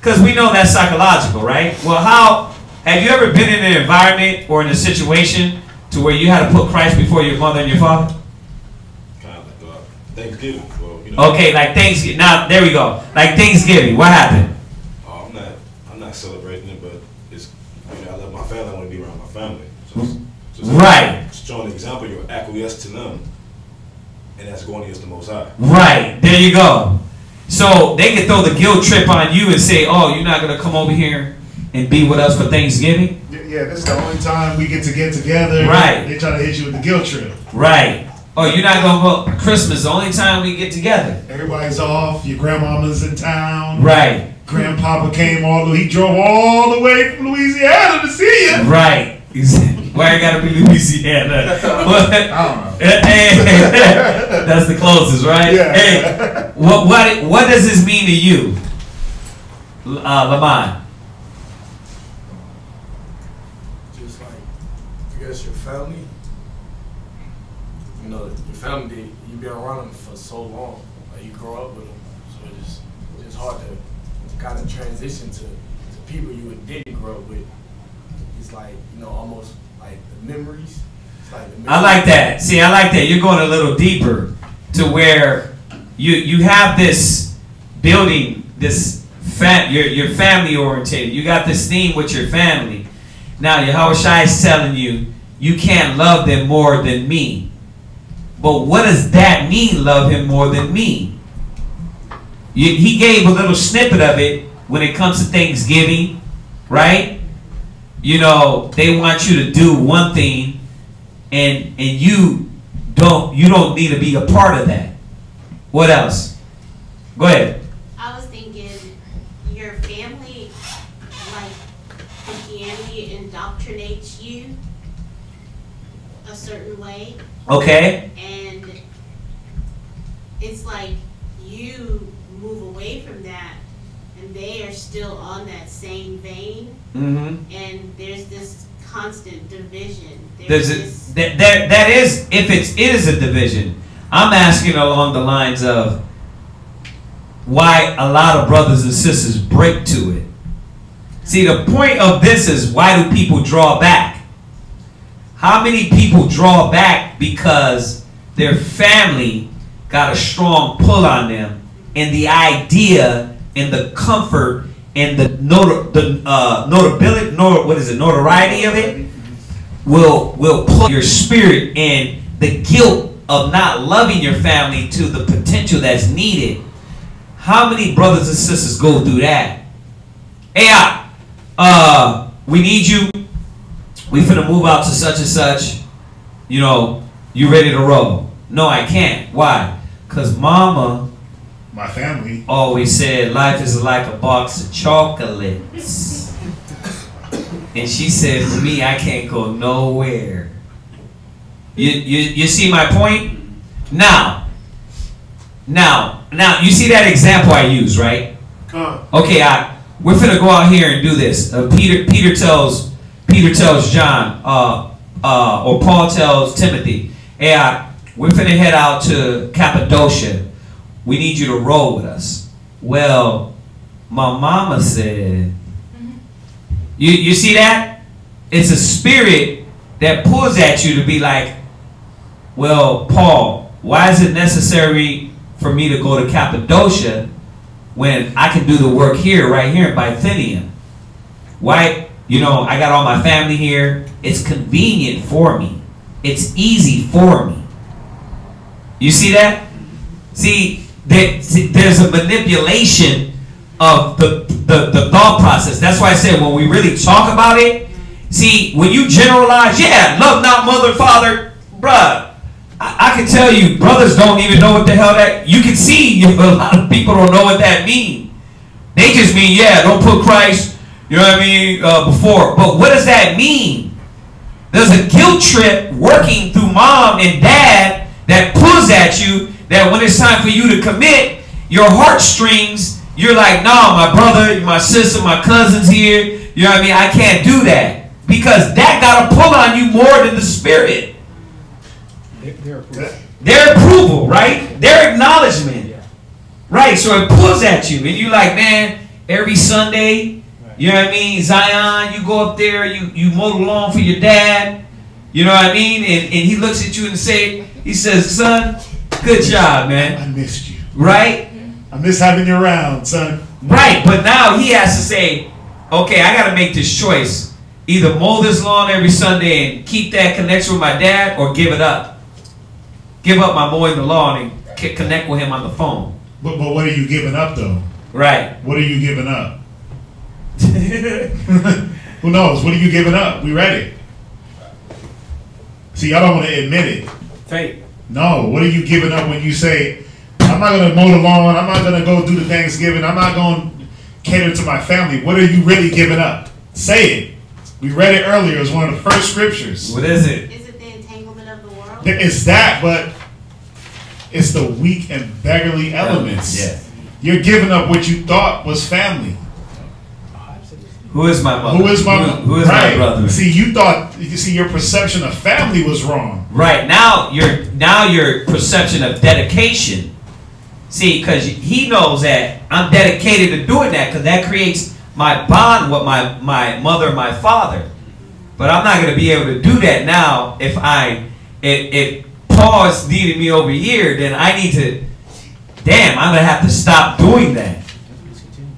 Because we know that's psychological, right? Well, how have you ever been in an environment or in a situation to where you had to put Christ before your mother and your father? Kind of like Thanksgiving. Well, you know. Okay, like Thanksgiving. Now there we go. Like Thanksgiving. What happened? I'm not celebrating it, but it's I love my family. I want to be around my family. So right. Showing the example, you acquiesce to them, and that's going against the Most High. Right. There you go. So they can throw the guilt trip on you and say, "Oh, you're not gonna come over here and be with us for Thanksgiving." Yeah, this is the only time we get together. Right. They try to hit you with the guilt trip. Right. Oh, you're not gonna go Christmas, the only time we get together. Everybody's off, your grandmama's in town. Right. Grandpapa came he drove all the way from Louisiana to see you. Right. Why I gotta be Louisiana? I don't know. Hey, that's the closest, right? Yeah. Hey, what does this mean to you, Lamont? Just like, I guess your family, you know, your family, you've been around them for so long, like you grow up with them, so it's hard to kind of transition to people you didn't grow up with. It's like, you know, almost like the memories. It's like the memories. I like that. See, I like that. You're going a little deeper to where you have this building, this you're family oriented. You got this theme with your family. Now, Yahweh Shai is telling you, you can't love them more than me. But what does that mean, love him more than me? He gave a little snippet of it when it comes to Thanksgiving, right? You know, they want you to do one thing, and you don't need to be a part of that. What else? Go ahead. I was thinking your family, like Christianity, indoctrinates you a certain way. Okay. And it's like you move away from that, and they are still on that same vein. Mm-hmm. And there's this constant division. That is, if it is a division. I'm asking along the lines of why a lot of brothers and sisters break to it. See, the point of this is, why do people draw back? How many people draw back because their family got a strong pull on them, and the idea and the comfort and the notoriety of it will pull your spirit, and the guilt of not loving your family to the potential that's needed. How many brothers and sisters go through that? Hey, we need you. We finna move out to such and such. You know, you ready to roll? No, I can't. Why? Because mama My family always said life is like a box of chocolates. And she said, for me, I can't go nowhere. You see my point? Now, you see that example I use, right? Okay, we're finna go out here and do this. Peter tells John, or Paul tells Timothy, hey, we're finna head out to Cappadocia. We need you to roll with us. Well, my mama said, you see that? It's a spirit that pulls at you to be like, well, Paul, why is it necessary for me to go to Cappadocia when I can do the work here, right here in Bithynia? Why? You know, I got all my family here. It's convenient for me. It's easy for me. You see that? See, there's a manipulation of the thought process. That's why I said when we really talk about it, see, when you generalize, yeah, love not mother and father, bruh, I can tell you, brothers don't even know what the hell that, you can see a lot of people don't know what that means. They just mean, yeah, don't put Christ, you know what I mean, before. But what does that mean? There's a guilt trip working through mom and dad that pulls at you, that when it's time for you to commit, your heartstrings, you're like, no, my brother, my sister, my cousin's here, you know what I mean, I can't do that. Because that got to pull on you more than the spirit. Their approval, right? Their acknowledgement. Yeah. Right, so it pulls at you. And you're like, man, every Sunday, you know what I mean, Zion, you go up there, you mow the lawn for your dad, you know what I mean? And he looks at you and he says, son, good job, man. I missed you. Right? I miss having you around, son. Right, but now he has to say, okay, I got to make this choice. Either mow this lawn every Sunday and keep that connection with my dad, or give it up. Give up my mowing the lawn and connect with him on the phone. But what are you giving up, though? Right. What are you giving up? Who knows? What are you giving up? We read it. See, y'all don't want to admit it. Faith. No. What are you giving up when you say, I'm not going to mow the lawn, I'm not going to go do the Thanksgiving, I'm not going to cater to my family? What are you really giving up? Say it. We read it earlier. It was one of the first scriptures. What is it? Is it the entanglement of the world? It's that, but it's the weak and beggarly elements. Yeah. You're giving up what you thought was family. Who is my mother? Who is my my brother? See, your perception of family was wrong. Right. Now your perception of dedication. See, because he knows that I'm dedicated to doing that, because that creates my bond with my mother and my father. But I'm not going to be able to do that now. If Paul's needed me over here, then I need to, damn, I'm going to have to stop doing that.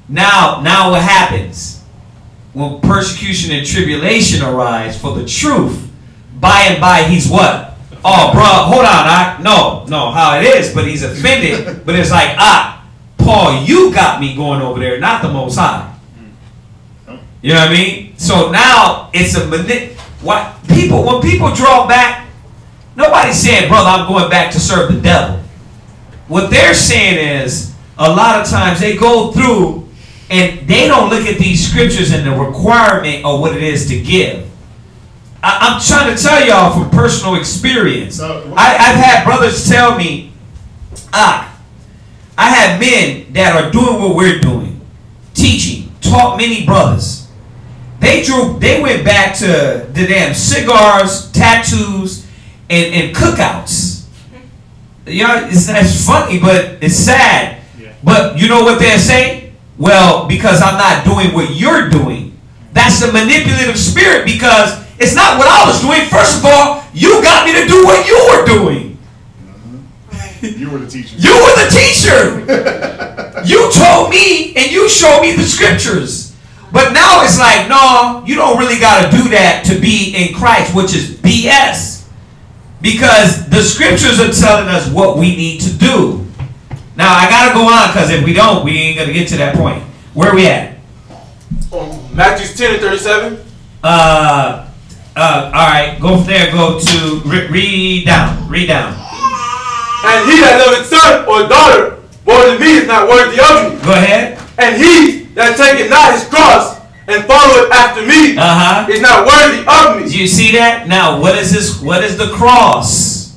Now what happens? When persecution and tribulation arise for the truth, by and by he's what? Oh, bro, hold on. No, how it is, but he's offended. But it's like, Paul, you got me going over there, not the Most High. You know what I mean? So now it's when people draw back, nobody's saying, brother, I'm going back to serve the devil. What they're saying is, a lot of times they go through and they don't look at these scriptures and the requirement of what it is to give. I'm trying to tell y'all from personal experience. I've had brothers tell me, I have men that are doing what we're doing, teaching, taught many brothers. They went back to the damn cigars, tattoos, and cookouts. You know, it's funny, but it's sad. Yeah. But you know what they're saying? Well, because I'm not doing what you're doing. That's the manipulative spirit, because it's not what I was doing. First of all, you got me to do what you were doing. You were the teacher. You were the teacher. You told me and you showed me the scriptures. But now it's like, no, you don't really got to do that to be in Christ, which is BS. Because the scriptures are telling us what we need to do. Now, I got to go on, because if we don't, we ain't going to get to that point. Where are we at? Matthew 10:37. All right, go from there, go to, read down. And he that loveth son or daughter more than me is not worthy of me. Go ahead. And he that taketh not his cross and followeth after me is not worthy of me. Do you see that? Now, what is this? What is the cross?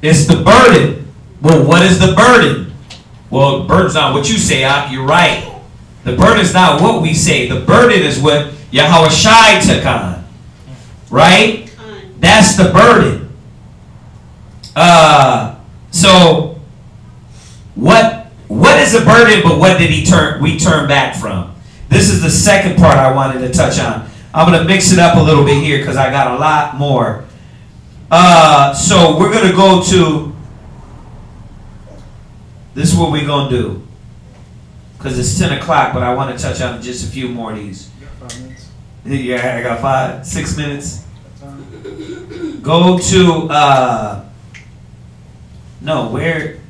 It's the burden. Well, what is the burden? Well, the burden's not what you say, Ak. You're right. The burden is not what we say. The burden is what Yahweh Shai took on. Right? That's the burden. So what is the burden, but what did we turn back from? This is the second part I wanted to touch on. I'm going to mix it up a little bit here because I got a lot more. So we're going to go to, this is what we're going to do. Because it's 10 o'clock, but I want to touch on just a few more of these. You got 5 minutes? Yeah, I got 6 minutes. Go to, no, where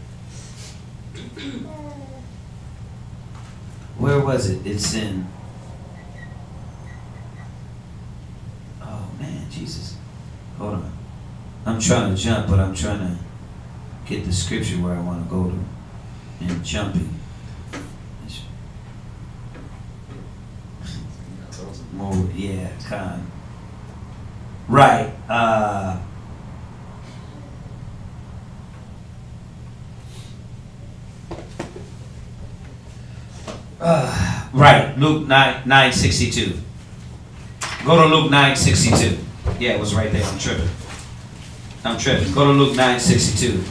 was it? It's in, oh man, Jesus. Hold on. I'm trying to jump, but I'm trying to get the scripture where I want to go to. And jumping. More, yeah, kind. Right. Right. Luke 9:62. Go to Luke 9:62. Yeah, it was right there. I'm tripping. Go to Luke 9:62.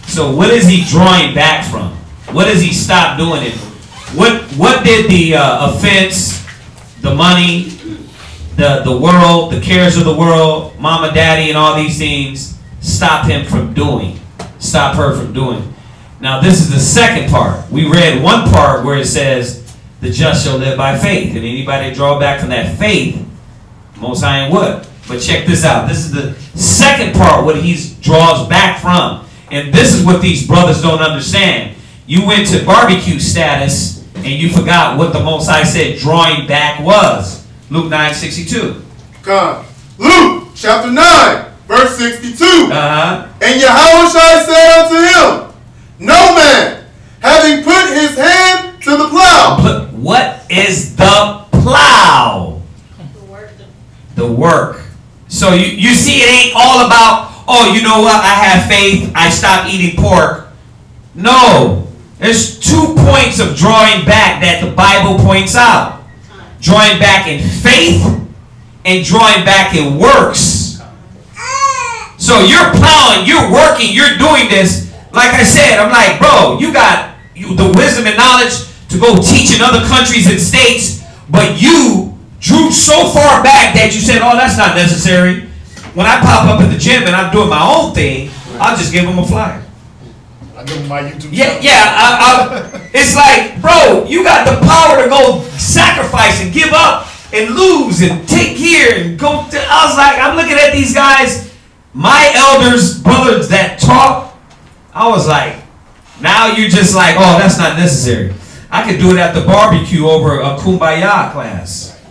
So what is he drawing back from? What does he stop doing it? What did the offense, the money, the world, the cares of the world, mama, daddy, and all these things stop him from doing? Stop her from doing. Now this is the second part. We read one part where it says, the just shall live by faith. And anybody draw back from that faith, Most High and what? But check this out. This is the second part, what he draws back from. And this is what these brothers don't understand. You went to barbecue status and you forgot what the Most High said drawing back was. Luke 9:62. Come. Luke chapter 9, verse 62. And Yahweh said unto him, no man, having put his hand to the plow. What is the plow? The work. So you see, it ain't all about, oh, you know what, I have faith, I stopped eating pork. No. There's 2 points of drawing back that the Bible points out. Drawing back in faith and drawing back in works. So you're plowing, you're working, you're doing this. Like I said, I'm like, bro, you got the wisdom and knowledge to go teach in other countries and states, but you drew so far back that you said, oh, that's not necessary. When I pop up at the gym and I'm doing my own thing, I'll just give them a flyer. I give them my YouTube channel. Yeah, it's like, bro, you got the power to go sacrifice and give up and lose and take here and go. I was like, I'm looking at these guys, my elders, brothers that talk. I was like, now you're just like, oh, that's not necessary. I could do it at the barbecue over a kumbaya class.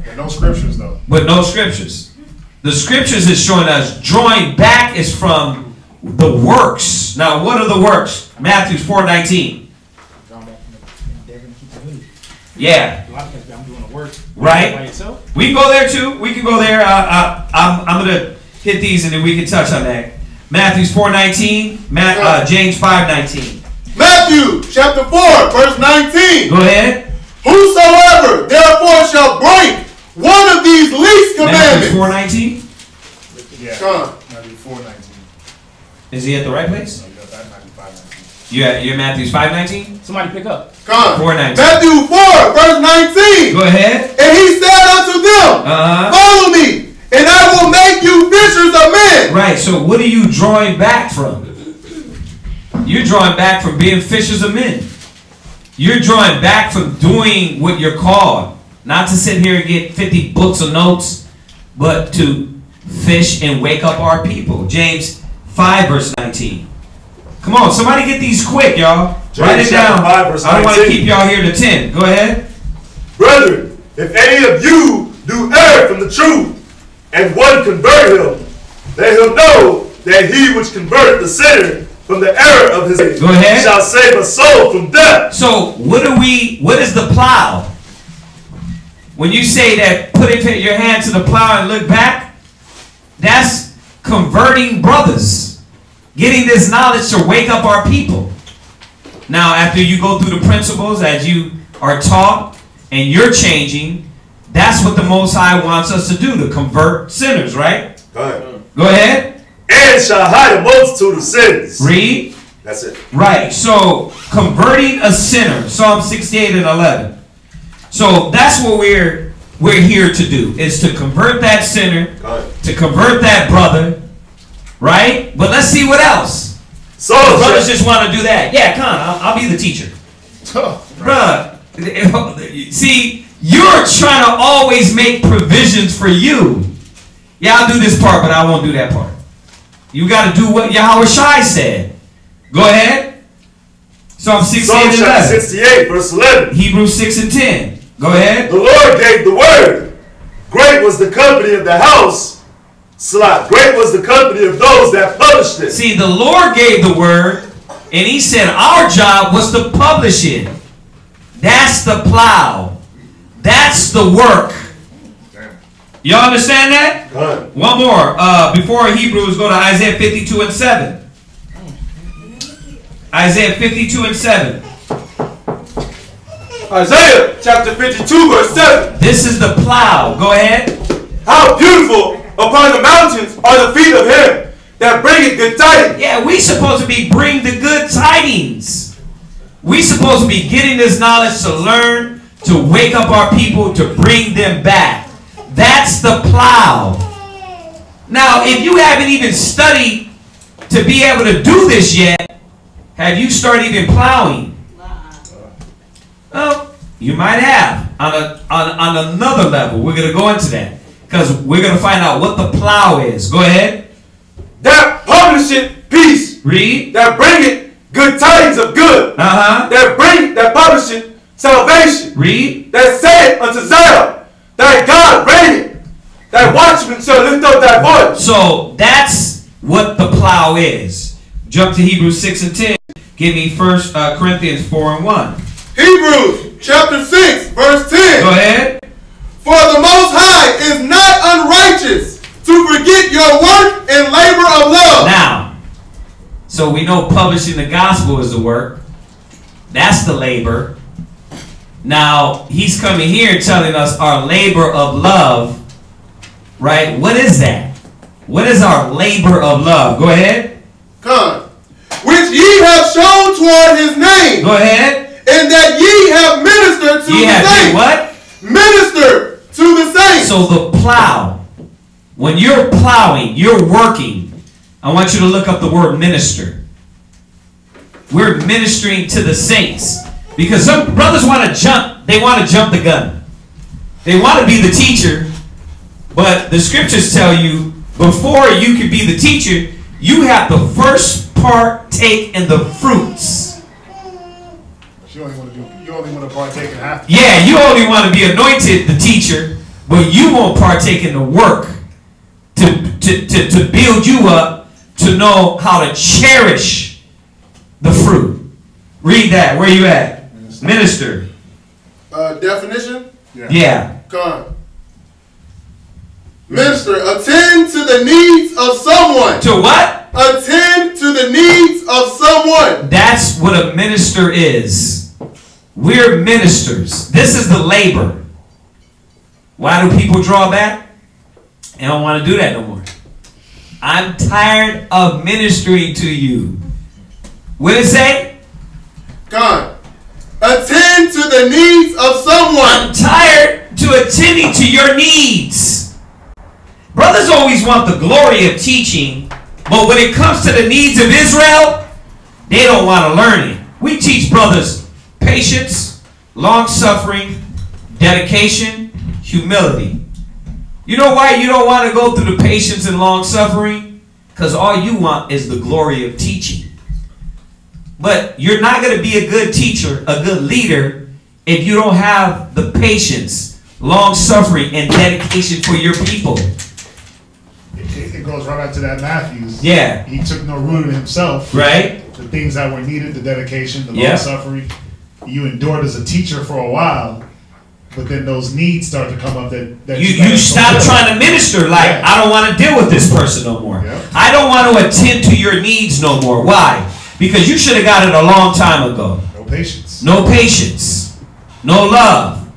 But no scriptures, though. But no scriptures. The scriptures is showing us drawing back is from the works. Now, what are the works? Matthew 4:19. Yeah. I'm doing the work. Right. By yourself. We can go there too. We can go there. I'm gonna hit these and then we can touch on that. Matthew 4:19. James 5:19. Matthew chapter 4, verse 19. Go ahead. Whosoever therefore shall break one of these least commandments. Matthew 4:19. Yeah. Matthew 4:19. Is he at the right place? No, Matthew 5:19. You're Matthew 5:19. Somebody pick up. Come. 4:19. Matthew 4, verse 19. Go ahead. And he said unto them, follow me, and I will make you fishers of men. Right. So what are you drawing back from? You're drawing back from being fishers of men. You're drawing back from doing what you're called. Not to sit here and get 50 books of notes, but to fish and wake up our people. James 5, verse 19. Come on, somebody get these quick, y'all. Write it down. 5, verse 19. I don't want to keep y'all here to 10. Go ahead. Brethren, if any of you do err from the truth, and one convert him, let him know that he which converted the sinner from the error of his age. Go ahead. Shall save a soul from death. So what is the plow? When you say that put your hand to the plow and look back, that's converting brothers. Getting this knowledge to wake up our people. Now, after you go through the principles as you are taught and you're changing, that's what the Most High wants us to do, to convert sinners, right? Go ahead. Go ahead. And shall hide a multitude of sins. Read. That's it. Right. So, converting a sinner. Psalm 68 and 11. So, that's what we're here to do, is to convert that sinner, to convert that brother, right? But let's see what else. So, brothers just want to do that. Yeah, come on, I'll be the teacher. Bruh, see, you're trying to always make provisions for you. Yeah, I'll do this part, but I won't do that part. You got to do what Yahweh Shai said. Go ahead. Psalm 68 and 11. 68, verse 11. Hebrews 6 and 10. Go ahead. The Lord gave the word. Great was the company of the house. Great was the company of those that published it. See, the Lord gave the word, and he said our job was to publish it. That's the plow. That's the work. Y'all understand that? One more. Before Hebrews, go to Isaiah 52 and 7. Isaiah 52 and 7. Isaiah chapter 52 verse 7. This is the plow. Go ahead. How beautiful upon the mountains are the feet of him that bringeth good tidings. Yeah, we supposed to be bring the good tidings. We supposed to be getting this knowledge to learn, to wake up our people, to bring them back. That's the plow. Now, if you haven't even studied to be able to do this yet, have you started even plowing? Well, you might have on another level. We're going to go into that because we're going to find out what the plow is. Go ahead. That publisheth peace. Read. That bringeth good tidings of good. That publisheth salvation. Read. That saith unto Zion, thy God reigneth. Thy watchman shall lift up thy voice. So that's what the plow is. Jump to Hebrews 6 and 10. Give me 1 Corinthians 4 and 1. Hebrews chapter 6 verse 10. Go ahead. For the Most High is not unrighteous to forget your work and labor of love. Now, so we know publishing the gospel is the work. That's the labor. Now, he's coming here telling us our labor of love. Right? What is that? What is our labor of love? Go ahead. Come. Which ye have shown toward his name. Go ahead. And that ye have ministered to the saints. What? Minister to the saints. So the plow. When you're plowing, you're working. I want you to look up the word minister. We're ministering to the saints. Because some brothers want to jump. They want to jump the gun. They want to be the teacher. But the scriptures tell you, before you can be the teacher, you have to first partake in the fruits. You only want to partake in half. Yeah, you only want to be anointed the teacher, but you won't partake in the work to build you up to know how to cherish the fruit. Read that. Where you at? Minister. Definition? Yeah. Come on. Minister, attend to the needs of someone. To what? Attend to the needs of someone. That's what a minister is. We're ministers. This is the labor. Why do people draw back? They don't want to do that no more. I'm tired of ministering to you. What did it say? God, attend to the needs of someone. I'm tired to attending to your needs. Brothers always want the glory of teaching, but when it comes to the needs of Israel, they don't want to learn it. We teach brothers patience, long-suffering, dedication, humility. You know why you don't want to go through the patience and long-suffering? Because all you want is the glory of teaching. But you're not going to be a good teacher, a good leader, if you don't have the patience, long-suffering, and dedication for your people. it goes right back to that Matthews. Yeah. He took no root in himself. Right. The things that were needed, the dedication, the long suffering. You endured as a teacher for a while, but then those needs start to come up that you stop trying to minister like, I don't want to deal with this person no more. I don't want to attend to your needs no more. Why? Because you should have got it a long time ago. No patience. No patience. No love.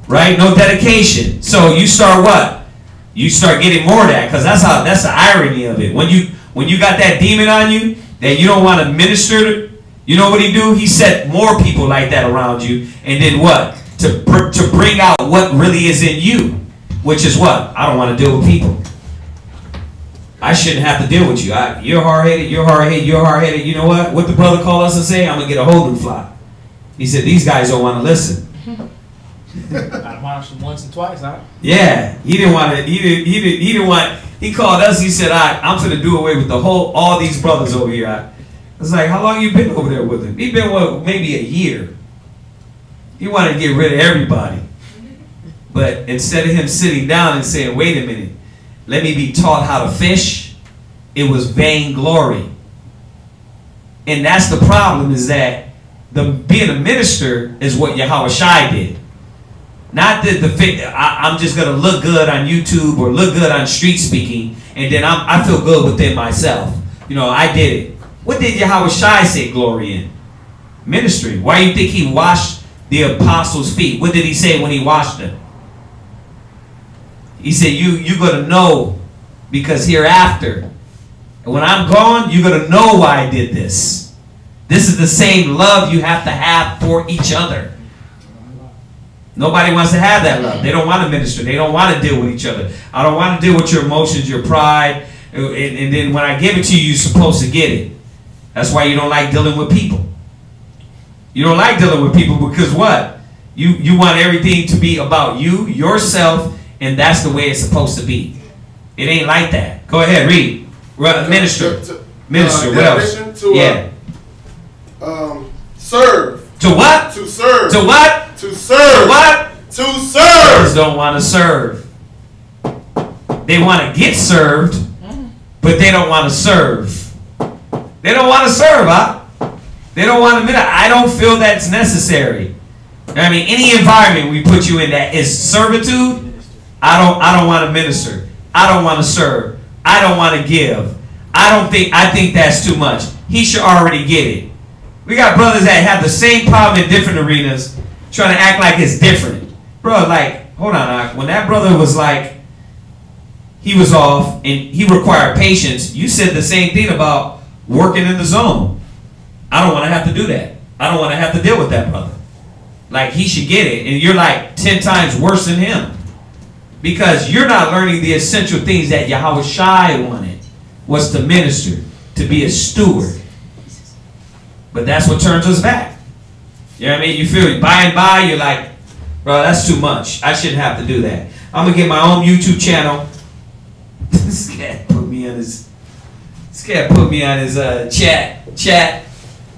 Right? No dedication. So you start what? You start getting more of that, because that's the irony of it. When you got that demon on you that you don't want to minister, you know what he do? He set more people like that around you, and then what? To bring out what really is in you, which is what? I don't want to deal with people. I shouldn't have to deal with you. You're hard-headed, you're hard-headed, you're hard-headed. You know what? What the brother called us and say? I'm going to get a holding fly. He said, these guys don't want to listen. I watched him once and twice, huh? Yeah, he didn't want to. He didn't want. He called us. He said, I'm going to do away with all these brothers over here. I was like, how long you been over there with him? He been, maybe a year. He wanted to get rid of everybody. But instead of him sitting down and saying, wait a minute, let me be taught how to fish, it was vainglory. And that's the problem, is that being a minister is what Yahushua did. Not that I'm just going to look good on YouTube or look good on street speaking, and then I feel good within myself. You know, I did it. What did Yahushua say glory in? Ministry. Why do you think he washed the apostles' feet? What did he say when he washed them? He said, you're going to know, because hereafter, when I'm gone, you're going to know why I did this. This is the same love you have to have for each other. Nobody wants to have that love. They don't want to minister. They don't want to deal with each other. I don't want to deal with your emotions, your pride. And then when I give it to you, you're supposed to get it. That's why you don't like dealing with people. You don't like dealing with people because what? You want everything to be about you, yourself, and that's the way it's supposed to be. It ain't like that. Go ahead, read. Minister. Minister, what else? Yeah. Serve. To what? To serve. To what? To serve. To what? To serve. Brothers don't want to serve. They want to get served, but they don't want to serve. They don't want to serve, huh? They don't want to admit it. I don't feel that's necessary. I mean, any environment we put you in that is servitude, I don't want to minister. I don't want to serve. I don't want to give. I think that's too much. He should already get it. We got brothers that have the same problem in different arenas, trying to act like it's different. Bro, like, hold on. When that brother was like, he was off and he required patience, you said the same thing about working in the zone. I don't want to have to do that. I don't want to have to deal with that brother. Like, he should get it. And you're like 10 times worse than him. Because you're not learning the essential things that Yahushua wanted, was to minister, to be a steward. But that's what turns us back. You know what I mean? You feel by and by, you're like, bro, that's too much. I shouldn't have to do that. I'm going to get my own YouTube channel. This cat put me on his chat.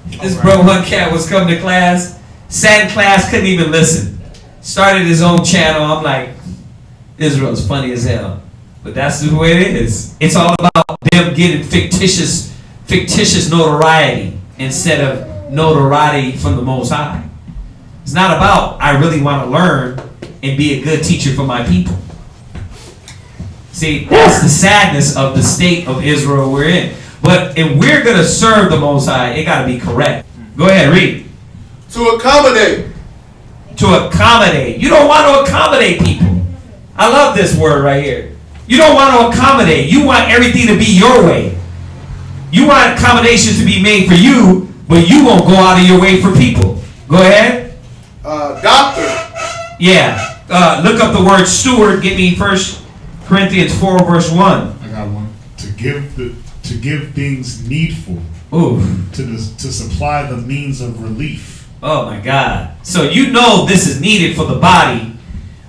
This bro, one cat was coming to class, sat in class, couldn't even listen. Started his own channel. I'm like, Israel's funny as hell. But that's the way it is. It's all about them getting fictitious notoriety instead of notoriety from the Most High. It's not about, I really want to learn and be a good teacher for my people. See, that's the sadness of the state of Israel we're in. But if we're going to serve the Most High, it got to be correct. Go ahead, read. To accommodate. To accommodate. You don't want to accommodate people. I love this word right here. You don't want to accommodate. You want everything to be your way. You want accommodations to be made for you, but you won't go out of your way for people. Go ahead. Doctor. Yeah. Look up the word steward. Get me 1 Corinthians 4 verse 1. I got one. To give things needful. Ooh. To supply the means of relief. Oh my God. So you know this is needed for the body,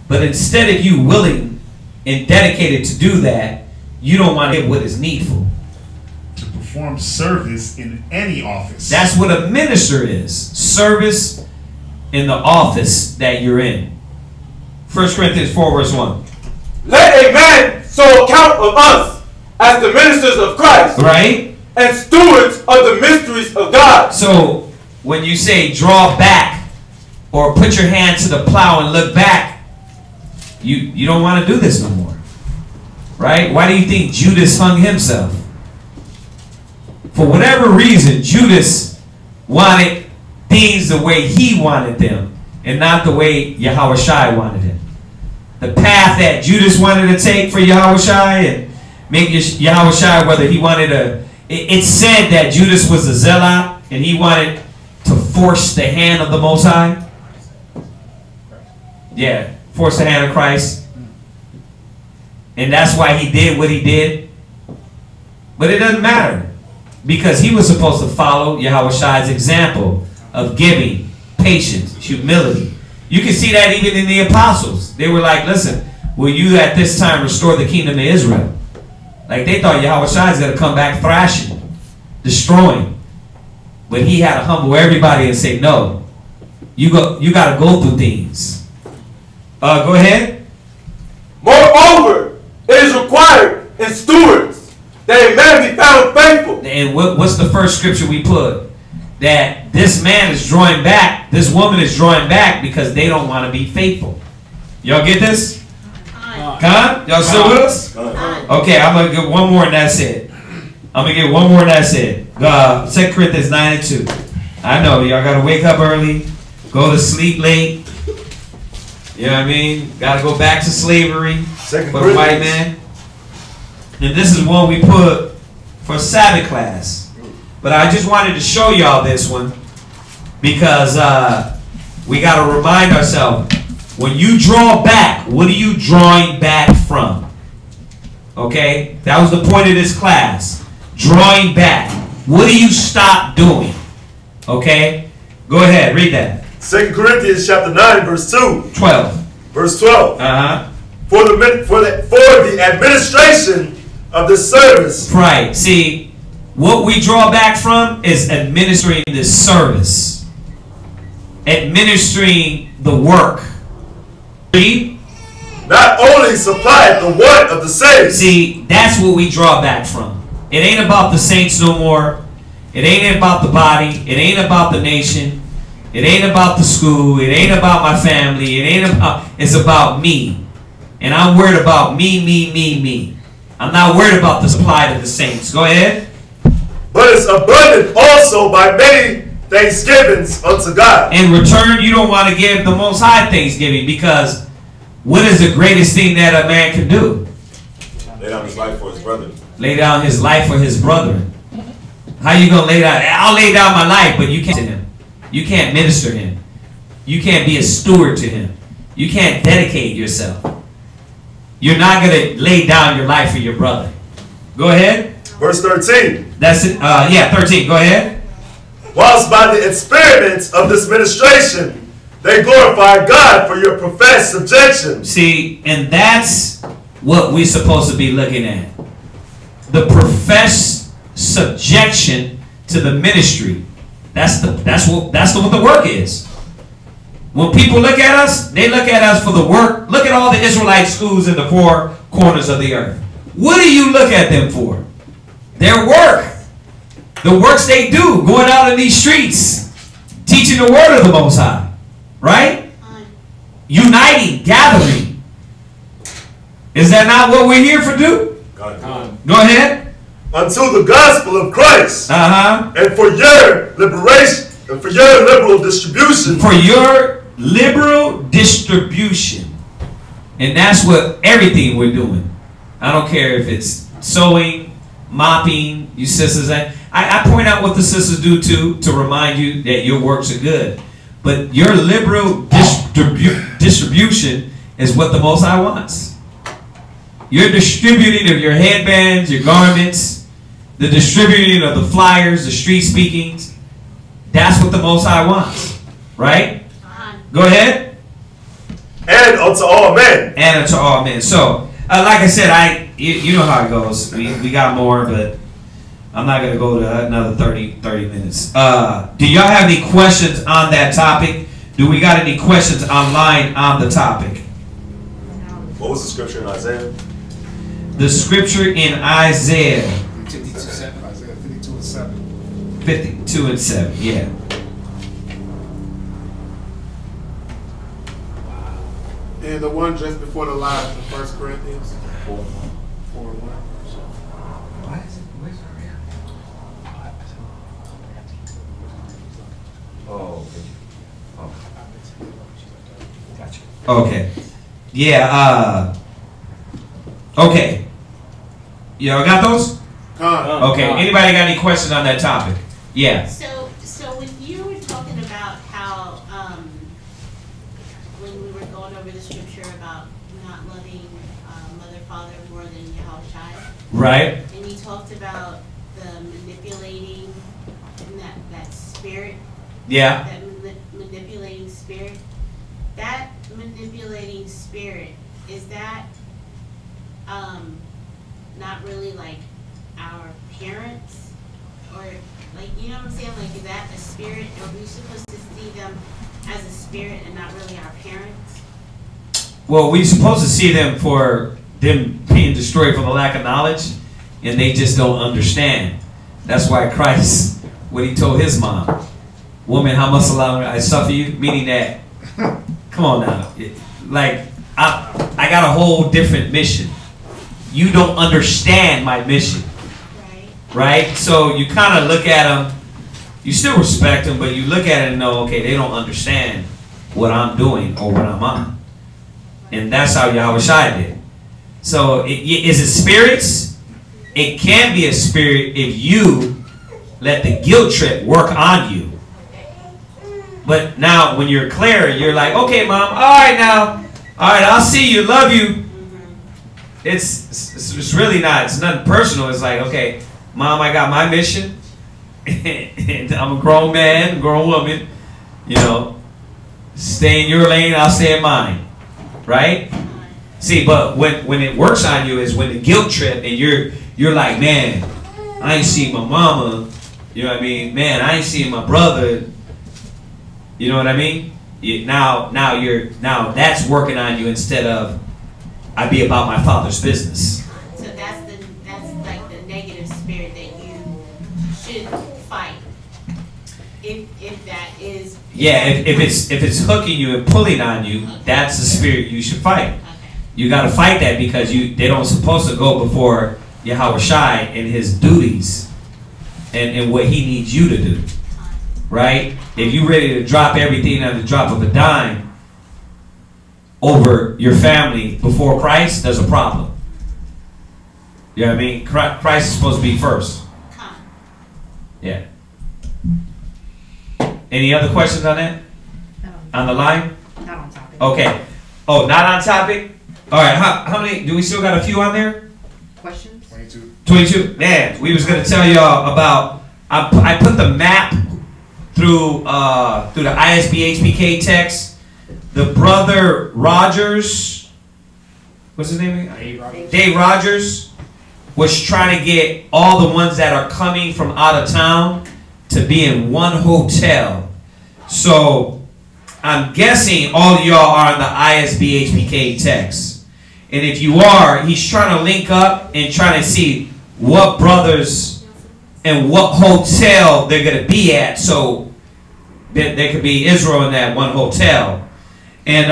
but instead of you willing and dedicated to do that, you don't want to get what is needful. To perform service in any office. That's what a minister is. Service in the office that you're in. 1 Corinthians 4 verse 1. Let a man so account of us as the ministers of Christ. Right. And stewards of the mysteries of God. So when you say draw back or put your hand to the plow and look back, you don't want to do this no more. Right? Why do you think Judas hung himself? For whatever reason, Judas wanted things the way he wanted them and not the way Yahushua wanted it. The path that Judas wanted to take for Yahushua and make Yahushua, whether he wanted to, it said that Judas was a zealot and he wanted to force the hand of the Most High. Yeah, force the hand of Christ. And that's why he did what he did. But it doesn't matter. Because he was supposed to follow Yahushua's example of giving, patience, humility. You can see that even in the apostles. They were like, listen, will you at this time restore the kingdom of Israel? Like they thought Yahushua is going to come back thrashing, destroying. But he had to humble everybody and say, no, you got to go through things. Go ahead. Moreover, it is required in stewards that a man be found faithful. And what's the first scripture we put? That this man is drawing back, this woman is drawing back because they don't want to be faithful. Y'all get this? Con? Y'all still with us? Okay, I'm going to get one more and that's it. I'm going to get one more and that's it. 2 Corinthians 9 and 2. I know, y'all got to wake up early, go to sleep late. You know what I mean? Got to go back to slavery for the white man. And this is one we put for Sabbath class. But I just wanted to show y'all this one because we got to remind ourselves, when you draw back, what are you drawing back from? Okay? That was the point of this class. Drawing back. What do you stop doing? Okay? Go ahead, read that. 2 Corinthians chapter 9, verse 2. 12. Verse 12. Uh-huh. For the administration of the service. Right. See, what we draw back from is administering this service. Administering the work. Read. Not only supply the want of the saints. See, that's what we draw back from. It ain't about the saints no more. It ain't about the body. It ain't about the nation. It ain't about the school. It ain't about my family. It ain't about, it's about me. And I'm worried about me. I'm not worried about the supply to the saints. Go ahead. But it's abundant also by many thanksgivings unto God. In return, you don't want to give the Most High thanksgiving because what is the greatest thing that a man can do? Lay down his life for his brother. Lay down his life for his brethren. How you going to lay down? I'll lay down my life, but you can't to him. You can't minister him. You can't be a steward to him. You can't dedicate yourself. You're not going to lay down your life for your brother. Go ahead. Verse 13. That's it. Yeah, 13. Go ahead. Whilst by the experiments of this ministration, they glorify God for your professed subjection. See, and that's what we're supposed to be looking at. The professed subjection to the ministry. That's what the work is. When people look at us, they look at us for the work. Look at all the Israelite schools in the four corners of the earth. What do you look at them for? Their work. The works they do, going out in these streets, teaching the word of the Most High. Right? Uniting, gathering. Is that not what we're here for do? Go ahead. Unto the gospel of Christ. Uh-huh. And for your liberation, and for your liberal distribution. For your liberal distribution. And that's what everything we're doing. I don't care if it's sewing, mopping, you sisters. I point out what the sisters do too to remind you that your works are good. But your liberal distribution is what the Most High wants. Your distributing of your headbands, your garments, the distributing of the flyers, the street speakings, that's what the Most High wants. Right? Go ahead. And unto all men. And unto all men. So, like I said, you know how it goes. We got more, but I'm not going to go to another 30 minutes. Do y'all have any questions on that topic? Do we got any questions online on the topic? What was the scripture in Isaiah? the scripture in Isaiah 52:7. Isaiah 52:7. 52:7. Yeah. And the one just before the last in 1 Corinthians 4:1. Oh, gotcha. Okay. Yeah, okay. Y'all got those? Okay. Anybody got any questions on that topic? Yeah. So when you were talking about how when we were going over the scripture about not loving mother, father more than Yahushua. Right. And you talked about the manipulating and that spirit. Yeah. That manipulating spirit. That manipulating spirit, is that not really like our parents? Or like, you know what I'm saying? Like, is that a spirit? Are we supposed to see them as a spirit and not really our parents? Well, we're supposed to see them for them being destroyed for the lack of knowledge, and they just don't understand. That's why Christ, what he told his mom, woman, how much longer I suffer you? Meaning that, come on now. Like, I got a whole different mission. You don't understand my mission. Right? So you kind of look at them, you still respect them, but you look at it and know, okay, they don't understand what I'm doing or what I'm on. And that's how Yahushua did. So is it spirits? It can be a spirit if you let the guilt trip work on you. But now when you're clear, you're like, okay, mom, all right now. All right, I'll see you, love you. It's really not, it's nothing personal. It's like, okay, mom, I got my mission. And I'm a grown man, grown woman. You know, stay in your lane, I'll stay in mine. Right? See, but when it works on you is when the guilt trip and you're like, man, I ain't seen my mama. You know what I mean? Man, I ain't seen my brother. You know what I mean? Now that's working on you instead of I be about my father's business. So that's like the negative spirit that you should fight. If that is if it's hooking you and pulling on you, that's the spirit you should fight. Okay. You got to fight that because they don't supposed to go before Yahushua in his duties and what he needs you to do. Right? If you're ready to drop everything at the drop of a dime over your family before Christ, there's a problem. You know what I mean? Christ is supposed to be first. Yeah. Any other questions on that? No. On the line? Not on topic. Okay. Oh, not on topic? All right. How many? Do we still got a few on there? Questions? 22. 22. Man, we was going to tell y'all about, I put the map through the ISB HBK text. The brother Rogers, what's his name again? Dave Rogers was trying to get all the ones that are coming from out of town to be in one hotel. So I'm guessing all of y'all are on the ISB HBK text. And if you are, he's trying to link up and trying to see what brothers and what hotel they're going to be at. So there could be Israel in that one hotel. And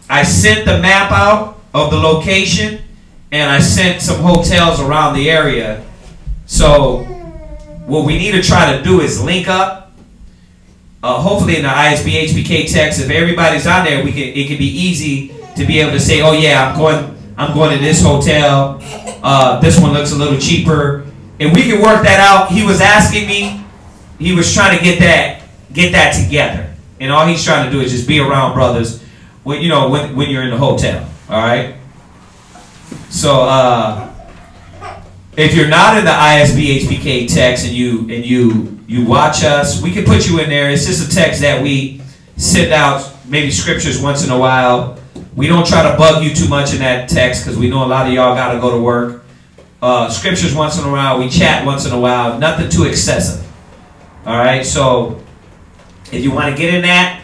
I sent the map out of the location, and I sent some hotels around the area. So what we need to try to do is link up. Hopefully in the ISB HBK text, if everybody's on there, it can be easy to be able to say, oh yeah, I'm going to this hotel. This one looks a little cheaper, and we can work that out. He was asking me, he was trying to get that together. And all he's trying to do is just be around brothers when when you're in the hotel. All right. So if you're not in the ISB HBK text and you watch us, we can put you in there. It's just a text that we send out, maybe scriptures once in a while. We don't try to bug you too much in that text because we know a lot of y'all got to go to work. Scriptures once in a while. We chat once in a while. Nothing too excessive. All right. So if you want to get in that,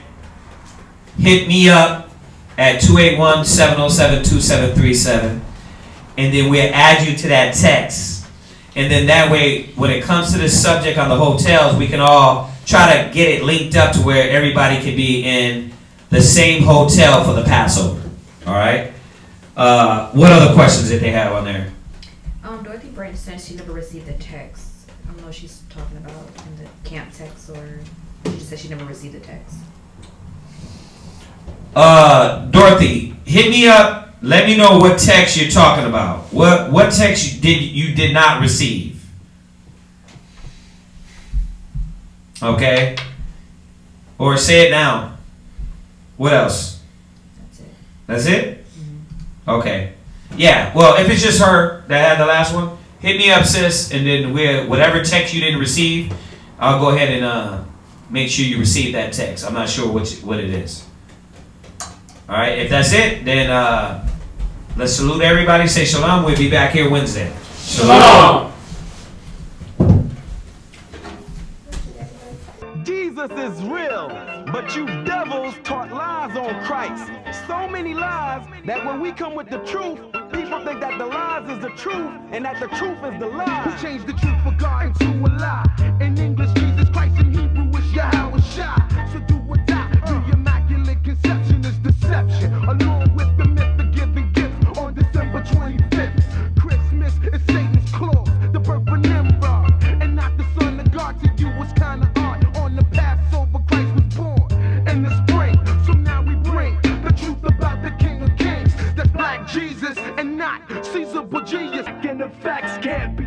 hit me up at 281-707-2737. and then we'll add you to that text. And then that way, when it comes to this subject on the hotels, we can all try to get it linked up to where everybody can be in the same hotel for the Passover. All right? What other questions did they have on there? Dorothy Branch said she never received the text. I don't know what she's talking about in the camp text, or she just said she never received the text. Dorothy, hit me up. Let me know what text you're talking about. What text you did not receive? Okay. Or say it now. What else? That's it. That's it? Mm-hmm. Okay. Yeah. Well, if it's just her that had the last one, hit me up, sis, and then whatever text you didn't receive, I'll go ahead and make sure you receive that text. I'm not sure what it is. All right. If that's it, then let's salute everybody. Say shalom. We'll be back here Wednesday. Shalom. Jesus is real, but you devils taught lies on Christ. So many lies that when we come with the truth, people think that the lies is the truth and that the truth is the lie. Who changed the truth for God into a lie? In English, Jesus Christ. In Hebrew, it's Yahweh. So do or die. The immaculate conception is deception. Along with the myth of giving gifts on December 25th. Christmas is Satan's clause, the birth of Nimrod, and not the son of God. To you was kind of odd. On the Passover, Christ was born in the spring. So now we bring the truth about the King of Kings. That's Black Jesus and not Caesar Borgias. And the facts can't be